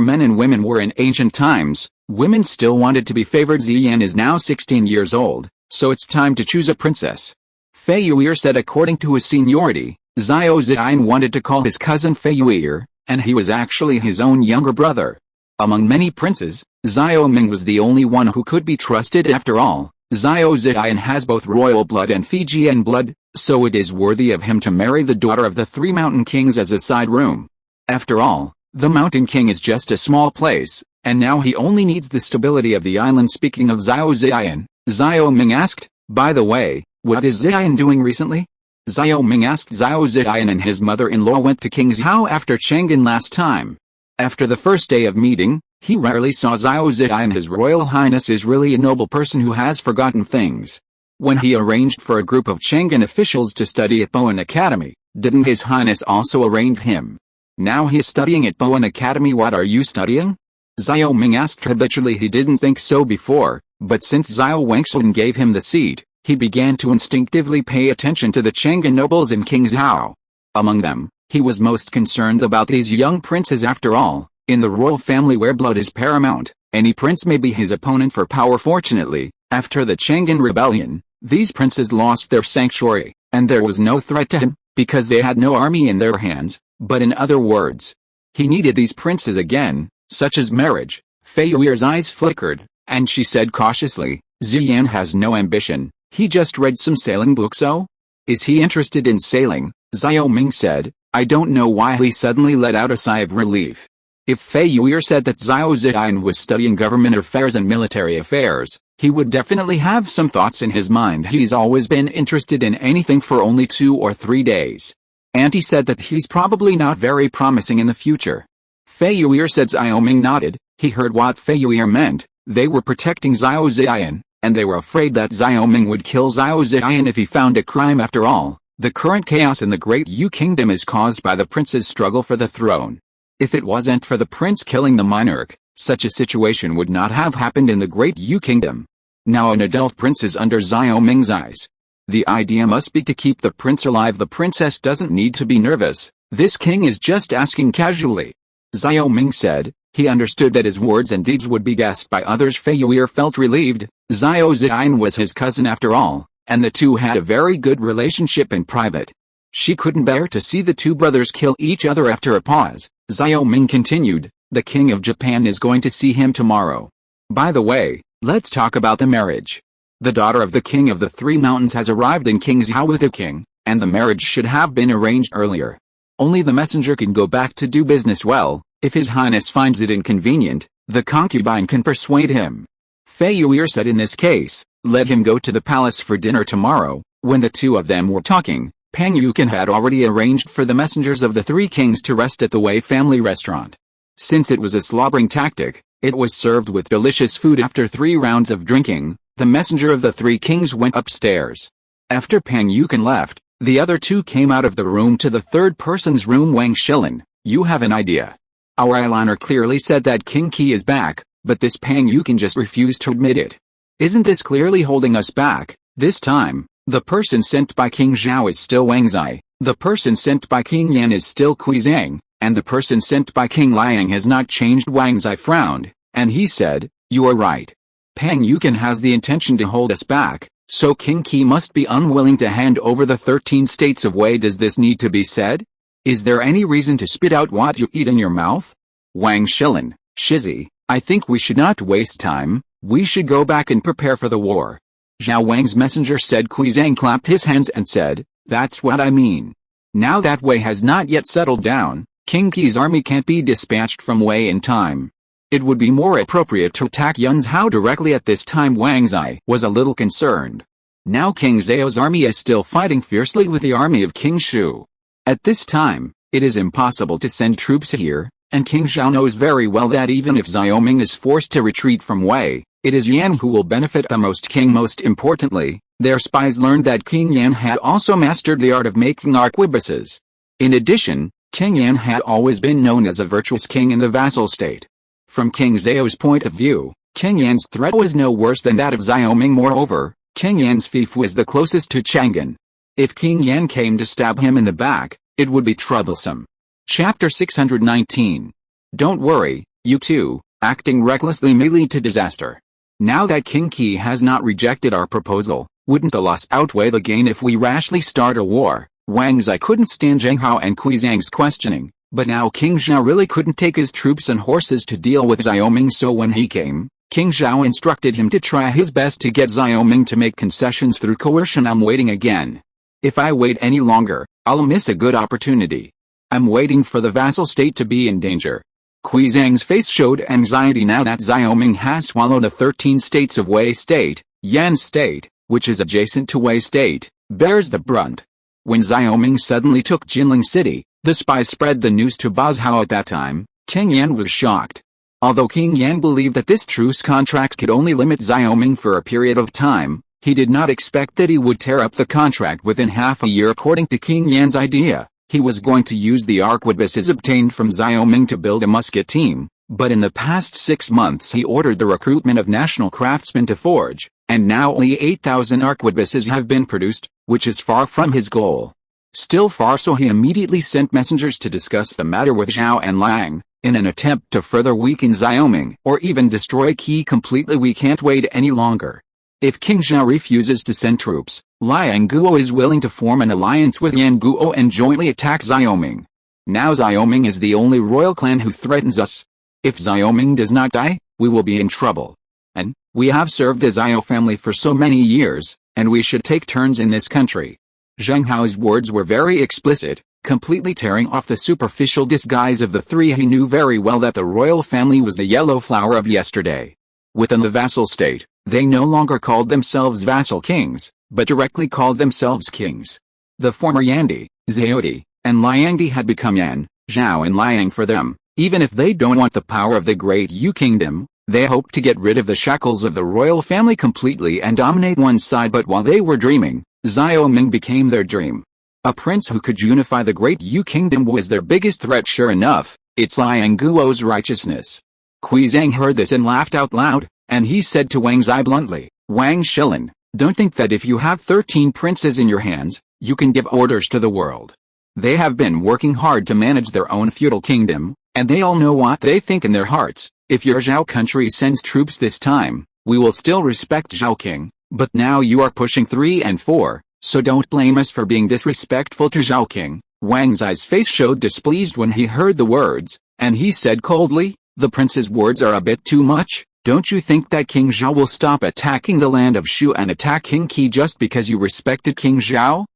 S1: men and women were in ancient times, women still wanted to be favored. Ziyan is now 16 years old, so it's time to choose a princess. Fei Yu'er said according to his seniority, Xiao Ziyan wanted to call his cousin Fei Yu'er, and he was actually his own younger brother. Among many princes, Xiaoming was the only one who could be trusted. After all, Xiao Ziyan has both royal blood and Fijian blood, so it is worthy of him to marry the daughter of the Three Mountain Kings as a side room. After all, the Mountain King is just a small place, and now he only needs the stability of the island. Speaking of Xiao Ziyan, Xiaoming asked, "By the way, what is Ziyan doing recently?" Xiaoming asked. Xiao Ziyan and his mother-in-law went to King Zhao after Chang'an last time. After the first day of meeting, he rarely saw Xiao Ziyan. His Royal Highness is really a noble person who has forgotten things. When he arranged for a group of Chang'an officials to study at Bowen Academy, didn't His Highness also arrange him? Now he is studying at Bowen Academy. What are you studying? Xiaoming asked. Habitually he didn't think so before, but since Xiao Wangsun gave him the seat, he began to instinctively pay attention to the Chang'an nobles and King Zhao. Among them, he was most concerned about these young princes. After all, In the royal family where blood is paramount, any prince may be his opponent for power. Fortunately, after the Chang'an rebellion, these princes lost their sanctuary, and there was no threat to him, because they had no army in their hands. But in other words, he needed these princes again, such as marriage. Fei Yu'er's eyes flickered, and she said cautiously, Ziyan has no ambition, he just read some sailing books. Oh? Is he interested in sailing? Xiao Ming said. I don't know why he suddenly let out a sigh of relief. If Fei Yu'er said that Xiao Ziyan was studying government affairs and military affairs, he would definitely have some thoughts in his mind. He's always been interested in anything for only 2 or 3 days. Auntie said that he's probably not very promising in the future. Fei Yu'er said. Xiao Ming nodded. He heard what Fei Yu'er meant. They were protecting Xiao Ziyan, and they were afraid that Xiao Ming would kill Xiao Ziyan if he found a crime. After all, the current chaos in the Great Yu Kingdom is caused by the prince's struggle for the throne. If it wasn't for the prince killing the monarch, such a situation would not have happened in the Great Yu Kingdom. Now an adult prince is under Xiao Ming's eyes. The idea must be to keep the prince alive. The princess doesn't need to be nervous. This king is just asking casually. Xiao Ming said. He understood that his words and deeds would be guessed by others. Fei Yu'er felt relieved. Xiao Ziyan was his cousin after all, and the two had a very good relationship in private. She couldn't bear to see the two brothers kill each other. After a pause, Xiao Ming continued, the king of Japan is going to see him tomorrow. By the way, let's talk about the marriage. The daughter of the king of the Three Mountains has arrived in King's Hao with the king, and the marriage should have been arranged earlier. Only the messenger can go back to do business. Well, if His Highness finds it inconvenient, the concubine can persuade him. Fei Yu'er said. In this case, let him go to the palace for dinner tomorrow. When the two of them were talking, Pang Yukin had already arranged for the messengers of the three kings to rest at the Wei family restaurant. Since it was a slobbering tactic, it was served with delicious food. After 3 rounds of drinking, the messenger of the three kings went upstairs. After Pang Yukin left, the other two came out of the room to the third person's room. Wang Shilin, you have an idea. Our eyeliner clearly said that King Qi is back, but this Pang Yukin just refused to admit it. Isn't this clearly holding us back? This time, the person sent by King Zhao is still Wang Zai, the person sent by King Yan is still Kui Zhang, and the person sent by King Liang has not changed. Wang Zai frowned, and he said, you are right. Pang Yukin has the intention to hold us back, so King Qi must be unwilling to hand over the 13 states of Wei. Does this need to be said? Is there any reason to spit out what you eat in your mouth? Wang Shilin, Shizzy, I think we should not waste time, we should go back and prepare for the war. Zhao Wang's messenger said. Kui Zhang clapped his hands and said, that's what I mean. Now that Wei has not yet settled down, King Qi's army can't be dispatched from Wei in time. It would be more appropriate to attack Yunzhao directly at this time. Wang Zai was a little concerned. Now King Zhao's army is still fighting fiercely with the army of King Shu. At this time, it is impossible to send troops here, and King Zhao knows very well that even if Xiao Ming is forced to retreat from Wei, it is Yan who will benefit the most. Most importantly, their spies learned that King Yan had also mastered the art of making arquebuses. In addition, King Yan had always been known as a virtuous king in the vassal state. From King Zhao's point of view, King Yan's threat was no worse than that of Xiao Ming. Moreover, King Yan's fief was the closest to Chang'an. If King Yan came to stab him in the back, it would be troublesome. Chapter 619. Don't worry, you two, acting recklessly may lead to disaster. Now that King Qi has not rejected our proposal, wouldn't the loss outweigh the gain if we rashly start a war? Wang Zai couldn't stand Zhang Hao and Kui Zhang's questioning, but now King Zhao really couldn't take his troops and horses to deal with Xiao Ming, so when he came, King Zhao instructed him to try his best to get Xiao Ming to make concessions through coercion. I'm waiting again. If I wait any longer, I'll miss a good opportunity. I'm waiting for the vassal state to be in danger. Kui Zhang's face showed anxiety now that Xiao Ming has swallowed the 13 states of Wei State. Yan State, which is adjacent to Wei State, bears the brunt. When Xiao Ming suddenly took Jinling City, the spies spread the news to Bazhao. At that time, King Yan was shocked. Although King Yan believed that this truce contract could only limit Xiao Ming for a period of time, he did not expect that he would tear up the contract within half a year. According to King Yan's idea, he was going to use the arquebuses obtained from Xiao Ming to build a musket team, but in the past 6 months he ordered the recruitment of national craftsmen to forge, and now only 8,000 arquebuses have been produced, which is far from his goal. Still far, so he immediately sent messengers to discuss the matter with Zhao and Liang, in an attempt to further weaken Xiaoming or even destroy Qi completely. We can't wait any longer. If King Zhao refuses to send troops, Liang Guo is willing to form an alliance with Yan Guo and jointly attack Xiaoming. Now Xiaoming is the only royal clan who threatens us. If Xiaoming does not die, we will be in trouble. And we have served the Xiao family for so many years, and we should take turns in this country. Zheng Hao's words were very explicit, completely tearing off the superficial disguise of the three. He knew very well that the royal family was the yellow flower of yesterday. Within the vassal state, they no longer called themselves vassal kings, but directly called themselves kings. The former Yandi, Xiaodi, and Liangdi had become Yan, Zhao and Liang for them. Even if they don't want the power of the great Yu kingdom, they hoped to get rid of the shackles of the royal family completely and dominate one side. But while they were dreaming, Xiaoming became their dream. A prince who could unify the great Yu kingdom was their biggest threat. Sure enough, it's Liang Guo's righteousness. Kui Zhang heard this and laughed out loud, and he said to Wang Zai bluntly, Wang Shilin, don't think that if you have 13 princes in your hands, you can give orders to the world. They have been working hard to manage their own feudal kingdom, and they all know what they think in their hearts. If your Zhao country sends troops this time, we will still respect Zhao King, but now you are pushing 3 and 4, so don't blame us for being disrespectful to Zhao King. Wang Zai's face showed displeased when he heard the words, and he said coldly, the prince's words are a bit too much. Don't you think that King Zhao will stop attacking the land of Shu and attack King Qi just because you respected King Zhao?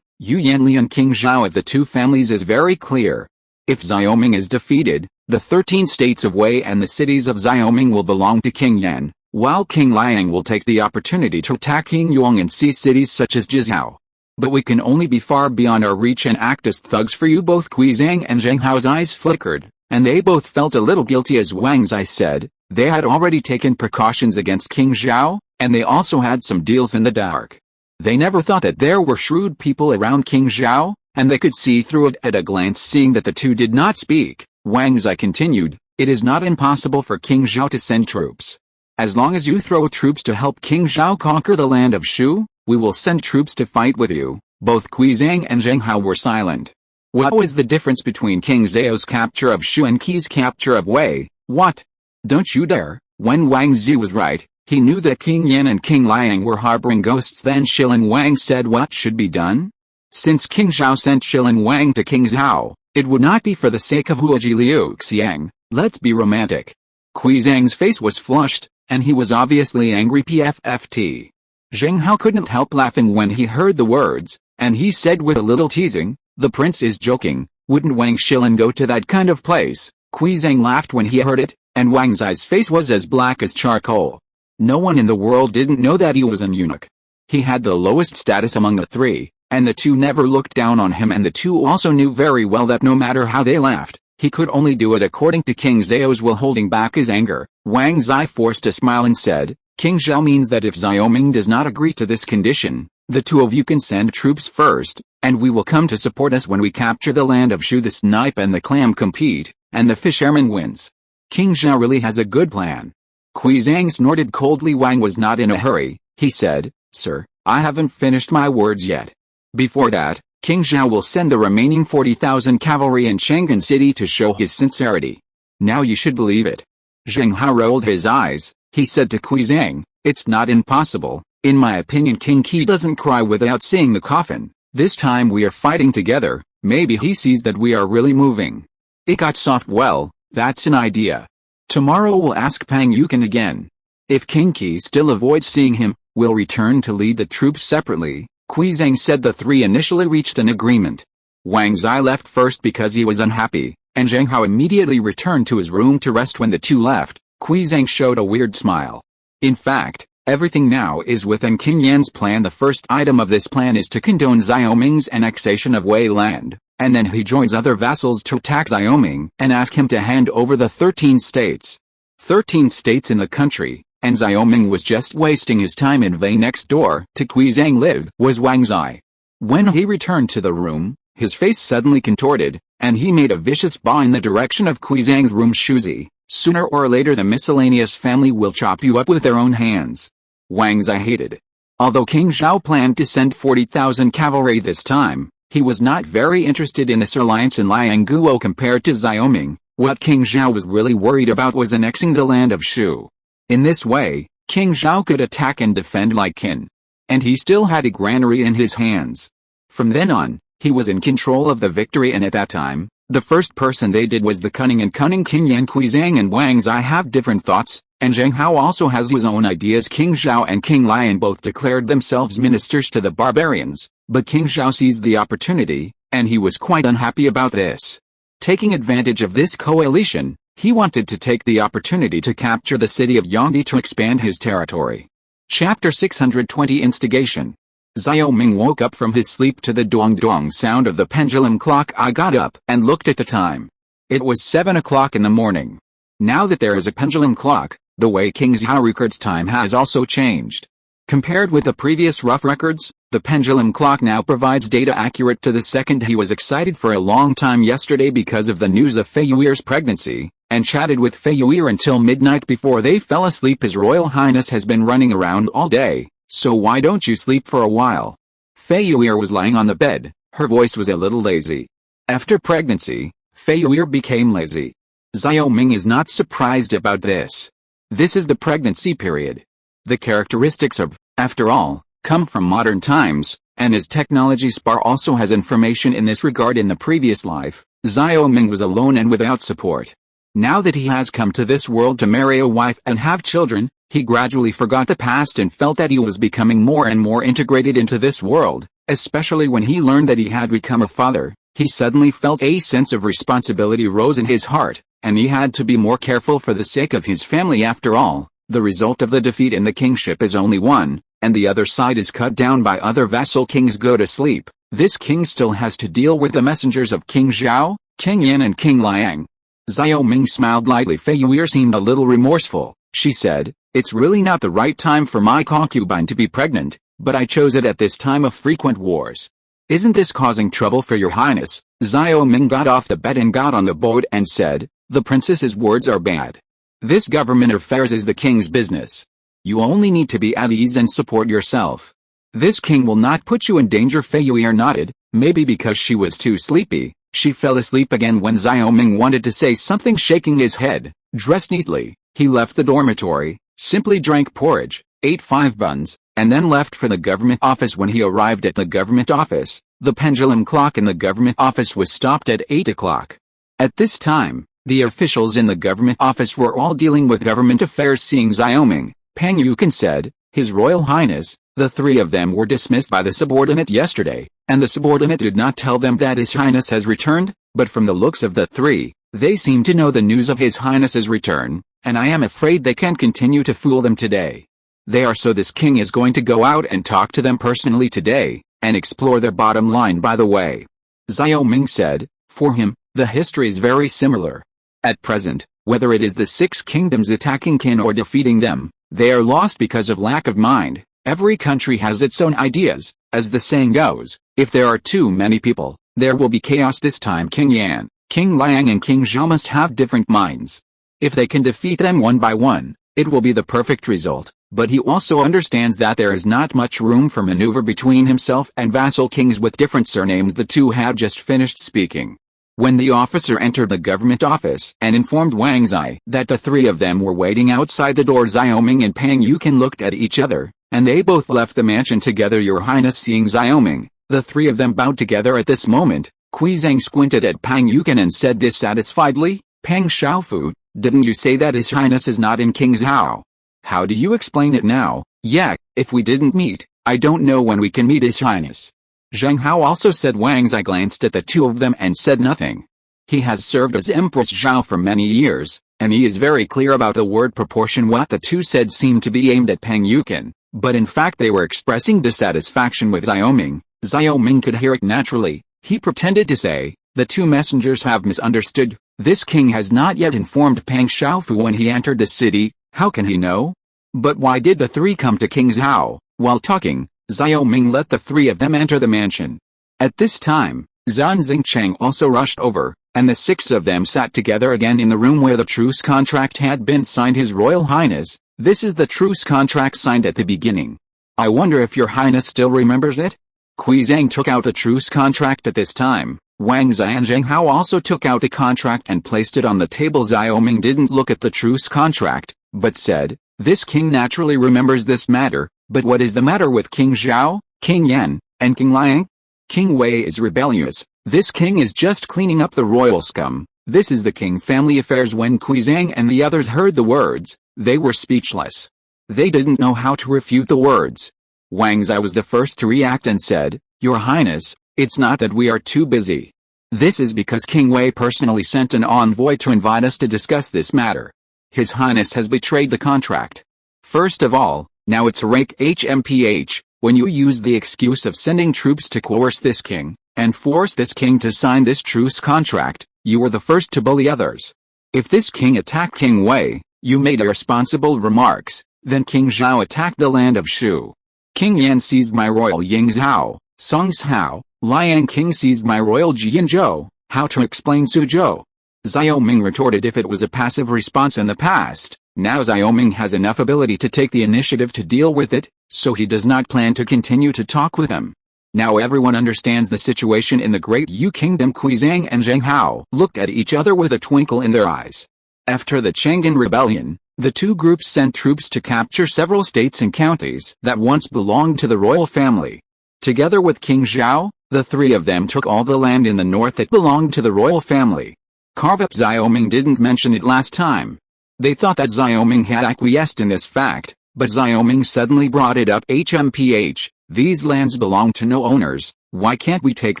S1: Yu Yanli and King Zhao of the two families is very clear. If Xiaoming is defeated, the 13 states of Wei and the cities of Xiaoming will belong to King Yan, while King Liang will take the opportunity to attack King Yuang and seize cities such as Jizhao. But we can only be far beyond our reach and act as thugs for you. Both Kui Zhang and Zheng Hao's eyes flickered, and they both felt a little guilty. As Wang Zai said, they had already taken precautions against King Zhao, and they also had some deals in the dark. They never thought that there were shrewd people around King Zhao, and they could see through it at a glance. Seeing that the two did not speak, Wang Zai continued, it is not impossible for King Zhao to send troops. As long as you throw troops to help King Zhao conquer the land of Shu, we will send troops to fight with you. Both Kui Zhang and Zheng Hao were silent. What was the difference between King Zhao's capture of Shu and Qi's capture of Wei? What? Don't you dare. When Wang Zi was right, he knew that King Yan and King Liang were harboring ghosts. Then Shilin Wang said what should be done? Since King Zhao sent Shilin Wang to King Zhao, it would not be for the sake of Huoji Liu Xiang. Let's be romantic. Kui Zhang's face was flushed, and he was obviously angry. PFFT. Zheng Hao couldn't help laughing when he heard the words, and he said with a little teasing, the prince is joking. Wouldn't Wang Shilin go to that kind of place? Kui Zhang laughed when he heard it, and Wang Zai's face was as black as charcoal. No one in the world didn't know that he was an eunuch. He had the lowest status among the three, and the two never looked down on him, and the two also knew very well that no matter how they laughed, he could only do it according to King Zhao's will. Holding back his anger, Wang Zai forced a smile and said, King Zhao means that if Xiaoming does not agree to this condition, the two of you can send troops first, and we will come to support us when we capture the land of Shu. The snipe and the clam compete, and the fisherman wins. King Zhao really has a good plan. Kui Zhang snorted coldly. Wang was not in a hurry. He said, Sir, I haven't finished my words yet. Before that, King Zhao will send the remaining 40,000 cavalry in Chang'an City to show his sincerity. Now you should believe it. Zheng Hao rolled his eyes. He said to Kui Zhang, it's not impossible. In my opinion, King Qi doesn't cry without seeing the coffin. This time we are fighting together. Maybe he sees that we are really moving. It got soft. Well, that's an idea. Tomorrow we'll ask Pang Yukan again. If King Qi still avoids seeing him, we'll return to lead the troops separately. Kui Zhang said. The three initially reached an agreement. Wang Zai left first because he was unhappy, and Zheng Hao immediately returned to his room to rest. When the two left, Kui Zhang showed a weird smile. In fact, everything now is within King Yan's plan. The first item of this plan is to condone Xiaoming's annexation of Wei land, and then he joins other vassals to attack Xiaoming and ask him to hand over the 13 states. 13 states in the country, and Xiaoming was just wasting his time in vain. Next door to Kui Zhang lived was Wang Zai. When he returned to the room, his face suddenly contorted, and he made a vicious bow in the direction of Kui Zhang's room. Shuzi, sooner or later the miscellaneous family will chop you up with their own hands. Wang Zai hated. Although King Zhao planned to send 40,000 cavalry this time, He was not very interested in this alliance in Liang Guo compared to Xiaoming. What King Zhao was really worried about was annexing the land of Shu. In this way, King Zhao could attack and defend like Qin. And he still had a granary in his hands. From then on, he was in control of the victory, and at that time, the first person they did was the cunning King Yan. Kuizang and Wang Zai have different thoughts, and Zheng Hao also has his own ideas. King Zhao and King Lian both declared themselves ministers to the barbarians, but King Zhao seized the opportunity, and he was quite unhappy about this. Taking advantage of this coalition, he wanted to take the opportunity to capture the city of Yangdi to expand his territory. Chapter 620 Instigation. Xiaoming woke up from his sleep to the duang-duang sound of the pendulum clock. I got up and looked at the time. It was 7 o'clock in the morning. Now that there is a pendulum clock, the way King Zhao records time has also changed. Compared with the previous rough records, the pendulum clock now provides data accurate to the second. He was excited for a long time yesterday because of the news of Fei Yuer's pregnancy, and chatted with Fei Yuer until midnight before they fell asleep. His Royal Highness has been running around all day, so why don't you sleep for a while? Fei Yuer was lying on the bed, her voice was a little lazy. After pregnancy, Fei Yuer became lazy. Xiaoming is not surprised about this. This is the pregnancy period. The characteristics of, after all, come from modern times, and as technology spar also has information in this regard. In the previous life, Xiaoming was alone and without support. Now that he has come to this world to marry a wife and have children, he gradually forgot the past and felt that he was becoming more and more integrated into this world, especially when he learned that he had become a father. He suddenly felt a sense of responsibility rose in his heart, and he had to be more careful for the sake of his family. After all, the result of the defeat in the kingship is only one, and the other side is cut down by other vassal kings. Go to sleep. This king still has to deal with the messengers of King Zhao, King Yan and King Liang. Xiaoming smiled lightly. Fei Yuer seemed a little remorseful. She said, "It's really not the right time for my concubine to be pregnant, but I chose it at this time of frequent wars. Isn't this causing trouble for your highness?" Xiaoming got off the bed and got on the boat and said, "The princess's words are bad. This government affairs is the king's business. You only need to be at ease and support yourself. This king will not put you in danger." Fei Yuer nodded. Maybe because she was too sleepy, she fell asleep again when Xiaoming wanted to say something. Shaking his head, dressed neatly, he left the dormitory, simply drank porridge, ate 5 buns, and then left for the government office. When he arrived at the government office, the pendulum clock in the government office was stopped at 8 o'clock. At this time, the officials in the government office were all dealing with government affairs. Seeing Xiaoming, Pang Yukan said, "His Royal Highness." The 3 of them were dismissed by the subordinate yesterday, and the subordinate did not tell them that His Highness has returned, but from the looks of the 3, they seem to know the news of His Highness's return, and I am afraid they can't continue to fool them today. They are so this king is going to go out and talk to them personally today, and explore their bottom line. By the way, Xiaoming said, for him, the history is very similar. At present, whether it is the 6 kingdoms attacking Qin or defeating them, they are lost because of lack of mind. Every country has its own ideas. As the saying goes, if there are too many people, there will be chaos. This time King Yan, King Liang and King Zhao must have different minds. If they can defeat them one by one, it will be the perfect result. But he also understands that there is not much room for maneuver between himself and vassal kings with different surnames. The 2 had just finished speaking when the officer entered the government office and informed Wang Zai that the 3 of them were waiting outside the door. Xiaoming and Pang Yukan looked at each other, and they both left the mansion together. Your Highness. Seeing Xiaoming, the 3 of them bowed together. At this moment, Kuizang squinted at Pang Yukan and said dissatisfiedly, "Pang Xiaofu, didn't you say that His Highness is not in King Zhao? How do you explain it now?" "Yeah, if we didn't meet, I don't know when we can meet His Highness." Zheng Hao also said. Wang Zai glanced at the 2 of them and said nothing. He has served as Empress Zhao for many years, and he is very clear about the word proportion. What the 2 said seemed to be aimed at Pang Yukan, but in fact they were expressing dissatisfaction with Xiaoming. Xiaoming could hear it naturally. He pretended to say, "The 2 messengers have misunderstood. This king has not yet informed Pang Xiaofu when he entered the city. How can he know?" But why did the 3 come to King Zhao? While talking, Xiaoming let the 3 of them enter the mansion. At this time, Zhan Xingcheng also rushed over, and the 6 of them sat together again in the room where the truce contract had been signed. His Royal Highness, this is the truce contract signed at the beginning. I wonder if your Highness still remembers it? Zhang took out the truce contract at this time. Wang Zai and Zheng Hao also took out the contract and placed it on the table. Xiaoming didn't look at the truce contract, but said, "This king naturally remembers this matter, but what is the matter with King Zhao, King Yan, and King Liang? King Wei is rebellious. This king is just cleaning up the royal scum. This is the king family affairs." When Zhang and the others heard the words, they were speechless. They didn't know how to refute the words. Wang Zai was the first to react and said, "Your Highness, it's not that we are too busy. This is because King Wei personally sent an envoy to invite us to discuss this matter. His Highness has betrayed the contract. First of all, now it's rake HMPH, when you use the excuse of sending troops to coerce this king, and force this king to sign this truce contract, you were the first to bully others. If this king attacked King Wei, you made irresponsible remarks, then King Zhao attacked the land of Shu. King Yan seized my royal Yingzhou, Song Cao, Liang King seized my royal Jianzhou. How to explain Suzhou?" Xiaoming retorted. If it was a passive response in the past, now Xiaoming has enough ability to take the initiative to deal with it, so he does not plan to continue to talk with him. Now everyone understands the situation in the Great Yu Kingdom. Zhang and Zheng Hao looked at each other with a twinkle in their eyes. After the Chang'an Rebellion, the two groups sent troops to capture several states and counties that once belonged to the royal family. Together with King Zhao, the three of them took all the land in the north that belonged to the royal family. Carve up. Xiaoming didn't mention it last time. They thought that Xiaoming had acquiesced in this fact, but Xiaoming suddenly brought it up. HMPH, these lands belong to no owners, why can't we take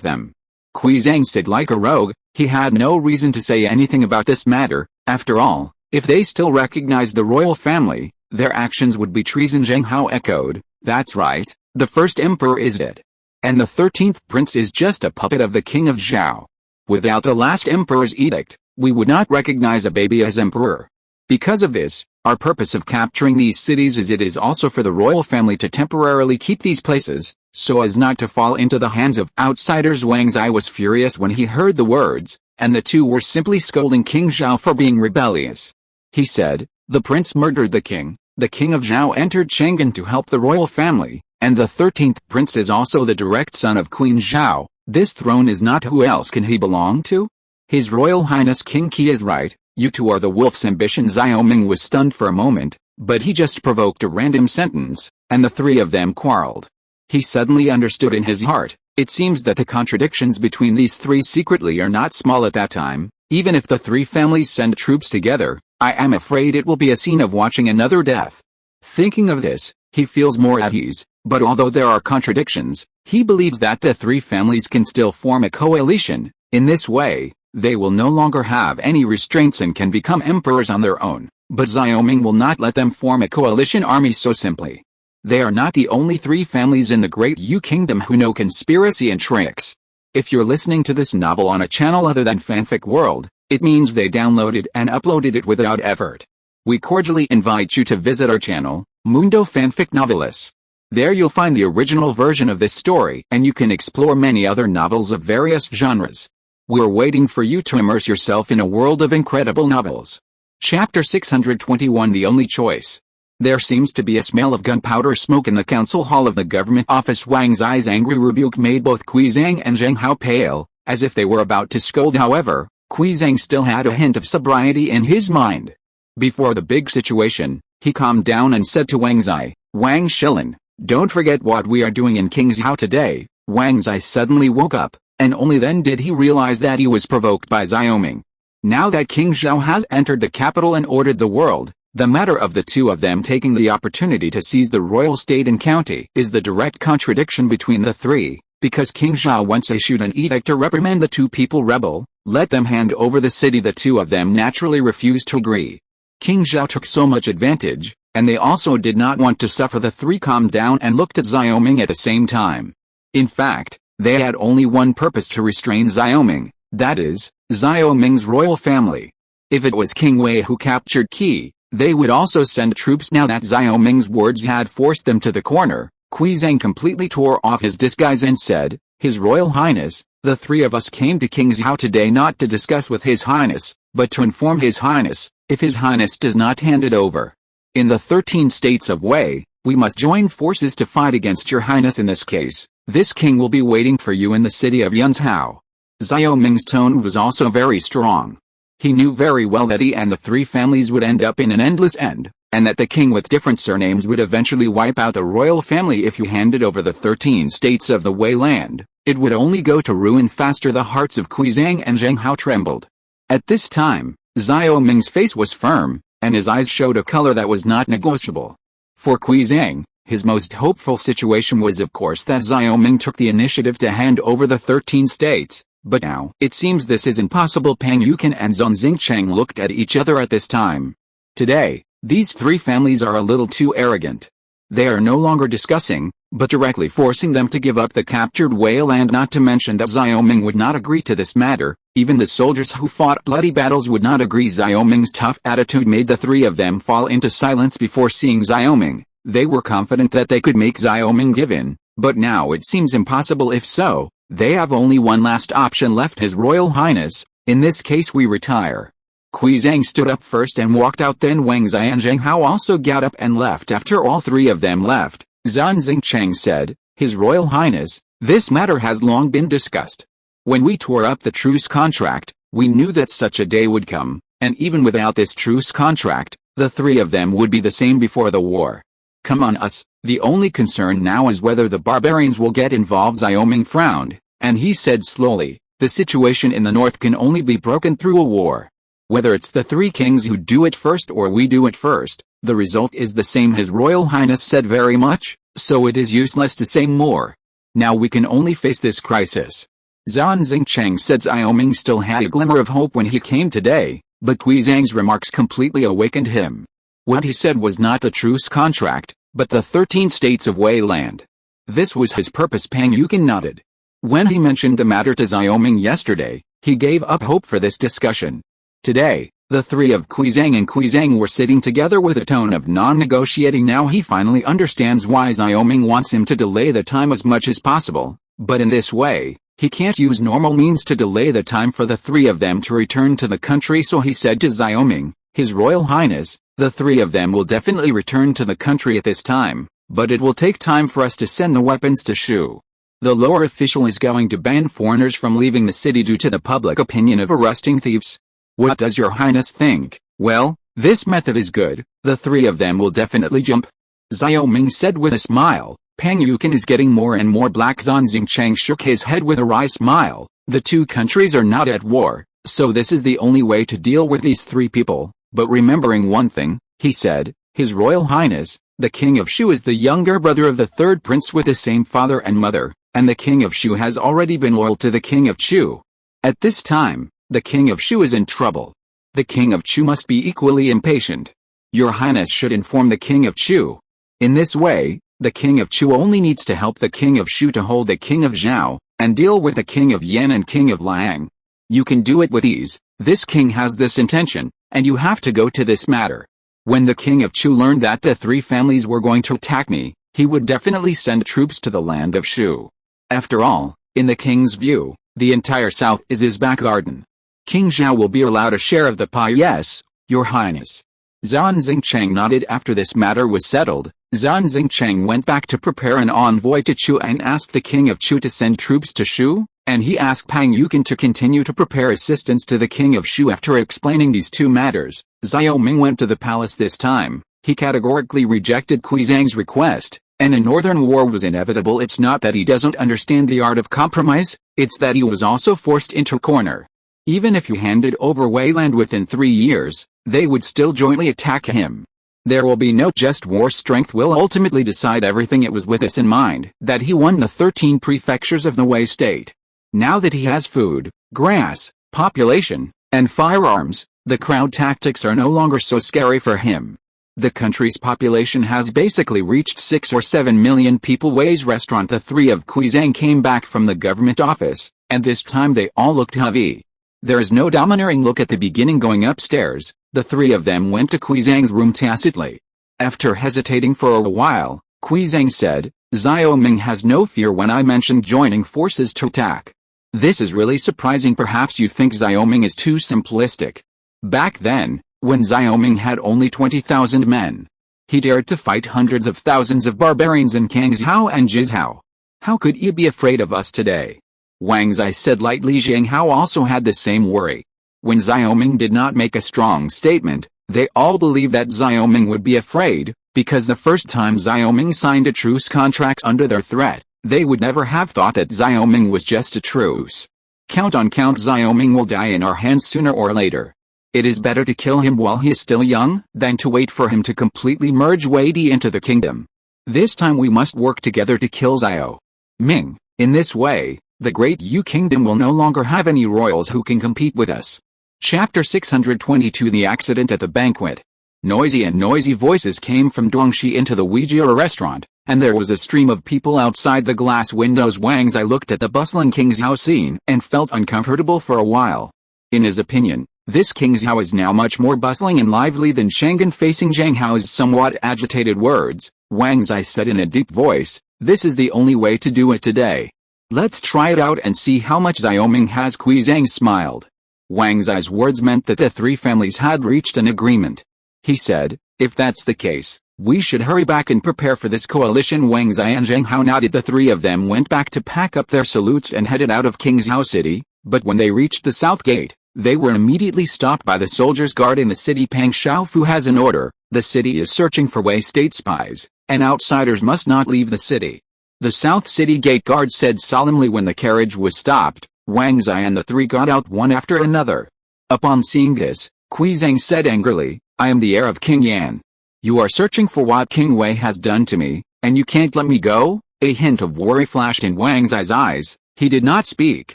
S1: them? Zhang said like a rogue. He had no reason to say anything about this matter. After all, if they still recognized the royal family, their actions would be treason. Zheng Hao echoed, "That's right, the first emperor is dead. And the 13th prince is just a puppet of the king of Zhao. Without the last emperor's edict, we would not recognize a baby as emperor. Because of this, our purpose of capturing these cities is it is also for the royal family to temporarily keep these places, so as not to fall into the hands of outsiders." Wang Zai was furious when he heard the words, and the two were simply scolding King Zhao for being rebellious. He said, "The prince murdered the king of Zhao entered Chang'an to help the royal family, and the 13th prince is also the direct son of Queen Zhao. This throne is not. Who else can he belong to? His Royal Highness King Qi is right, you two are the wolf's ambition." Xiaoming was stunned for a moment, but he just provoked a random sentence, and the three of them quarreled. He suddenly understood in his heart, it seems that the contradictions between these three secretly are not small at that time. Even if the three families send troops together, I am afraid it will be a scene of watching another death. Thinking of this, he feels more at ease, but although there are contradictions, he believes that the three families can still form a coalition. In this way, they will no longer have any restraints and can become emperors on their own. But Xiaoming will not let them form a coalition army so simply. They are not the only three families in the Great Yu Kingdom who know conspiracy and tricks. If you're listening to this novel on a channel other than Fanfic World, it means they downloaded and uploaded it without effort. We cordially invite you to visit our channel, Mundo Fanfic Novelis. There you'll find the original version of this story and you can explore many other novels of various genres. We're waiting for you to immerse yourself in a world of incredible novels. Chapter 621 The Only Choice. There seems to be a smell of gunpowder smoke in the council hall of the government office. Wang Zai's angry rebuke made both Zhang and Zheng Hao pale, as if they were about to scold. However, Zhang still had a hint of sobriety in his mind. Before the big situation, he calmed down and said to Wang Zai, "Wang Shilin, don't forget what we are doing in Kingzhou today." Wang Zai suddenly woke up, and only then did he realize that he was provoked by Xiaoming. Now that King Zhao has entered the capital and ordered the world, the matter of the two of them taking the opportunity to seize the royal state and county is the direct contradiction between the three, because King Zhao once issued an edict to reprimand the two people rebel, let them hand over the city. The two of them naturally refused to agree. King Zhao took so much advantage, and they also did not want to suffer. The three calmed down and looked at Xiaoming at the same time. In fact, they had only one purpose: to restrain Xiaoming, that is, Xiaoming's royal family. If it was King Wei who captured Qi, they would also send troops. Now that Xiaoming's words had forced them to the corner, Zhang completely tore off his disguise and said, "His Royal Highness, the three of us came to Kingzhou today not to discuss with His Highness, but to inform His Highness, if His Highness does not hand it over. In the 13 states of Wei, we must join forces to fight against Your Highness. In this case, This king will be waiting for you in the city of Yunzhou. Xiao Ming's tone was also very strong. He knew very well that he and the three families would end up in an endless end, and that the king with different surnames would eventually wipe out the royal family if you handed over the 13 states of the Wei land. It would only go to ruin faster. The hearts of Kuizang and Zheng Hao trembled. At this time, Xiao Ming's face was firm, and his eyes showed a color that was not negotiable. For Kuizang, his most hopeful situation was of course that Xiao Ming took the initiative to hand over the 13 states, but now it seems this is impossible. Pang Yukin and Zhang Xingcheng looked at each other at this time. Today, these three families are a little too arrogant. They are no longer discussing, but directly forcing them to give up the captured Wei land. Not to mention that Xiao Ming would not agree to this matter. Even the soldiers who fought bloody battles would not agree. Xiao Ming's tough attitude made the three of them fall into silence before seeing Xiao Ming. They were confident that they could make Xiao Ming give in, but now it seems impossible. If so, they have only one last option left. His Royal Highness, in this case we retire. Kuizang stood up first and walked out. Then Wang Zai and Zheng Hao also got up and left. After all three of them left, Zhang Xingcheng said, His Royal Highness, this matter has long been discussed. When we tore up the truce contract, we knew that such a day would come, and even without this truce contract, the three of them would be the same before the war. Come on us, the only concern now is whether the barbarians will get involved. Xiao Ming frowned, and he said slowly, the situation in the north can only be broken through a war. Whether it's the three kings who do it first or we do it first, the result is the same. His Royal Highness said very much, so it is useless to say more. Now we can only face this crisis. Zhang Xingcheng said. Xiao Ming still had a glimmer of hope when he came today, but Kuizang's remarks completely awakened him. What he said was not the truce contract, but the 13 states of Wei land. This was his purpose. Pang Yukin nodded. When he mentioned the matter to Xiao Ming yesterday, he gave up hope for this discussion. Today, the three of Kuizang were sitting together with a tone of non-negotiating. Now he finally understands why Xiao Ming wants him to delay the time as much as possible, but in this way, he can't use normal means to delay the time for the three of them to return to the country. So he said to Xiao Ming, His Royal Highness, the three of them will definitely return to the country at this time, but it will take time for us to send the weapons to Shu. The lower official is going to ban foreigners from leaving the city due to the public opinion of arresting thieves. What does your highness think? Well, this method is good. The three of them will definitely jump. Xiao Ming said with a smile. Pang Yukin is getting more and more black. Zhang Xingcheng shook his head with a wry smile. The two countries are not at war, so this is the only way to deal with these three people. But remembering one thing, he said, His Royal Highness, the King of Shu is the younger brother of the third prince with the same father and mother, and the King of Shu has already been loyal to the King of Chu. At this time, the King of Shu is in trouble. The King of Chu must be equally impatient. Your Highness should inform the King of Chu. In this way, the King of Chu only needs to help the King of Shu to hold the King of Zhao, and deal with the King of Yan and King of Liang. You can do it with ease. This king has this intention, and you have to go to this matter. When the King of Chu learned that the three families were going to attack me, he would definitely send troops to the land of Shu. After all, in the king's view, the entire south is his back garden. King Zhao will be allowed a share of the pie. Yes, Your Highness. Zhang Xingcheng nodded. After this matter was settled, Zhang Xingcheng went back to prepare an envoy to Chu and asked the King of Chu to send troops to Shu, and he asked Pang Yukin to continue to prepare assistance to the King of Shu. After explaining these two matters, Xiao Ming went to the palace. This time, he categorically rejected Kuizang's request, and a northern war was inevitable. It's not that he doesn't understand the art of compromise, it's that he was also forced into a corner. Even if you handed over Wei land within 3 years, they would still jointly attack him. There will be no just war. Strength will ultimately decide everything. It was with this in mind that he won the 13 prefectures of the Wei state. Now that he has food, grass, population, and firearms, the crowd tactics are no longer so scary for him. The country's population has basically reached 6 or 7 million people. Wei's restaurant. The three of Kuizang came back from the government office, and this time they all looked heavy. There is no domineering look at the beginning. Going upstairs, the three of them went to Kuizang's room tacitly. After hesitating for a while, Kuizang said, Xiao Ming has no fear when I mentioned joining forces to attack. This is really surprising. Perhaps you think Xiao Ming is too simplistic. Back then, when Xiao Ming had only 20,000 men, he dared to fight hundreds of thousands of barbarians in Kangzhou and Jizhou. How could you be afraid of us today? Wang Zai said lightly. Zhang Hao also had the same worry. When Xiaoming did not make a strong statement, they all believed that Xiaoming would be afraid, because the first time Xiaoming signed a truce contract under their threat, they would never have thought that Xiaoming was just a truce. Count on count, Xiaoming will die in our hands sooner or later. It is better to kill him while he is still young, than to wait for him to completely merge Wei Di into the kingdom. This time we must work together to kill Xiao Ming. In this way, the Great Yu Kingdom will no longer have any royals who can compete with us. Chapter 622 The Accident at the Banquet. Noisy voices came from Dongxi into the Weijia restaurant, and there was a stream of people outside the glass windows. Wang Zai looked at the bustling King Xiao scene and felt uncomfortable for a while. In his opinion, this King Xiao is now much more bustling and lively than Shangan. Facing Zhang Hao's somewhat agitated words, Wang Zai said in a deep voice, "This is the only way to do it today. Let's try it out and see how much Xiaoming has." Kui Zhang smiled. Wang Zai's words meant that the three families had reached an agreement. He said, "If that's the case, we should hurry back and prepare for this coalition." Wang Zai and Zhang Hao nodded. The three of them went back to pack up their salutes and headed out of King Xiao City, but when they reached the south gate, they were immediately stopped by the soldiers guarding the city. Pang Xiaofu has an order: the city is searching for Wei state spies, and outsiders must not leave the city. The South City Gate guard said solemnly. When the carriage was stopped, Wang Zai and the three got out one after another. Upon seeing this, Kui Zhang said angrily, "I am the heir of King Yan. You are searching for what King Wei has done to me, and you can't let me go?" A hint of worry flashed in Wang Zai's eyes. He did not speak,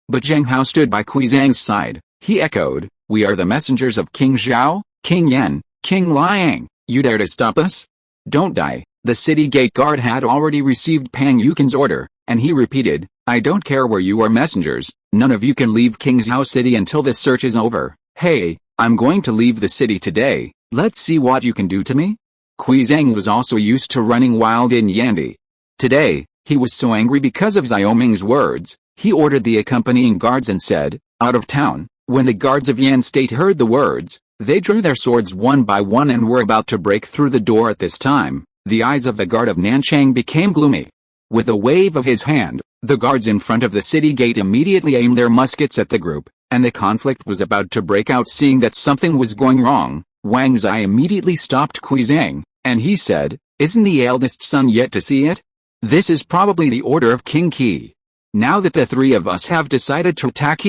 S1: but Zhang Hao stood by Kui Zhang's side. He echoed, "We are the messengers of King Zhao, King Yan, King Liang. You dare to stop us? Don't die." The city gate guard had already received Pang Yukin's order, and he repeated, "I don't care where you are messengers, none of you can leave King Xiao City until this search is over." "Hey, I'm going to leave the city today, let's see what you can do to me." Kui Zhang was also used to running wild in Yandi. Today, he was so angry because of Xiaoming's words, he ordered the accompanying guards and said, "Out of town." When the guards of Yan State heard the words, they drew their swords one by one and were about to break through the door. At this time, the eyes of the guard of Nanchang became gloomy. With a wave of his hand, the guards in front of the city gate immediately aimed their muskets at the group, and the conflict was about to break out. Seeing that something was going wrong, Wang Zai immediately stopped Kui Zhang, and he said, "Isn't the eldest son yet to see it? This is probably the order of King Qi. Now that the three of us have decided to attack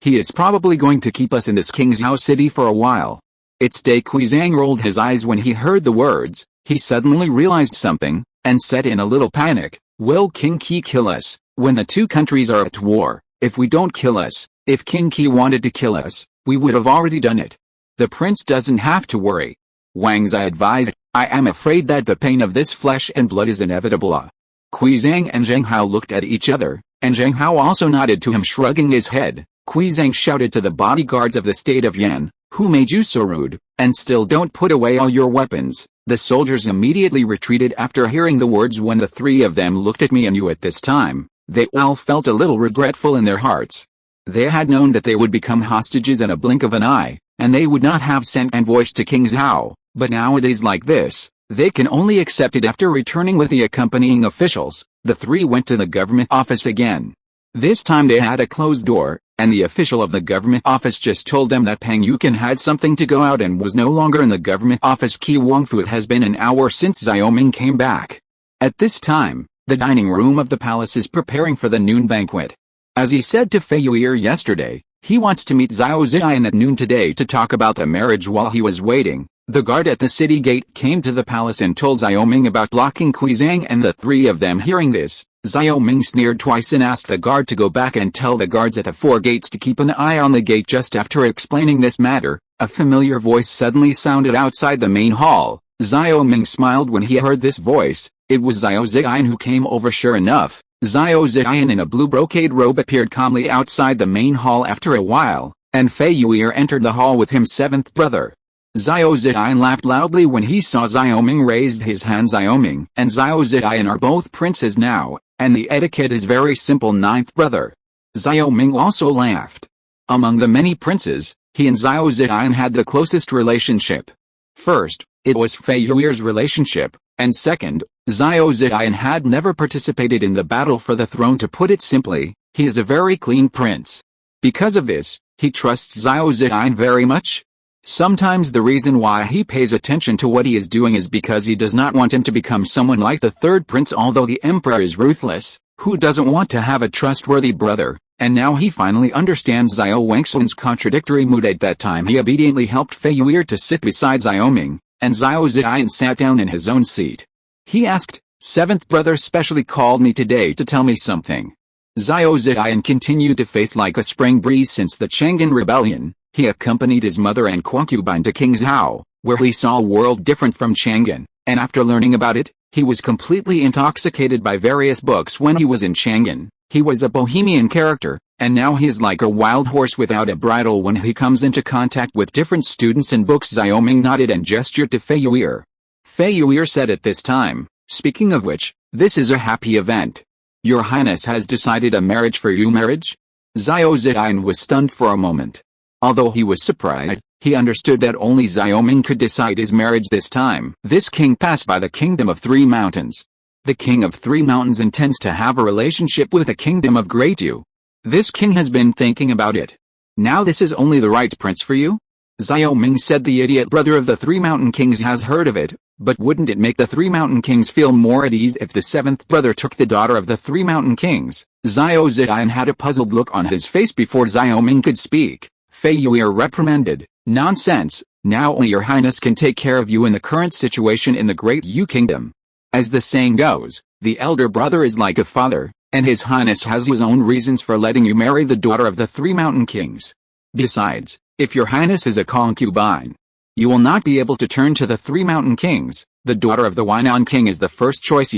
S1: he is probably going to keep us in this King Xiao City for a while." It's day. Kui Zhang rolled his eyes when he heard the words. He suddenly realized something, and said in a little panic, "Will King Qi kill us, when the two countries are at war? If we don't kill us, if King Qi wanted to kill us, we would have already done it. The prince doesn't have to worry." Wang Zai advised, "I am afraid that the pain of this flesh and blood is inevitable." Kui Zhang and Zhang Hao looked at each other, and Zhang Hao also nodded to him, shrugging his head. Kui Zhang shouted to the bodyguards of the state of Yan, "Who made you so rude, and still don't put away all your weapons?" The soldiers immediately retreated after hearing the words. When the three of them looked at me and you at this time, they all felt a little regretful in their hearts. They had known that they would become hostages in a blink of an eye, and they would not have sent envoys to King Zhao, but nowadays like this, they can only accept it. After returning with the accompanying officials, the three went to the government office again. This time they had a closed door, and the official of the government office just told them that Pang Yukin had something to go out and was no longer in the government office. Qi Wangfu, it has been an hour since Xiaoming came back. At this time, the dining room of the palace is preparing for the noon banquet. As he said to Fei Yu'er yesterday, he wants to meet Xiao Ziyan at noon today to talk about the marriage. While he was waiting, the guard at the city gate came to the palace and told Xiaoming about blocking Kui Zhang and the three of them. Hearing this, Xiaoming sneered twice and asked the guard to go back and tell the guards at the four gates to keep an eye on the gate. Just after explaining this matter, a familiar voice suddenly sounded outside the main hall. Xiaoming smiled when he heard this voice. It was Xiao Ziyan who came over. Sure enough, Xiao Ziyan in a blue brocade robe appeared calmly outside the main hall after a while, and Fei Yu'er entered the hall with him seventh brother. Xiao Ziyan laughed loudly when he saw Xiaoming raised his hand. Xiaoming and Xiao Ziyan are both princes now, and the etiquette is very simple. Ninth brother Xiaoming also laughed. Among the many princes, he and Xiao Ziyan had the closest relationship. First, it was Fei Yu'er's relationship, And second, Xiao Ziyan had never participated in the battle for the throne. To put it simply, he is a very clean prince. Because of this, he trusts Xiao Ziyan very much. Sometimes the reason why he pays attention to what he is doing is because he does not want him to become someone like the third prince. Although the emperor is ruthless, who doesn't want to have a trustworthy brother? And now he finally understands Xiao Wangxuan's contradictory mood. At that time he obediently helped Fei Yu'er to sit beside Xiao Ming, and Xiao Ziyan sat down in his own seat. He asked, "Seventh brother specially called me today to tell me something." Xiao Ziyan continued to face like a spring breeze since the Chang'an rebellion. He accompanied his mother and concubine to King Zhao, where he saw a world different from Chang'an, and after learning about it, he was completely intoxicated by various books. When he was in Chang'an, he was a bohemian character, and now he is like a wild horse without a bridle when he comes into contact with different students and books. Xiao Ming nodded and gestured to Fei Yu'er. Fei Yu'er said at this time, "Speaking of which, this is a happy event. Your Highness has decided a marriage for you." Marriage? Xiao Ziyan was stunned for a moment. Although he was surprised, he understood that only Xiao Ming could decide his marriage this time. This king passed by the kingdom of Three Mountains. The king of Three Mountains intends to have a relationship with the kingdom of Great Yu. This king has been thinking about it. Now this is only the right prince for you? Xiao Ming said. The idiot brother of the Three Mountain Kings has heard of it, but wouldn't it make the Three Mountain Kings feel more at ease if the seventh brother took the daughter of the Three Mountain Kings? Xiao Ziyan had a puzzled look on his face before Xiao Ming could speak. Fei Yu'er reprimanded, "Nonsense, now only your Highness can take care of you in the current situation in the Great Yu Kingdom. As the saying goes, the elder brother is like a father, and his Highness has his own reasons for letting you marry the daughter of the Three Mountain Kings. Besides, if your Highness is a concubine, you will not be able to turn to the Three Mountain Kings. The daughter of the Huainan King is the first choice."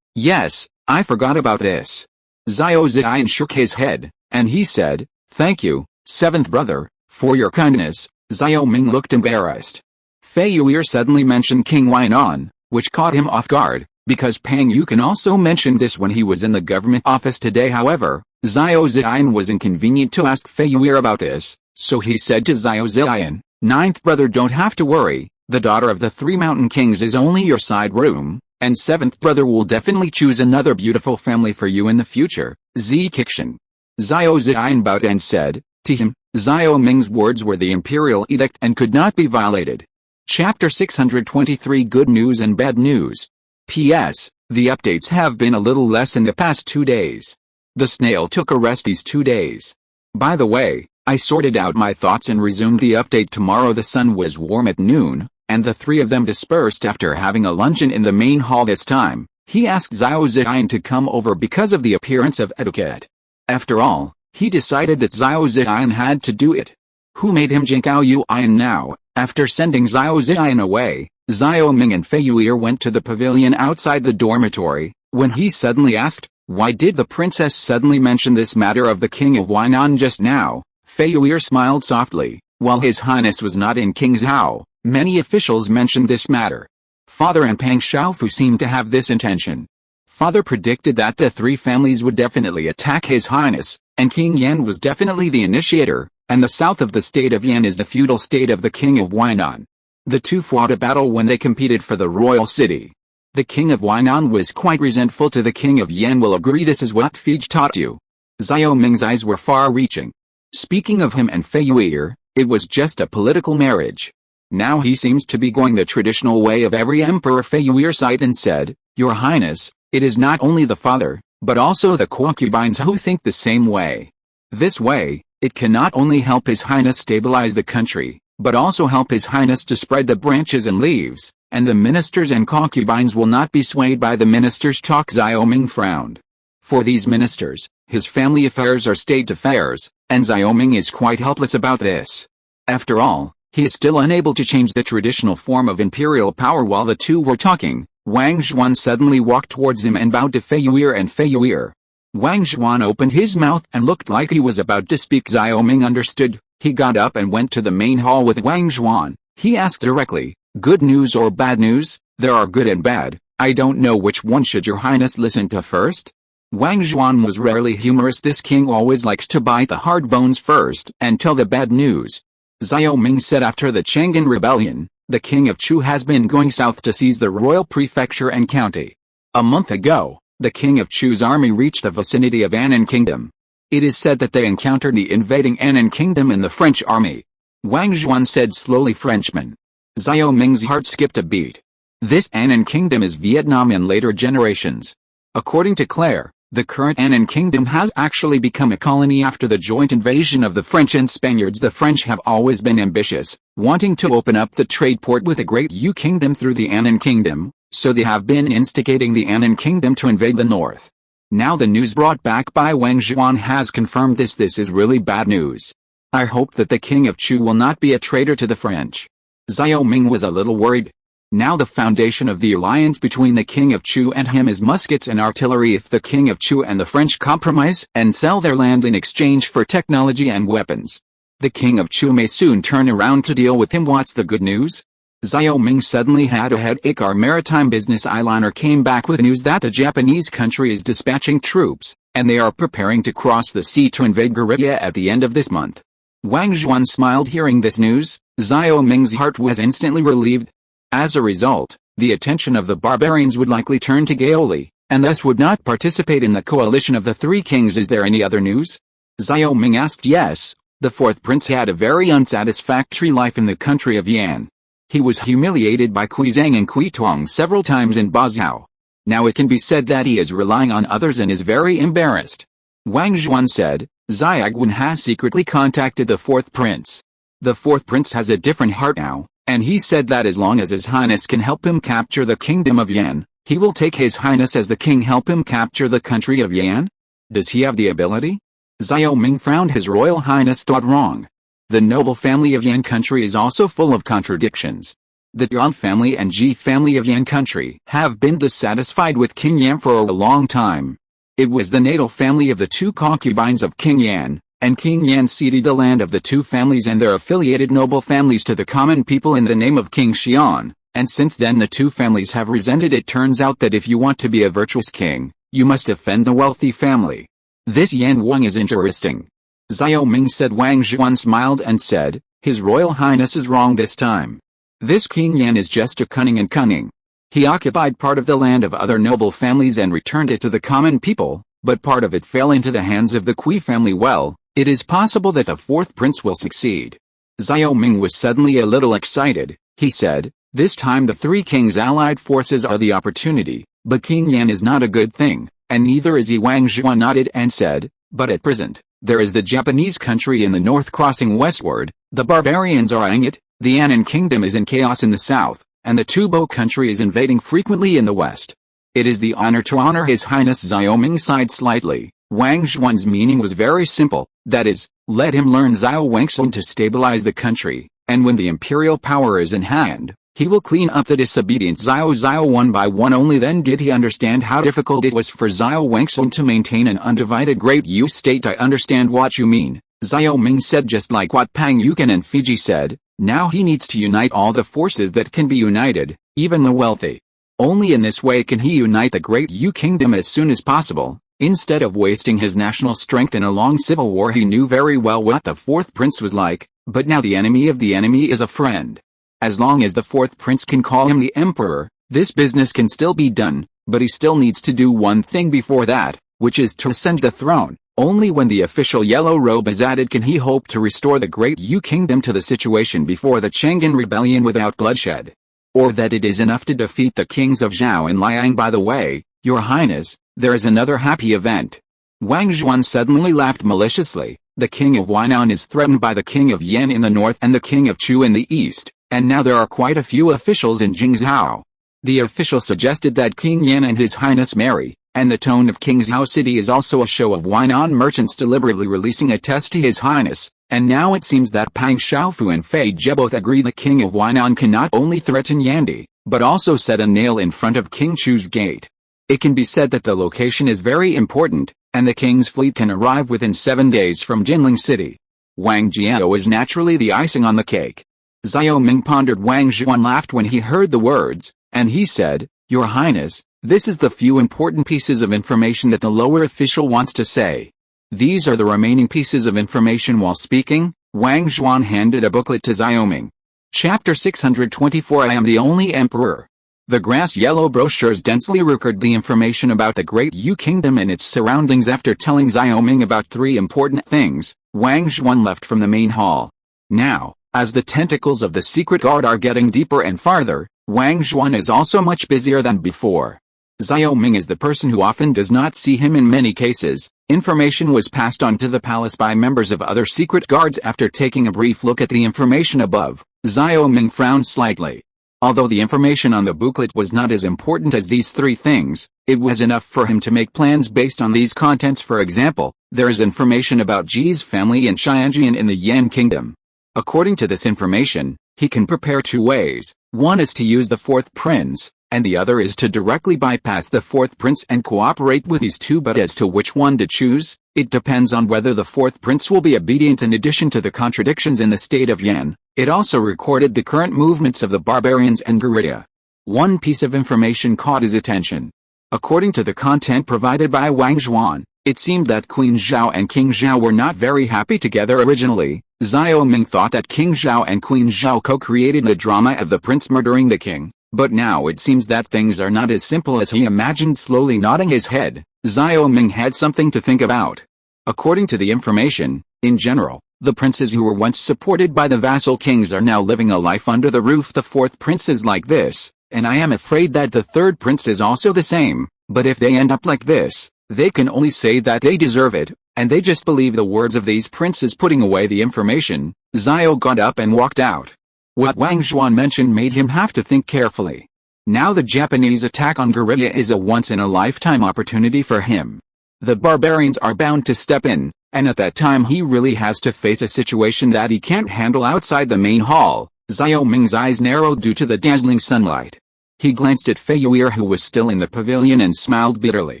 S1: Yes, I forgot about this. Xiao Ziyan shook his head, and he said, "Thank you, seventh brother, for your kindness." Xiao Ming looked embarrassed. Fei Yu'er suddenly mentioned King Huainan, which caught him off guard, because Pang Yukan also mentioned this when he was in the government office today. However, Xiao Ziyan was inconvenient to ask Fei Yu'er about this, so he said to Xiao Ziyan, "Ninth brother, don't have to worry, the daughter of the Three Mountain Kings is only your side room, and seventh brother will definitely choose another beautiful family for you in the future." Kikshan. Xiao Ziyan bowed and said, to him, Xiao Ming's words were the imperial edict and could not be violated. Chapter 623 Good News and Bad News. P.S. The updates have been a little less in the past 2 days. The snail took a rest these 2 days. By the way, I sorted out my thoughts and resumed the update tomorrow. The sun was warm at noon, and the three of them dispersed after having a luncheon in the main hall. This time, he asked Xiao Ziyan to come over because of the appearance of etiquette. After all, he decided that Xiao Ziyan had to do it. Who made him Jinkao Yuan now? After sending Xiao Ziyan away, Xiao Ming and Fei Yu'er went to the pavilion outside the dormitory, when he suddenly asked, "Why did the princess suddenly mention this matter of the king of Huainan just now?" Fei Yu'er smiled softly. While His Highness was not in King Zhao, many officials mentioned this matter. Father and Pang Xiaofu seemed to have this intention. Father predicted that the three families would definitely attack His Highness, and King Yan was definitely the initiator, and the south of the state of Yan is the feudal state of the king of Huainan. The two fought a battle when they competed for the royal city. The king of Huainan was quite resentful to the king of Yan. Will agree this is what Fiji taught you. Xiao Ming's eyes were far-reaching. Speaking of him and Fei Yu'er, it was just a political marriage. Now he seems to be going the traditional way of every emperor. Fei Yu'er sighed and said, "Your Highness, it is not only the father, but also the concubines who think the same way. This way, it can not only help His Highness stabilize the country, but also help His Highness to spread the branches and leaves, and the ministers and concubines will not be swayed by the ministers' talk." Xiao Ming frowned. For these ministers, his family affairs are state affairs, and Xiao Ming is quite helpless about this. After all, he is still unable to change the traditional form of imperial power. While the two were talking, Wang Zhuan suddenly walked towards him and bowed to Fei Yu'er and Fei Yu'er. Wang Zhuan opened his mouth and looked like he was about to speak. Xiao Ming understood. He got up and went to the main hall with Wang Zhuan. He asked directly, "Good news or bad news?" "There are good and bad. I don't know which one should your highness listen to first." Wang Zhuan was rarely humorous. This king always likes to bite the hard bones first and tell the bad news. Xiao Ming said after the Chang'an rebellion, the king of Chu has been going south to seize the royal prefecture and county. A month ago, the king of Chu's army reached the vicinity of Annan Kingdom. It is said that they encountered the invading Annan Kingdom and the French army. Wang Zhuan said slowly. Frenchman. Xiao Ming's heart skipped a beat. This Annan Kingdom is Vietnam in later generations. According to Claire, the current Annan Kingdom has actually become a colony after the joint invasion of the French and Spaniards. The French have always been ambitious, wanting to open up the trade port with the Great Yu Kingdom through the Annan Kingdom, so they have been instigating the Annan Kingdom to invade the north. Now the news brought back by Wang Zhuan has confirmed this. This is really bad news. I hope that the king of Chu will not be a traitor to the French. Xiao Ming was a little worried. Now the foundation of the alliance between the king of Chu and him is muskets and artillery. If the king of Chu and the French compromise and sell their land in exchange for technology and weapons, the king of Chu may soon turn around to deal with him. What's the good news? Xiao Ming suddenly had a headache. Our maritime business eyeliner came back with news that the Japanese country is dispatching troops, and they are preparing to cross the sea to invade Korea at the end of this month. Wang Zhuan smiled hearing this news. Xiao Ming's heart was instantly relieved. As a result, the attention of the barbarians would likely turn to Gaoli, and thus would not participate in the coalition of the three kings. Is there any other news? Xiao Ming asked. Yes, the fourth prince had a very unsatisfactory life in the country of Yan. He was humiliated by Kui Zhang and Kui Tuong several times in Bazhou. Now it can be said that he is relying on others and is very embarrassed. Wang Zhuan said, Xiaoguan has secretly contacted the fourth prince. The fourth prince has a different heart now, and he said that as long as His Highness can help him capture the kingdom of Yan, he will take His Highness as the king. Help him capture the country of Yan? Does he have the ability? Xiao Ming frowned. His Royal Highness thought wrong. The noble family of Yan country is also full of contradictions. The Yuan family and Ji family of Yan country have been dissatisfied with King Yan for a long time. It was the natal family of the two concubines of King Yan, and King Yan ceded the land of the two families and their affiliated noble families to the common people in the name of King Xian, and since then the two families have resented. It turns out that if you want to be a virtuous king, you must offend the wealthy family. This Yan Wang is interesting. Xiao Ming said. Wang Zhuan smiled and said, His Royal Highness is wrong this time. This King Yan is just a cunning. He occupied part of the land of other noble families and returned it to the common people, but part of it fell into the hands of the Kui family. Well, it is possible that the fourth prince will succeed. Xiao Ming was suddenly a little excited. He said, This time the three kings' allied forces are the opportunity, but King Yan is not a good thing, and neither is he. Wang Zhuan nodded and said, But at present, there is the Japanese country in the north crossing westward, the barbarians are eyeing it, the Annan Kingdom is in chaos in the south, and the Tubo country is invading frequently in the west. It is the honor to honor His Highness. Xiao Ming sighed slightly. Wang Zhuan's meaning was very simple, that is, let him learn Xiao Wangsun to stabilize the country, and when the imperial power is in hand, he will clean up the disobedience Xiao one by one. Only then did he understand how difficult it was for Xiao Wangsun to maintain an undivided Great Yu state. I understand what you mean, Xiao Ming said, just like what Pang Yukan and Fiji said. Now he needs to unite all the forces that can be united, even the wealthy. Only in this way can he unite the Great Yu Kingdom as soon as possible, instead of wasting his national strength in a long civil war. He knew very well what the fourth prince was like, but now the enemy of the enemy is a friend. As long as the fourth prince can call him the emperor, this business can still be done, but he still needs to do one thing before that, which is to ascend the throne. Only when the official yellow robe is added can he hope to restore the Great Yu Kingdom to the situation before the Chang'an rebellion without bloodshed. Or that it is enough to defeat the kings of Zhao and Liang. By the way, Your Highness, there is another happy event. Wang Zhuan suddenly laughed maliciously. The king of Huainan is threatened by the king of Yan in the north and the king of Chu in the east, and now there are quite a few officials in Jingzhou. The official suggested that King Yan and His Highness marry, and the tone of Qingzhou City is also a show of Huainan merchants deliberately releasing a test to His Highness, and now it seems that Pang Xiaofu and Fei Jie both agree the king of Huainan can not only threaten Yandi, but also set a nail in front of King Chu's gate. It can be said that the location is very important, and the king's fleet can arrive within 7 days from Jinling City. Wang Jiao is naturally the icing on the cake. Xiao Ming pondered. Wang Zhuan laughed when he heard the words, and he said, Your Highness, this is the few important pieces of information that the lower official wants to say. These are the remaining pieces of information. While speaking, Wang Zhuan handed a booklet to Xiao Ming. Chapter 624 I am the only emperor. The grass-yellow brochures densely record the information about the Great Yu Kingdom and its surroundings. After telling Xiao Ming about 3 important things, Wang Zhuan left from the main hall. Now, as the tentacles of the secret guard are getting deeper and farther, Wang Zhuan is also much busier than before. Xiao Ming is the person who often does not see him in many cases. Information was passed on to the palace by members of other secret guards. After taking a brief look at the information above, Xiao Ming frowned slightly. Although the information on the booklet was not as important as these 3 things, it was enough for him to make plans based on these contents. For example, there is information about Ji's family in Xianjian in the Yan Kingdom. According to this information, he can prepare 2 ways. One is to use the 4th prince, and the other is to directly bypass the 4th prince and cooperate with these 2. But as to which one to choose, it depends on whether the 4th prince will be obedient. In addition to the contradictions in the state of Yan, it also recorded the current movements of the barbarians and guerrilla. One piece of information caught his attention. According to the content provided by Wang Zhuan, it seemed that Queen Zhao and King Zhao were not very happy together originally. Xiao Ming thought that King Zhao and Queen Zhao co-created the drama of the prince murdering the king, but now it seems that things are not as simple as he imagined. Slowly nodding his head, Xiao Ming had something to think about. According to the information, in general, the princes who were once supported by the vassal kings are now living a life under the roof. The 4th prince is like this, and I am afraid that the 3rd prince is also the same. But if they end up like this, they can only say that they deserve it, and they just believe the words of these princes. Putting away the information, Xiao got up and walked out. What Wang Zhuan mentioned made him have to think carefully. Now the Japanese attack on guerrilla is a once-in-a-lifetime opportunity for him. The barbarians are bound to step in, and at that time he really has to face a situation that he can't handle. Outside the main hall, Xiao Ming's eyes narrowed due to the dazzling sunlight. He glanced at Fei Yu'er, who was still in the pavilion, and smiled bitterly.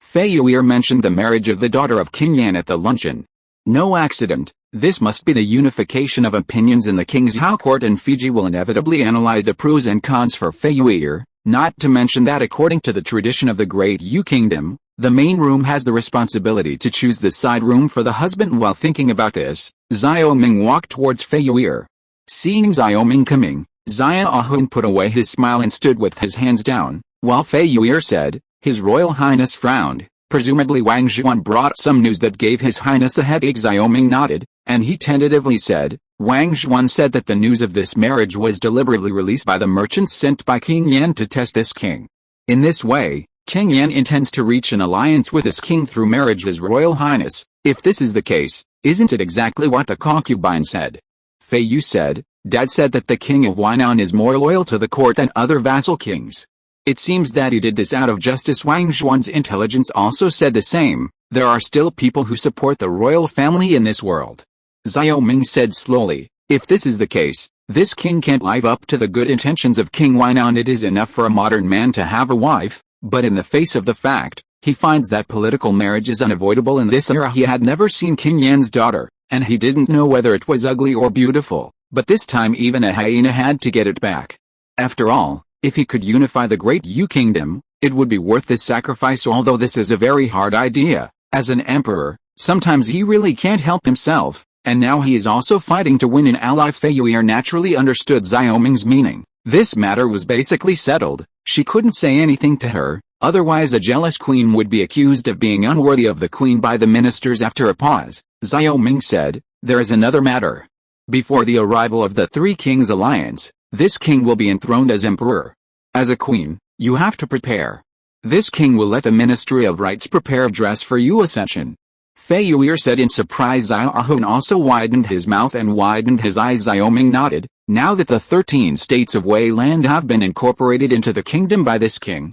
S1: Fei Yu'er mentioned the marriage of the daughter of King Yan at the luncheon. No accident, this must be the unification of opinions in the King's Hao court, and Fiji will inevitably analyze the pros and cons for Fei Yu'er, not to mention that according to the tradition of the Great Yu Kingdom, the main room has the responsibility to choose the side room for the husband. While thinking about this, Xiao Ming walked towards Fei Yu'er. Seeing Xiao Ming coming, Xiao Hun put away his smile and stood with his hands down, while Fei Yu'er said, "His Royal Highness frowned." Presumably Wang Zhuan brought some news that gave His Highness a headache. Xiao Ming nodded, and he tentatively said, "Wang Zhuan said that the news of this marriage was deliberately released by the merchants sent by King Yan to test this king. In this way, King Yan intends to reach an alliance with this king through marriage. His Royal Highness, if this is the case, isn't it exactly what the concubine said?" Fei Yu said, "Dad said that the king of Huainan is more loyal to the court than other vassal kings. It seems that he did this out of justice." Wang Zhuan's intelligence also said the same. "There are still people who support the royal family in this world." Xiao Ming said slowly, "If this is the case, this king can't live up to the good intentions of King Huainan. It is enough for a modern man to have a wife, but in the face of the fact, he finds that political marriage is unavoidable in this era." He had never seen King Yan's daughter, and he didn't know whether it was ugly or beautiful, but this time even a hyena had to get it back. After all, if he could unify the Great Yu Kingdom, it would be worth this sacrifice. Although this is a very hard idea, as an emperor, sometimes he really can't help himself, and now he is also fighting to win an ally. Fei Yu'er naturally understood Xiao Ming's meaning. This matter was basically settled. She couldn't say anything to her, otherwise a jealous queen would be accused of being unworthy of the queen by the ministers. After a pause, Xiao Ming said, "There is another matter. Before the arrival of the Three Kings Alliance, this king will be enthroned as emperor. As a queen, you have to prepare. This king will let the Ministry of Rites prepare a dress for your ascension." Fei Yu'er said in surprise. Xiao Hun also widened his mouth and widened his eyes. Xiao Ming nodded. Now that the 13 states of Wei land have been incorporated into the kingdom by this king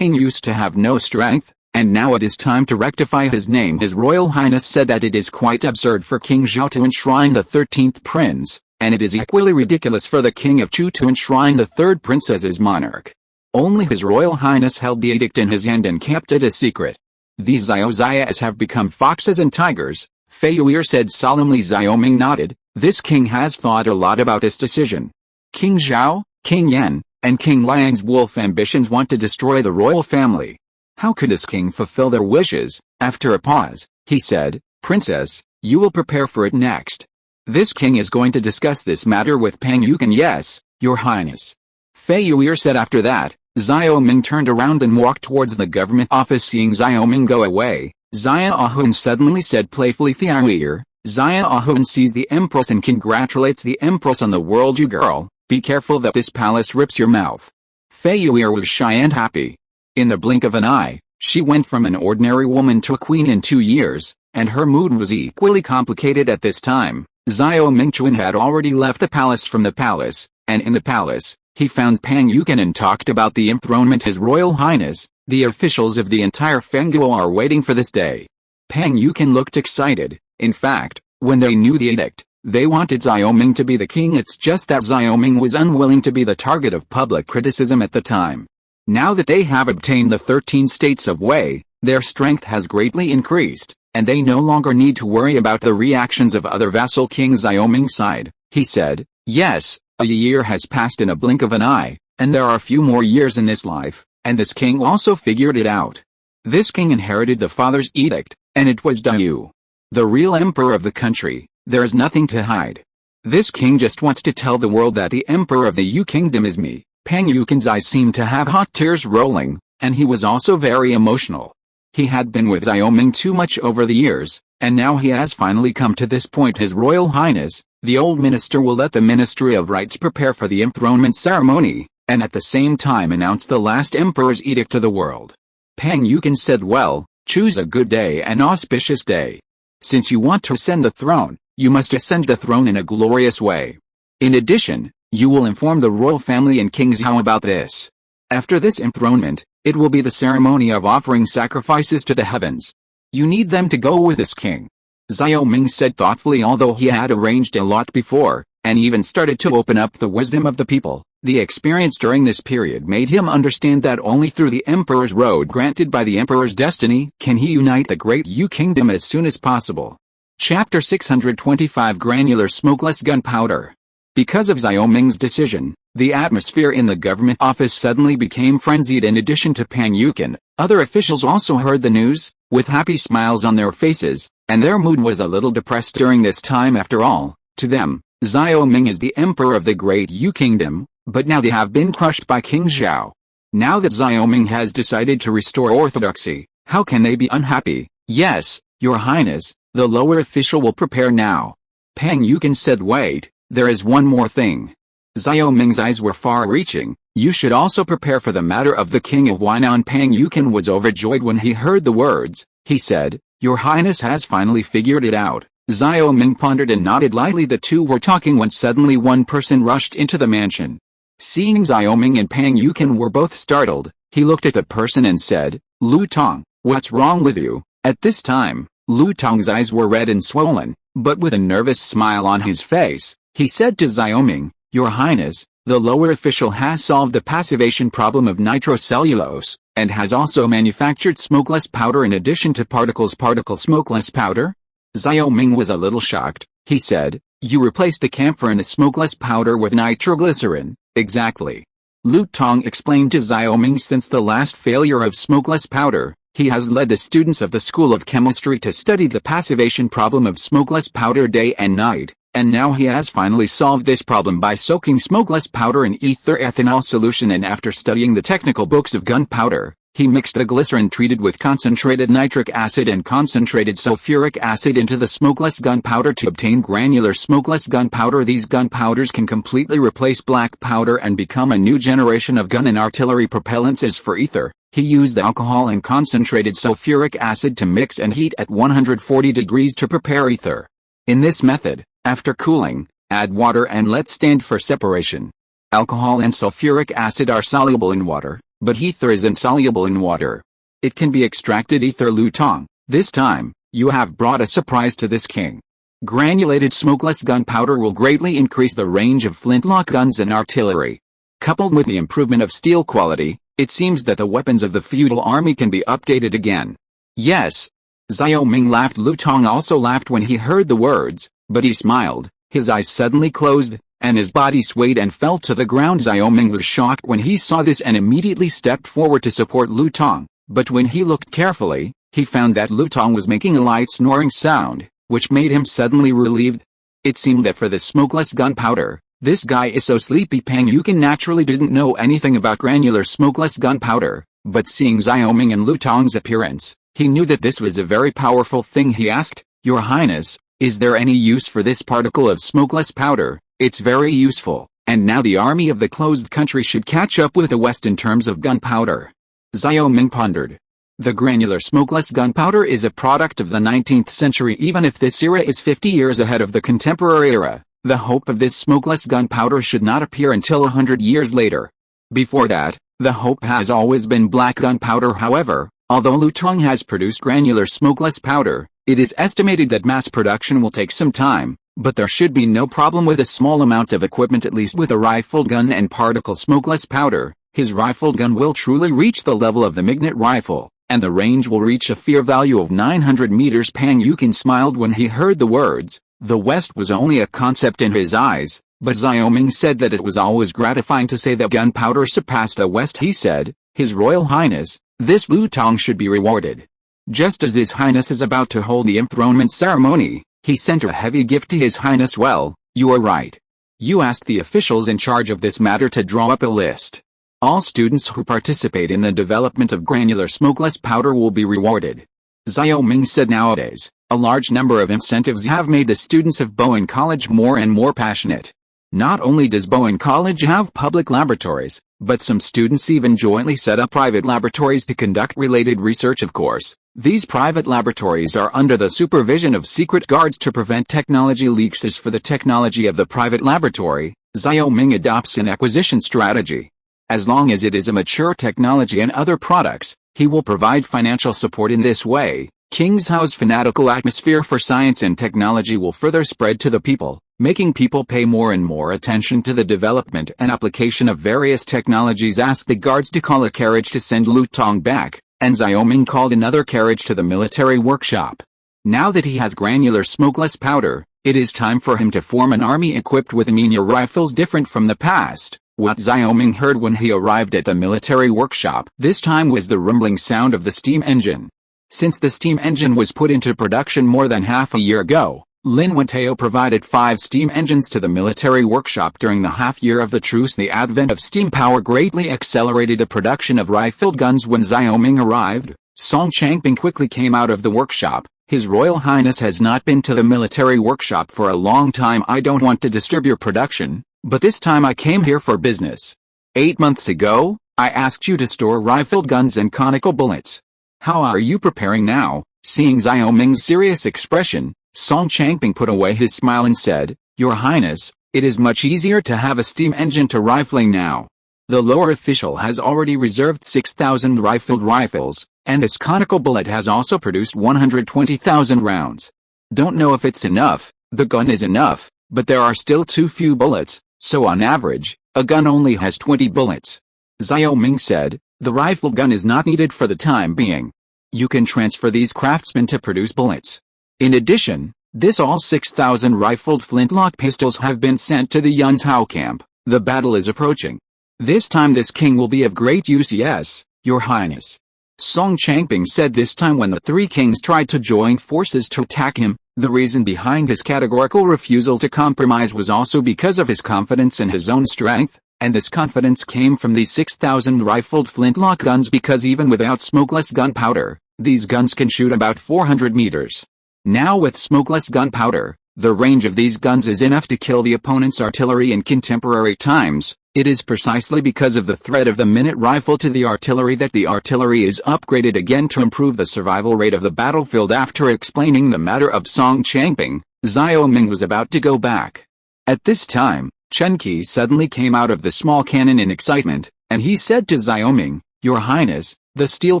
S1: used to have no strength, and now it is time to rectify his name. His Royal Highness said that it is quite absurd for King Zhao to enshrine the 13th prince, and it is equally ridiculous for the King of Chu to enshrine the 3rd prince as his monarch. Only His Royal Highness held the edict in his hand and kept it a secret. These Xiaoxias have become foxes and tigers, Fei Yu'er said solemnly. Xiao Ming nodded. This king has thought a lot about this decision. King Zhao, King Yan, and King Liang's wolf ambitions want to destroy the royal family. How could this king fulfill their wishes? After a pause, he said, "Princess, you will prepare for it next." This king is going to discuss this matter with Pang Yukin. Yes, your highness. Fei Yu'er said. After that, Xiao Ming turned around and walked towards the government office. Seeing Xiao Ming go away, Xiao Hun suddenly said playfully, Fei Yu'er. Xiao Hun sees the empress and congratulates the empress on the world. You girl, be careful that this palace rips your mouth. Fei Yu'er was shy and happy. In the blink of an eye, she went from an ordinary woman to a queen in 2 years, and her mood was equally complicated at this time. Xiao Mingchuan had already left the palace. From the palace, and in the palace, he found Pang Yukin and talked about the enthronement. His Royal Highness, the officials of the entire Fengguo are waiting for this day. Pang Yukin looked excited. In fact, when they knew the edict, they wanted Xiao Ming to be the king. It's just that Xiao Ming was unwilling to be the target of public criticism at the time. Now that they have obtained the 13 states of Wei, their strength has greatly increased, and they no longer need to worry about the reactions of other vassal kings. Xiao Ming sighed. He said, yes, a year has passed in a blink of an eye, and there are a few more years in this life, and this king also figured it out. This king inherited the father's edict, and it was Dayu, the real emperor of the country. There is nothing to hide. This king just wants to tell the world that the emperor of the Yu kingdom is me. Pang Yukin's eyes seemed to have hot tears rolling, and he was also very emotional. He had been with Xiao Ming too much over the years, and now he has finally come to this point. His Royal Highness, the old minister, will let the Ministry of Rites prepare for the enthronement ceremony, and at the same time announce the last emperor's edict to the world. Pang Yukin said, well, choose a good day, an auspicious day. Since you want to ascend the throne, you must ascend the throne in a glorious way. In addition, you will inform the royal family and King Zhao about this. After this enthronement, it will be the ceremony of offering sacrifices to the heavens. You need them to go with this king. Xiao Ming said thoughtfully. Although he had arranged a lot before, and even started to open up the wisdom of the people, the experience during this period made him understand that only through the emperor's road granted by the emperor's destiny can he unite the great Yu kingdom as soon as possible. Chapter 625 Granular Smokeless Gunpowder. Because of Xiao Ming's decision, the atmosphere in the government office suddenly became frenzied. In addition to Pang Yukin, other officials also heard the news, with happy smiles on their faces, and their mood was a little depressed during this time. After all, to them, Xiao Ming is the emperor of the great Yu kingdom, but now they have been crushed by King Zhao. Now that Xiao Ming has decided to restore orthodoxy, how can they be unhappy? Yes, your highness, the lower official will prepare now. Pang Yukin said, wait, there is one more thing. Xiao Ming's eyes were far-reaching. You should also prepare for the matter of the king of Huainan. Pang Yukin was overjoyed when he heard the words. He said, your highness has finally figured it out. Xiao Ming pondered and nodded lightly. The two were talking when suddenly one person rushed into the mansion. Seeing Xiao Ming and Pang Yukin were both startled, he looked at the person and said, Lu Tong, what's wrong with you? At this time, Lu Tong's eyes were red and swollen, but with a nervous smile on his face, he said to Xiao Ming, your highness, the lower official has solved the passivation problem of nitrocellulose, and has also manufactured smokeless powder in addition to particle smokeless powder? Xiao Ming was a little shocked. He said, you replaced the camphor in the smokeless powder with nitroglycerin. Exactly. Lu Tong explained to Xiao Ming, since the last failure of smokeless powder, he has led the students of the School of Chemistry to study the passivation problem of smokeless powder day and night, and now he has finally solved this problem by soaking smokeless powder in ether ethanol solution, and after studying the technical books of gunpowder, he mixed the glycerin treated with concentrated nitric acid and concentrated sulfuric acid into the smokeless gunpowder to obtain granular smokeless gunpowder. These gunpowders can completely replace black powder and become a new generation of gun and artillery propellants. As for ether, he used alcohol and concentrated sulfuric acid to mix and heat at 140 degrees to prepare ether. In this method, after cooling, add water and let stand for separation. Alcohol and sulfuric acid are soluble in water, but ether is insoluble in water. It can be extracted. Ether. Lu Tong, this time, you have brought a surprise to this king. Granulated smokeless gunpowder will greatly increase the range of flintlock guns and artillery. Coupled with the improvement of steel quality, it seems that the weapons of the feudal army can be updated again. Yes. Xiao Ming laughed. Lu Tong also laughed when he heard the words, but he smiled. His eyes suddenly closed, and his body swayed and fell to the ground. Xiao Ming was shocked when he saw this and immediately stepped forward to support Lu Tong, but when he looked carefully, he found that Lu Tong was making a light snoring sound, which made him suddenly relieved. It seemed that for the smokeless gunpowder, this guy is so sleepy. Pang Yukin naturally didn't know anything about granular smokeless gunpowder, but seeing Xiaoming and Lu Tong's appearance, he knew that this was a very powerful thing. He asked, "Your Highness, is there any use for this particle of smokeless powder? It's very useful, and now the army of the closed country should catch up with the West in terms of gunpowder." Xiaoming pondered. The granular smokeless gunpowder is a product of the 19th century. Even if this era is 50 years ahead of the contemporary era, the hope of this smokeless gunpowder should not appear until 100 years later. Before that, the hope has always been black gunpowder. However, although Lu Tong has produced granular smokeless powder, it is estimated that mass production will take some time, but there should be no problem with a small amount of equipment. At least with a rifled gun and particle smokeless powder, his rifled gun will truly reach the level of the Mignet rifle, and the range will reach a fear value of 900 meters. Pang Yukin smiled when he heard the words. The West was only a concept in his eyes, but Xiaoming said that it was always gratifying to say that gunpowder surpassed the West. He said, "His Royal Highness, this Lu Tong should be rewarded." Just as His Highness is about to hold the enthronement ceremony, he sent a heavy gift to His Highness. "Well, you are right. You asked the officials in charge of this matter to draw up a list. All students who participate in the development of granular smokeless powder will be rewarded." Xiaoming said nowadays, a large number of incentives have made the students of Bowen College more and more passionate. Not only does Bowen College have public laboratories, but some students even jointly set up private laboratories to conduct related research. Of course, these private laboratories are under the supervision of secret guards to prevent technology leaks. As for the technology of the private laboratory, Xiaoming adopts an acquisition strategy. As long as it is a mature technology and other products, he will provide financial support. In this way, Kingzhao's fanatical atmosphere for science and technology will further spread to the people, making people pay more and more attention to the development and application of various technologies. Asked the guards to call a carriage to send Lu Tong back, and Xiaoming called another carriage to the military workshop. Now that he has granular smokeless powder, it is time for him to form an army equipped with miniature rifles different from the past. What Xiaoming heard when he arrived at the military workshop this time was the rumbling sound of the steam engine. Since the steam engine was put into production more than half a year ago, Lin Wentao provided 5 steam engines to the military workshop during the half year of the truce. The advent of steam power greatly accelerated the production of rifled guns. When Xiaoming arrived, Song Changping quickly came out of the workshop. "His Royal Highness has not been to the military workshop for a long time. I don't want to disturb your production, but this time I came here for business. 8 months ago, I asked you to store rifled guns and conical bullets. How are you preparing now?" Seeing Xiaoming's serious expression, Song Changping put away his smile and said, "Your Highness, it is much easier to have a steam engine to rifling now. The lower official has already reserved 6,000 rifled rifles, and this conical bullet has also produced 120,000 rounds. Don't know if it's enough. The gun is enough, but there are still too few bullets, so on average, a gun only has 20 bullets." Xiaoming said, "The rifled gun is not needed for the time being. You can transfer these craftsmen to produce bullets. In addition, all 6,000 rifled flintlock pistols have been sent to the Yunzhao camp. The battle is approaching. This time this king will be of great use." "Yes, Your Highness." Song Changping said this time when the 3 kings tried to join forces to attack him. The reason behind his categorical refusal to compromise was also because of his confidence in his own strength, and this confidence came from these 6,000 rifled flintlock guns because even without smokeless gunpowder, these guns can shoot about 400 meters. Now with smokeless gunpowder, the range of these guns is enough to kill the opponent's artillery in contemporary times. It is precisely because of the threat of the minute rifle to the artillery that the artillery is upgraded again to improve the survival rate of the battlefield. After explaining the matter of Song Changping, Xiaoming was about to go back. At this time, Chen Qi suddenly came out of the small cannon in excitement, and he said to Xiaoming, "Your Highness, the steel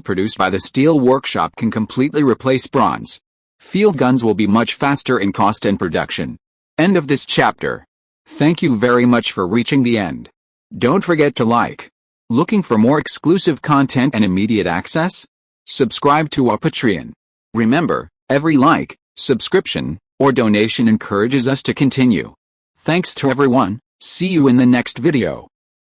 S1: produced by the steel workshop can completely replace bronze. Field guns will be much faster in cost and production." End of this chapter. Thank you very much for reaching the end. Don't forget to like. Looking for more exclusive content and immediate access? Subscribe to our Patreon. Remember, every like, subscription, or donation encourages us to continue. Thanks to everyone. See you in the next video.